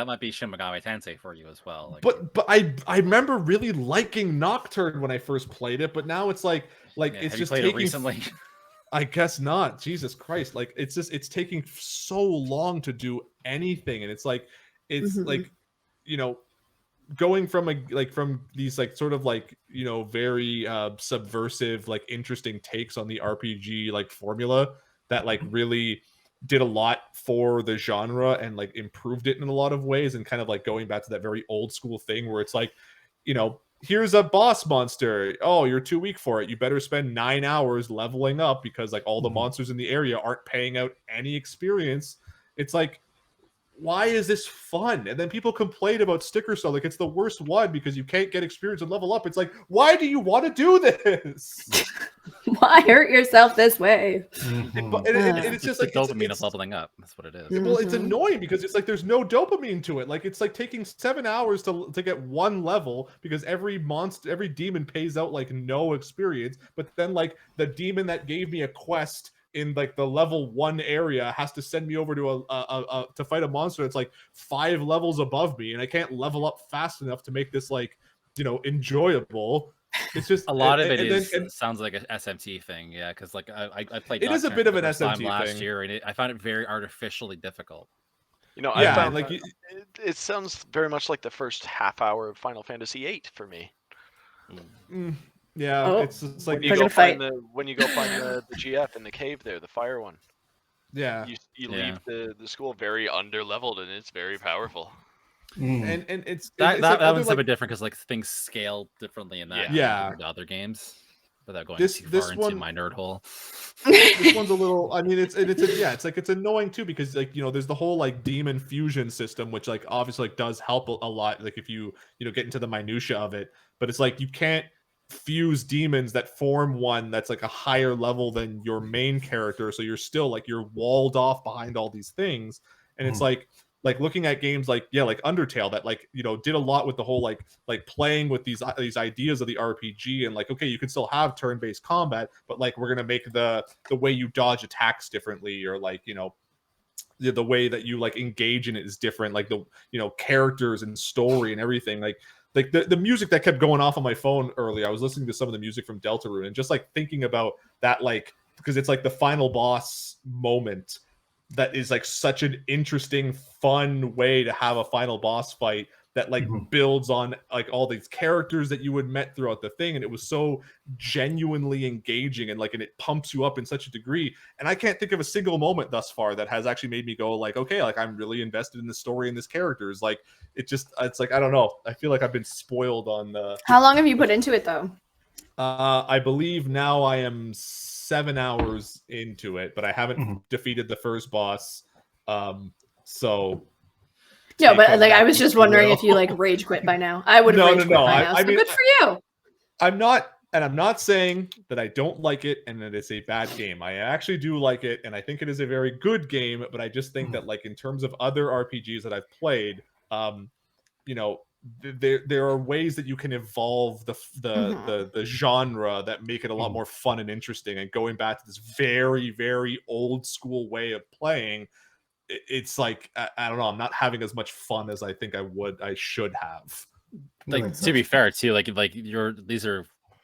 Megami Tensei for you as well. Like, but I remember really liking Nocturne when I first played it, but now it's like it's just played taking it recently. I guess not. Jesus Christ. Like it's taking so long to do anything. And it's like going from these like sort of like, very subversive, like interesting takes on the RPG like formula that like really did a lot for the genre and like improved it in a lot of ways, and kind of like going back to that very old school thing where it's like, here's a boss monster. Oh, you're too weak for it. You better spend 9 hours leveling up because like all the monsters in the area aren't paying out any experience. It's like, why is this fun? And then people complain about Sticker Star like it's the worst one because you can't get experience and level up. It's like, why do you want to do this? Why hurt yourself this way? It's just like dopamine of leveling up. That's what it is. Well, it's annoying because it's like there's no dopamine to it. Like it's like taking 7 hours to get one level because every demon pays out like no experience. But then like the demon that gave me a quest in like the level 1 area has to send me over to to fight a monster that's like 5 levels above me, and I can't level up fast enough to make this like enjoyable. It's just a lot of it sounds like an SMT thing, yeah. Because like I played. It is a bit of an SMT thing last year, and I found it very artificially difficult. I found it sounds very much like the first half hour of Final Fantasy VIII for me. Yeah, it's like when you go find the GF in the cave there, the fire one. Yeah, you leave the school very under leveled, and it's very powerful. And it's that like one's a bit different because like things scale differently in that compared to other games. Without going too far into my nerd hole. This one's a little. I mean, it's annoying too because like there's the whole like demon fusion system, which like obviously like does help a lot. Like if you get into the minutia of it, but it's like you can't fuse demons that form one that's like a higher level than your main character, so you're still like you're walled off behind all these things, and it's like looking at games like Undertale that like did a lot with the whole like playing with these ideas of the RPG, and like okay, you can still have turn-based combat, but like we're gonna make the way you dodge attacks differently, or like the way that you like engage in it is different, like the characters and story and everything, like the music that kept going off on my phone earlier. I was listening to some of the music from Deltarune and just like thinking about that, like because it's like the final boss moment that is like such an interesting, fun way to have a final boss fight that like builds on like all these characters that you had met throughout the thing, and it was so genuinely engaging, and it pumps you up in such a degree. And I can't think of a single moment thus far that has actually made me go like, okay, like I'm really invested in the story and this characters. Like it's like, I don't know, I feel like I've been spoiled on the. How long have you put into it though? I believe now I am 7 hours into it, but I haven't defeated the first boss. So no, but like I was just wondering if you like rage quit by now. I would have rage quit by now. So good for you. I'm not saying that I don't like it and that it's a bad game. I actually do like it, and I think it is a very good game. But I just think that like in terms of other RPGs that I've played, you know, there are ways that you can evolve the genre that make it a lot more fun and interesting. And going back to this very, very old school way of playing, it's like I don't know, I'm not having as much fun as I think I should have. Like to be fair too, like these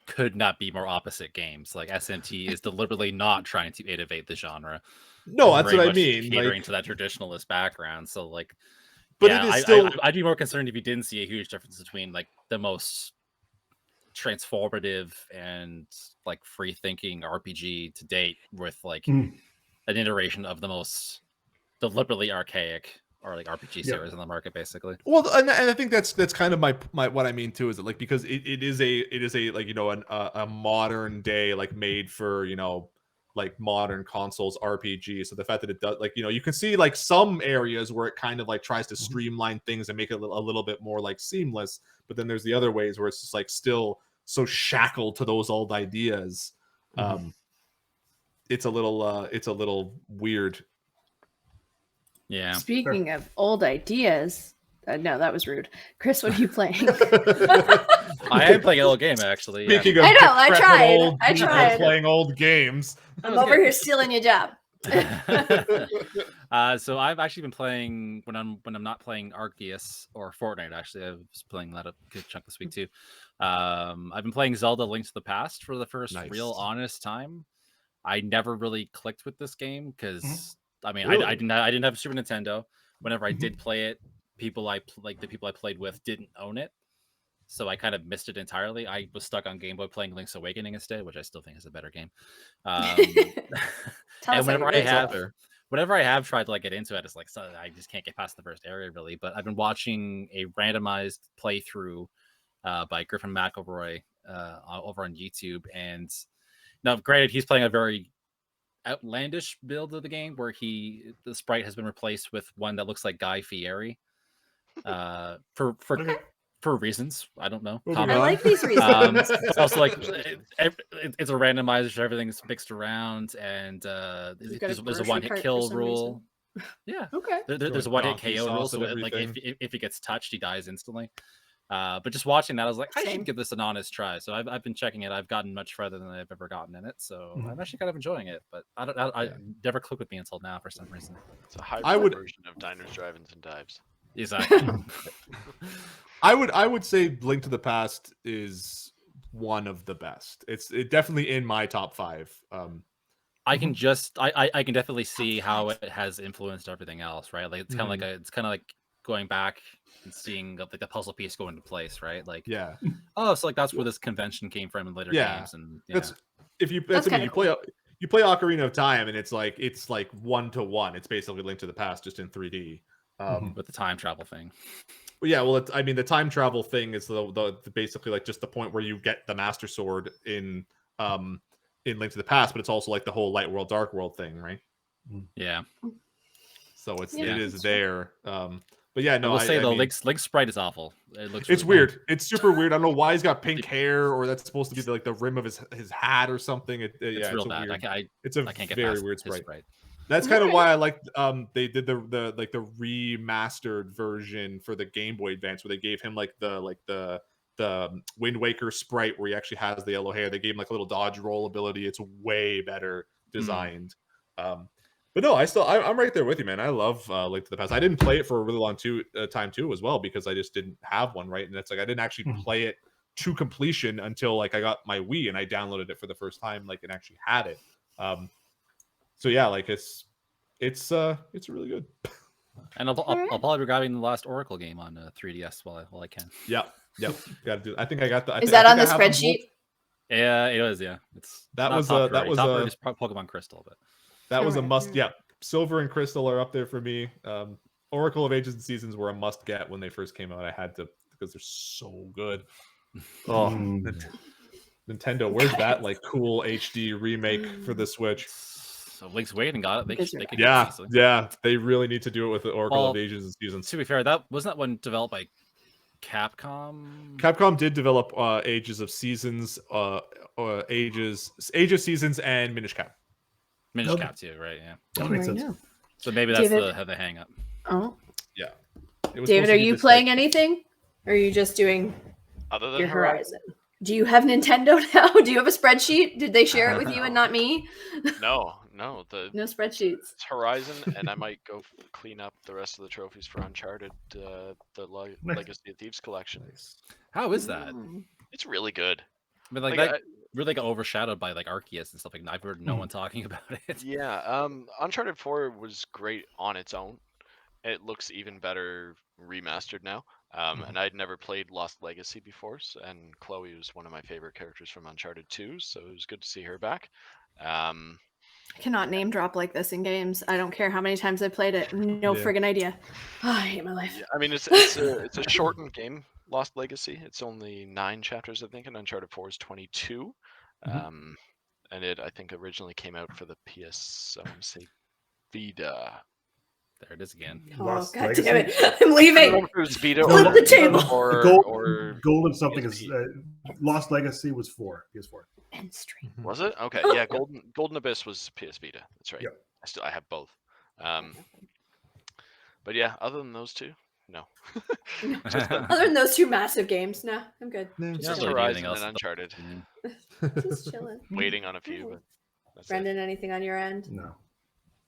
could not be more opposite games. Like SMT is deliberately not trying to innovate the genre. No, that's what I mean. Catering to that traditionalist background. So like, but yeah, it is still. I'd be more concerned if you didn't see a huge difference between like the most transformative and like free thinking RPG to date with like an iteration of the most deliberately archaic or like RPG series in the market, basically. Well, and I think that's kind of my what I mean too, is that like, because it is a like, you know, a modern day like made for, you know, like modern consoles RPG. So the fact that it does, like, you know, you can see like some areas where it kind of like tries to streamline things and make it a little bit more like seamless, but then there's the other ways where it's just like still so shackled to those old ideas. It's a little weird. Yeah. Speaking of old ideas, no, that was rude. Chris, what are you playing? I am playing an old game, actually. Speaking of, I tried playing old games. I'm over here stealing your job. So I've actually been playing when I'm not playing Arceus or Fortnite. Actually, I was playing that a good chunk this week too. I've been playing Zelda: Link to the Past for the first real honest time. I never really clicked with this game because I mean, really? I didn't have a Super Nintendo. Whenever I did play it, the people I played with didn't own it, so I kind of missed it entirely. I was stuck on Game Boy playing Link's Awakening instead, which I still think is a better game. And whenever I have tried to like get into it, it's like I just can't get past the first area really. But I've been watching a randomized playthrough by Griffin McElroy over on YouTube, and now granted he's playing a very outlandish build of the game where the sprite has been replaced with one that looks like Guy Fieri for reasons I don't know. I like these reasons. Also, like it's a randomizer, everything's mixed around, and there's a one-hit kill rule. Yeah, okay. There's a one-hit KO rule, so like if he gets touched, he dies instantly. But just watching that, I was like, I should give this an honest try. So I've been checking it. I've gotten much further than I've ever gotten in it. So I'm actually kind of enjoying it. But I never clicked with me until now for some reason. It's a hybrid version of Diners, Drive-ins, and Dives. Exactly. I would say Link to the Past is one of the best. It's definitely in my top 5. I can definitely see how it has influenced everything else, right? Like it's kind of like going back and seeing like the puzzle piece go into place, right? Like, yeah. Oh, so like that's where this convention came from in later games, and you play Ocarina of Time, and it's like 1-to-1. It's basically Link to the Past just in 3D with the time travel thing. Well, yeah. Well, I mean, the time travel thing is the basically like just the point where you get the Master Sword in Link to the Past, but it's also like the whole Light World, Dark World thing, right? Yeah. So it is there. But yeah, no, I will say the Link sprite is awful. It's really weird. Cool. It's super weird. I don't know why he's got pink hair, or that's supposed to be like the rim of his hat or something. It's real bad. It's a very weird sprite. That's kind of why I like they did the remastered version for the Game Boy Advance, where they gave him like the Wind Waker sprite where he actually has the yellow hair. They gave him like a little dodge roll ability. It's way better designed. But no, I'm right there with you, man. I love Link to the Past. I didn't play it for a really long time too, as well, because I just didn't have one, right? And it's like I didn't actually play it to completion until like I got my Wii and I downloaded it for the first time, like, and actually had it. So yeah, like it's really good. And I'll probably be grabbing the last Oracle game on 3DS while I can. Yep. Got to do. I think I got the. Is that on the spreadsheet? Yeah, it was. Yeah, it's that not was top that three. was top three is Pokemon Crystal, but that was a must. Yeah, Silver and Crystal are up there for me. Oracle of Ages and Seasons were a must get when they first came out. I had to because they're so good. Oh, Nintendo, where's that like cool HD remake for the Switch? So Link's Awakening got it. They can yeah, they really need to do it with the Oracle of Ages and Seasons. To be fair, that wasn't that one developed by Capcom. Capcom did develop Ages of Seasons, Ages of Seasons, and Minish Cap. Minish Cap too, right? Yeah, that makes sense. So maybe that's the hang up. Oh, yeah. David, are you playing anything, or are you just doing other than your Horizon? Do you have Nintendo now? Do you have a spreadsheet? Did they share it with you and not me? No spreadsheets. It's Horizon, and I might go clean up the rest of the trophies for Uncharted, the Legacy of Thieves collection. How is that? It's really good. I mean, that really got overshadowed by like Arceus and stuff like that. I've heard no one talking about it. Yeah, Uncharted 4 was great on its own. It looks even better remastered now. And I'd never played Lost Legacy before, and Chloe was one of my favorite characters from Uncharted 2, so it was good to see her back. I cannot name drop like this in games. I don't care how many times I played it. No friggin' idea. Oh, I hate my life. Yeah, I mean, it's a shortened game, Lost Legacy. It's only 9 chapters, I think, and Uncharted 4 is 22. And it, I think, originally came out for the PS Vita. There it is again. Oh, God damn it. I'm leaving. Vita Flip the table. Golden something is Lost Legacy was PS4. And stream. Was it? Okay. Yeah, Golden Abyss was PS Vita. That's right. Yep. I have both. But yeah, other than those two, no. Other than those two massive games, no, I'm good. Just Horizon and Uncharted. Just chilling. Waiting on a few. But that's Brendan, anything on your end? No.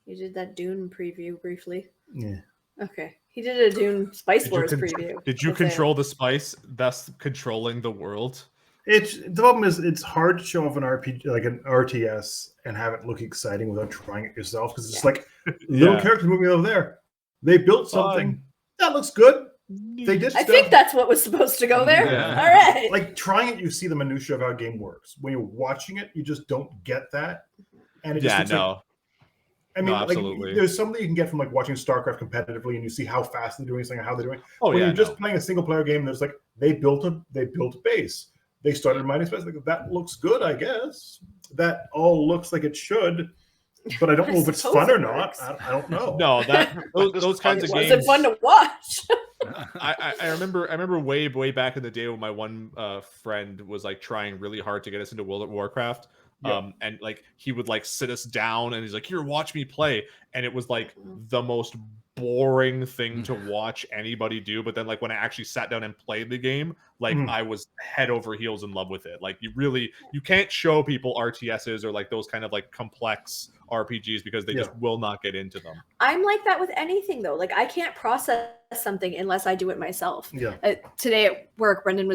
You did that Dune preview briefly. Yeah. Okay. He did a Dune Spice Wars preview. Did you control the spice, thus controlling the world? The problem is it's hard to show off an RPG like an RTS and have it look exciting without trying it yourself because it's like little characters moving over there. They built something that looks good. They did. I think that's what was supposed to go there. Yeah. All right. Like trying it, you see the minutia of how a game works. When you're watching it, you just don't get that. And it just I mean, absolutely. There's something you can get from like watching StarCraft competitively, and you see how fast they're doing something, how they're doing. When you're just playing a single player game, there's like they built a base. They started mining space. Like that looks good, I guess. That all looks like it should, but I don't know if it's fun or not. I don't know. No, those kinds of games. Was it fun to watch? I remember way back in the day when my one friend was like trying really hard to get us into World of Warcraft. And like he would like sit us down and he's like, here, watch me play. And it was like the most boring thing to watch anybody do. But then like when I actually sat down and played the game, like I was head over heels in love with it. Like you can't show people RTSs or like those kind of like complex RPGs because they just will not get into them. I'm like that with anything though. Like I can't process something unless I do it myself. Today at work, Brendan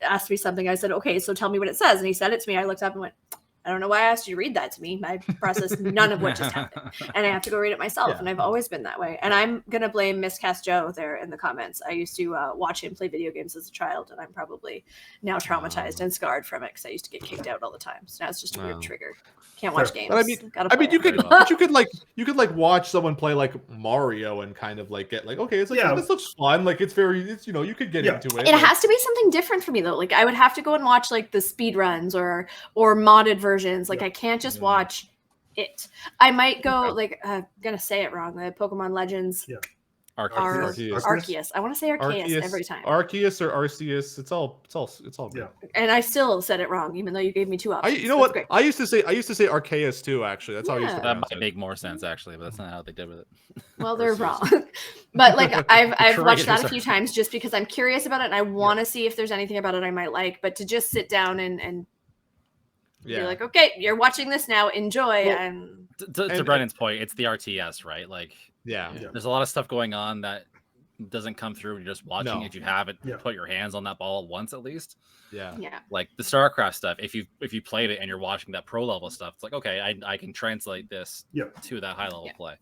asked me something. I said, okay, so tell me what it says. And he said it to me. I looked up and went, I don't know why I asked you to read that to me. I processed none of what just happened. And I have to go read it myself. And I've always been that way. And I'm going to blame Miscast Joe there in the comments. I used to watch him play video games as a child. And I'm probably now traumatized and scarred from it because I used to get kicked out all the time. So now it's just a weird trigger. Can't watch games. But you could like watch someone play like Mario and kind of like get like, okay, it's like this looks fun. Like it's you could get into it. It has to be something different for me though. Like I would have to go and watch like the speed runs or modded versions. Like I can't just watch it. I might go like I'm gonna say it wrong. The Pokemon Legends. Arceus. I want to say Arceus every time. Arceus or Arceus. It's all good. And I still said it wrong, even though you gave me two options. You know what? Great. I used to say Arceus too. Actually, that's how I used to. That might make more sense actually, but that's not how they did with it. Well, they're wrong. But like I've watched that a few times just because I'm curious about it and I want to see if there's anything about it I might like. But to just sit down and be like, okay, you're watching this now. Enjoy. Well, to Brennan's point, it's the RTS, right? Like. Yeah, there's a lot of stuff going on that doesn't come through when you're just watching. If you haven't put your hands on that ball once at least. Yeah. Like the StarCraft stuff, if you played it and you're watching that pro level stuff, it's like, okay, I can translate this to that high level play.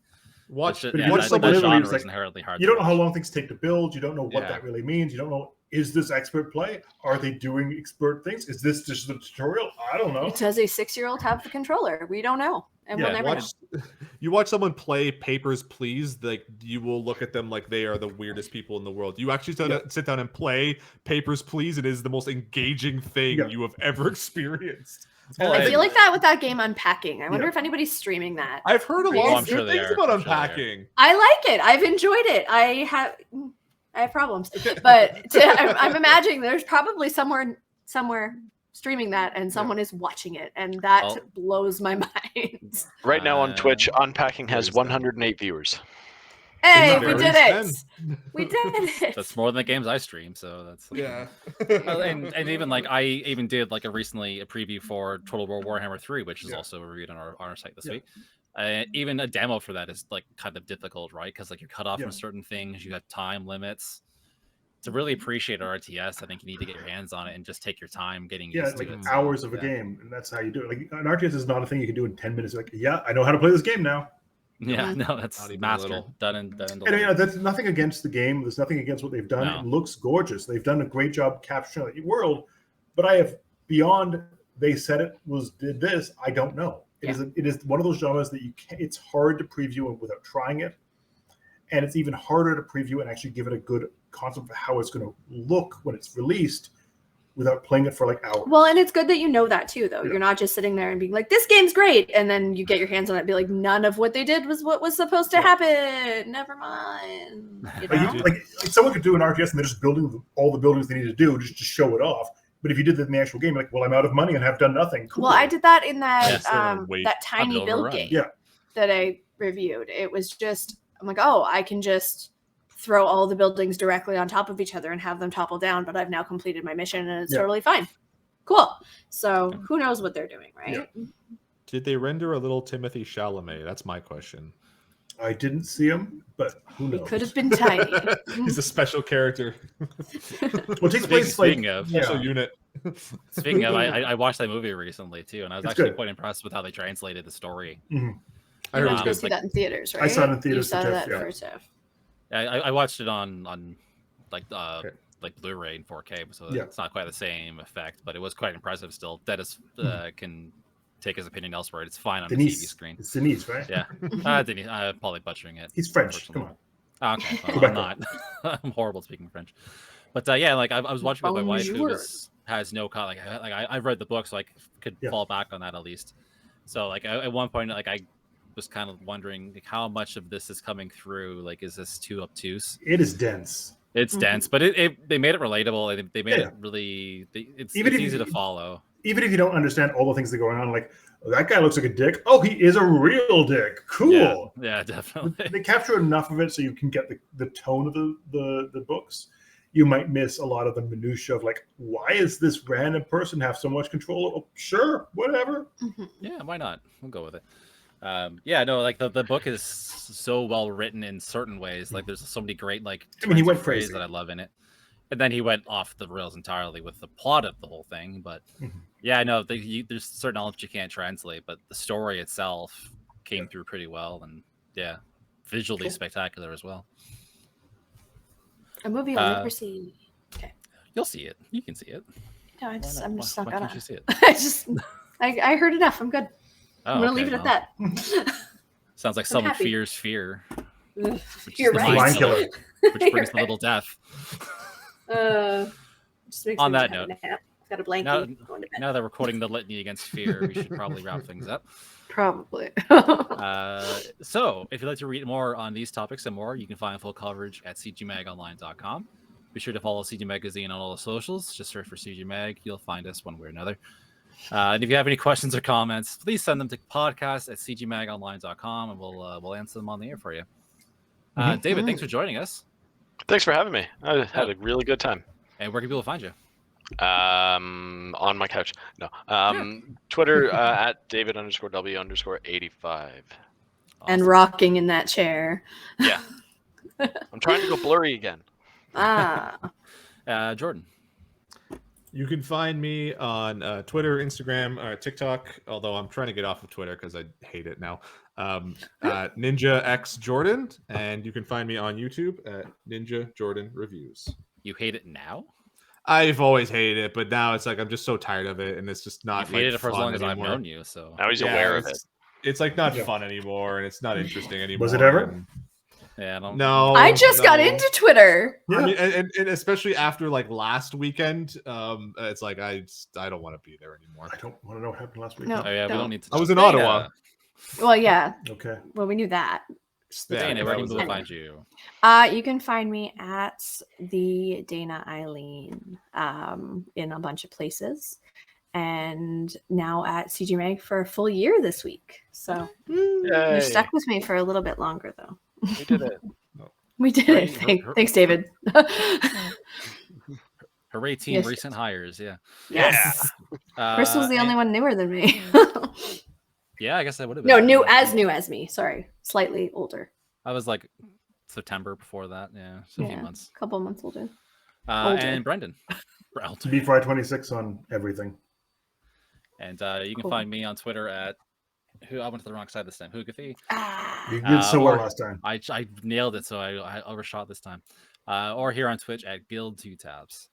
Watch that literally, genre it's like, is inherently hard. you don't know how long things take to build. You don't know what Yeah. that really means. You don't know, is this expert play? Are they doing expert things? Is this just the tutorial? I don't know. Does a 6-year-old have the controller? We don't know, and we'll never know. You watch someone play Papers, Please, like you will look at them like they are the weirdest people in the world. You actually sit down and play Papers, Please. It is the most engaging thing you have ever experienced. I feel like that with that game Unpacking. I wonder if anybody's streaming that. I've heard a lot of sure good things about Unpacking. I like it. I've enjoyed it. I have problems, but I'm imagining there's probably somewhere streaming that, and someone is watching it, and that blows my mind. Right now on Twitch, Unpacking has 108 viewers. Hey, we did it! We did it. That's more than the games I stream, so that's and even like I even did like a preview for Total War Warhammer 3, which is also reviewed on our site this week. Even a demo for that is like kind of difficult, right? Because like you're cut off from certain things, you have time limits. To really appreciate RTS, I think you need to get your hands on it and just take your time getting used to it. Hours of a game, and that's how you do it. Like an RTS is not a thing you can do in 10 minutes. Like, I know how to play this game now. Yeah, no, that's mastered. Done and that's nothing against the game. There's nothing against what they've done. No. It looks gorgeous. They've done a great job capturing the world. But I have beyond. They said it did this. I don't know. It is one of those genres that it's hard to preview without trying it, and it's even harder to preview and actually give it a good concept of how it's going to look when it's released, without playing it for like hours. Well, and it's good that you know that too, though. Yeah. You're not just sitting there and being like, this game's great. And then you get your hands on it and be like, none of what they did was what was supposed to happen. Never mind. You know? like someone could do an RTS and they're just building all the buildings they need to do just to show it off. But if you did that in the actual game, like, well, I'm out of money and have done nothing. Cool. Well, I did that in that that tiny build game that I reviewed. It was just, I'm like, oh, I can just throw all the buildings directly on top of each other and have them topple down, but I've now completed my mission and it's totally fine. Cool. So who knows what they're doing, right? Yeah. Did they render a little Timothy Chalamet? That's my question. I didn't see him, but who knows? He could have been tiny. He's a special character. Well, takes place speaking of special unit. Speaking of, I watched that movie recently too, and I was actually quite impressed with how they translated the story. Mm-hmm. I heard you see that in theaters, right? I saw it in theaters. You saw that first half. I watched it on like Blu-ray in 4K, so it's not quite the same effect, but it was quite impressive still. Dennis can take his opinion elsewhere. It's fine on the TV screen. It's Denise, right? Yeah. Denise, I'm probably butchering it. He's French. Come on. Oh, okay. Well, I'm not. I'm horrible speaking French. But I was watching with my wife who has no I've read the book, so I could fall back on that at least. So like at one point, like I was kind of wondering like, how much of this is coming through. Like, is this too obtuse? It is dense. It's dense, but they made it relatable. They made it really. It's easy to follow. Even if you don't understand all the things that are going on, like that guy looks like a dick. Oh, he is a real dick. Cool. Yeah, definitely. They capture enough of it so you can get the tone of the books. You might miss a lot of the minutia of like, why is this random person have so much control? Oh, sure, whatever. Mm-hmm. Yeah, why not? We'll go with it. Like the book is so well written in certain ways. Like there's so many great he went crazy that I love in it. And then he went off the rails entirely with the plot of the whole thing. But there's certain elements you can't translate, but the story itself came through pretty well, and visually spectacular as well. A movie I'll never see. Okay, you'll see it. You can see it. No, I'm just not gonna. Why can't you see it? I heard enough. I'm good. I'm gonna leave it at that. Sounds like someone fears fear. You're right. Which brings the little death. On that note, got a blanket. Now that we're quoting the litany against fear, we should probably wrap things up. Probably. So, if you'd like to read more on these topics and more, you can find full coverage at cgmagonline.com. Be sure to follow CG Magazine on all the socials. Just search for CG Mag. You'll find us one way or another. And if you have any questions or comments, please send them to podcast@cgmagonline.com, and we'll answer them on the air for you. David, thanks for joining us. Thanks for having me. I had a really good time. And where can people find you? On my couch. No. Twitter at David_W_85. Awesome. And rocking in that chair. Yeah. I'm trying to go blurry again. Jordan. You can find me on Twitter, Instagram, or TikTok, although I'm trying to get off of Twitter because I hate it now. Ninja X Jordan, and you can find me on YouTube at Ninja Jordan Reviews. You hate it now? I've always hated it, but now it's like I'm just so tired of it, and it's just not. You've hated it for as long as anymore. I've known you, so now he's aware of it. It's like not fun anymore, and it's not interesting anymore. Was it ever? Yeah, I don't. No, I just got into Twitter. Yeah. I mean, and especially after like last weekend, it's like I don't want to be there anymore. I don't want to know what happened last week. No. Oh yeah, we don't need to. I was in Ottawa. Well, yeah. Okay. Well, we knew that. Dayna, where can people find you? You can find me at the Dayna Eileen in a bunch of places, and now at CG Mag for a full year this week. So you're stuck with me for a little bit longer, though. We did it. We did it. Thanks, David. Hooray, team! Yes. Recent hires. Yeah. Yes. Crystal's the only one newer than me. Yeah, I guess I would have. No, new as me. Sorry, slightly older. I was like September before that. Yeah, so a few months. A couple months older. And Brendan. Beef Fry 26 on everything. And you can find me on Twitter at I went to the wrong side this time. Hugathi. You did so well last time. I nailed it, so I overshot this time. Or here on Twitch at Guild2Tabs.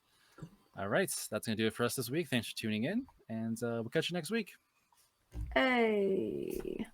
All right, that's gonna do it for us this week. Thanks for tuning in, and we'll catch you next week. Hey.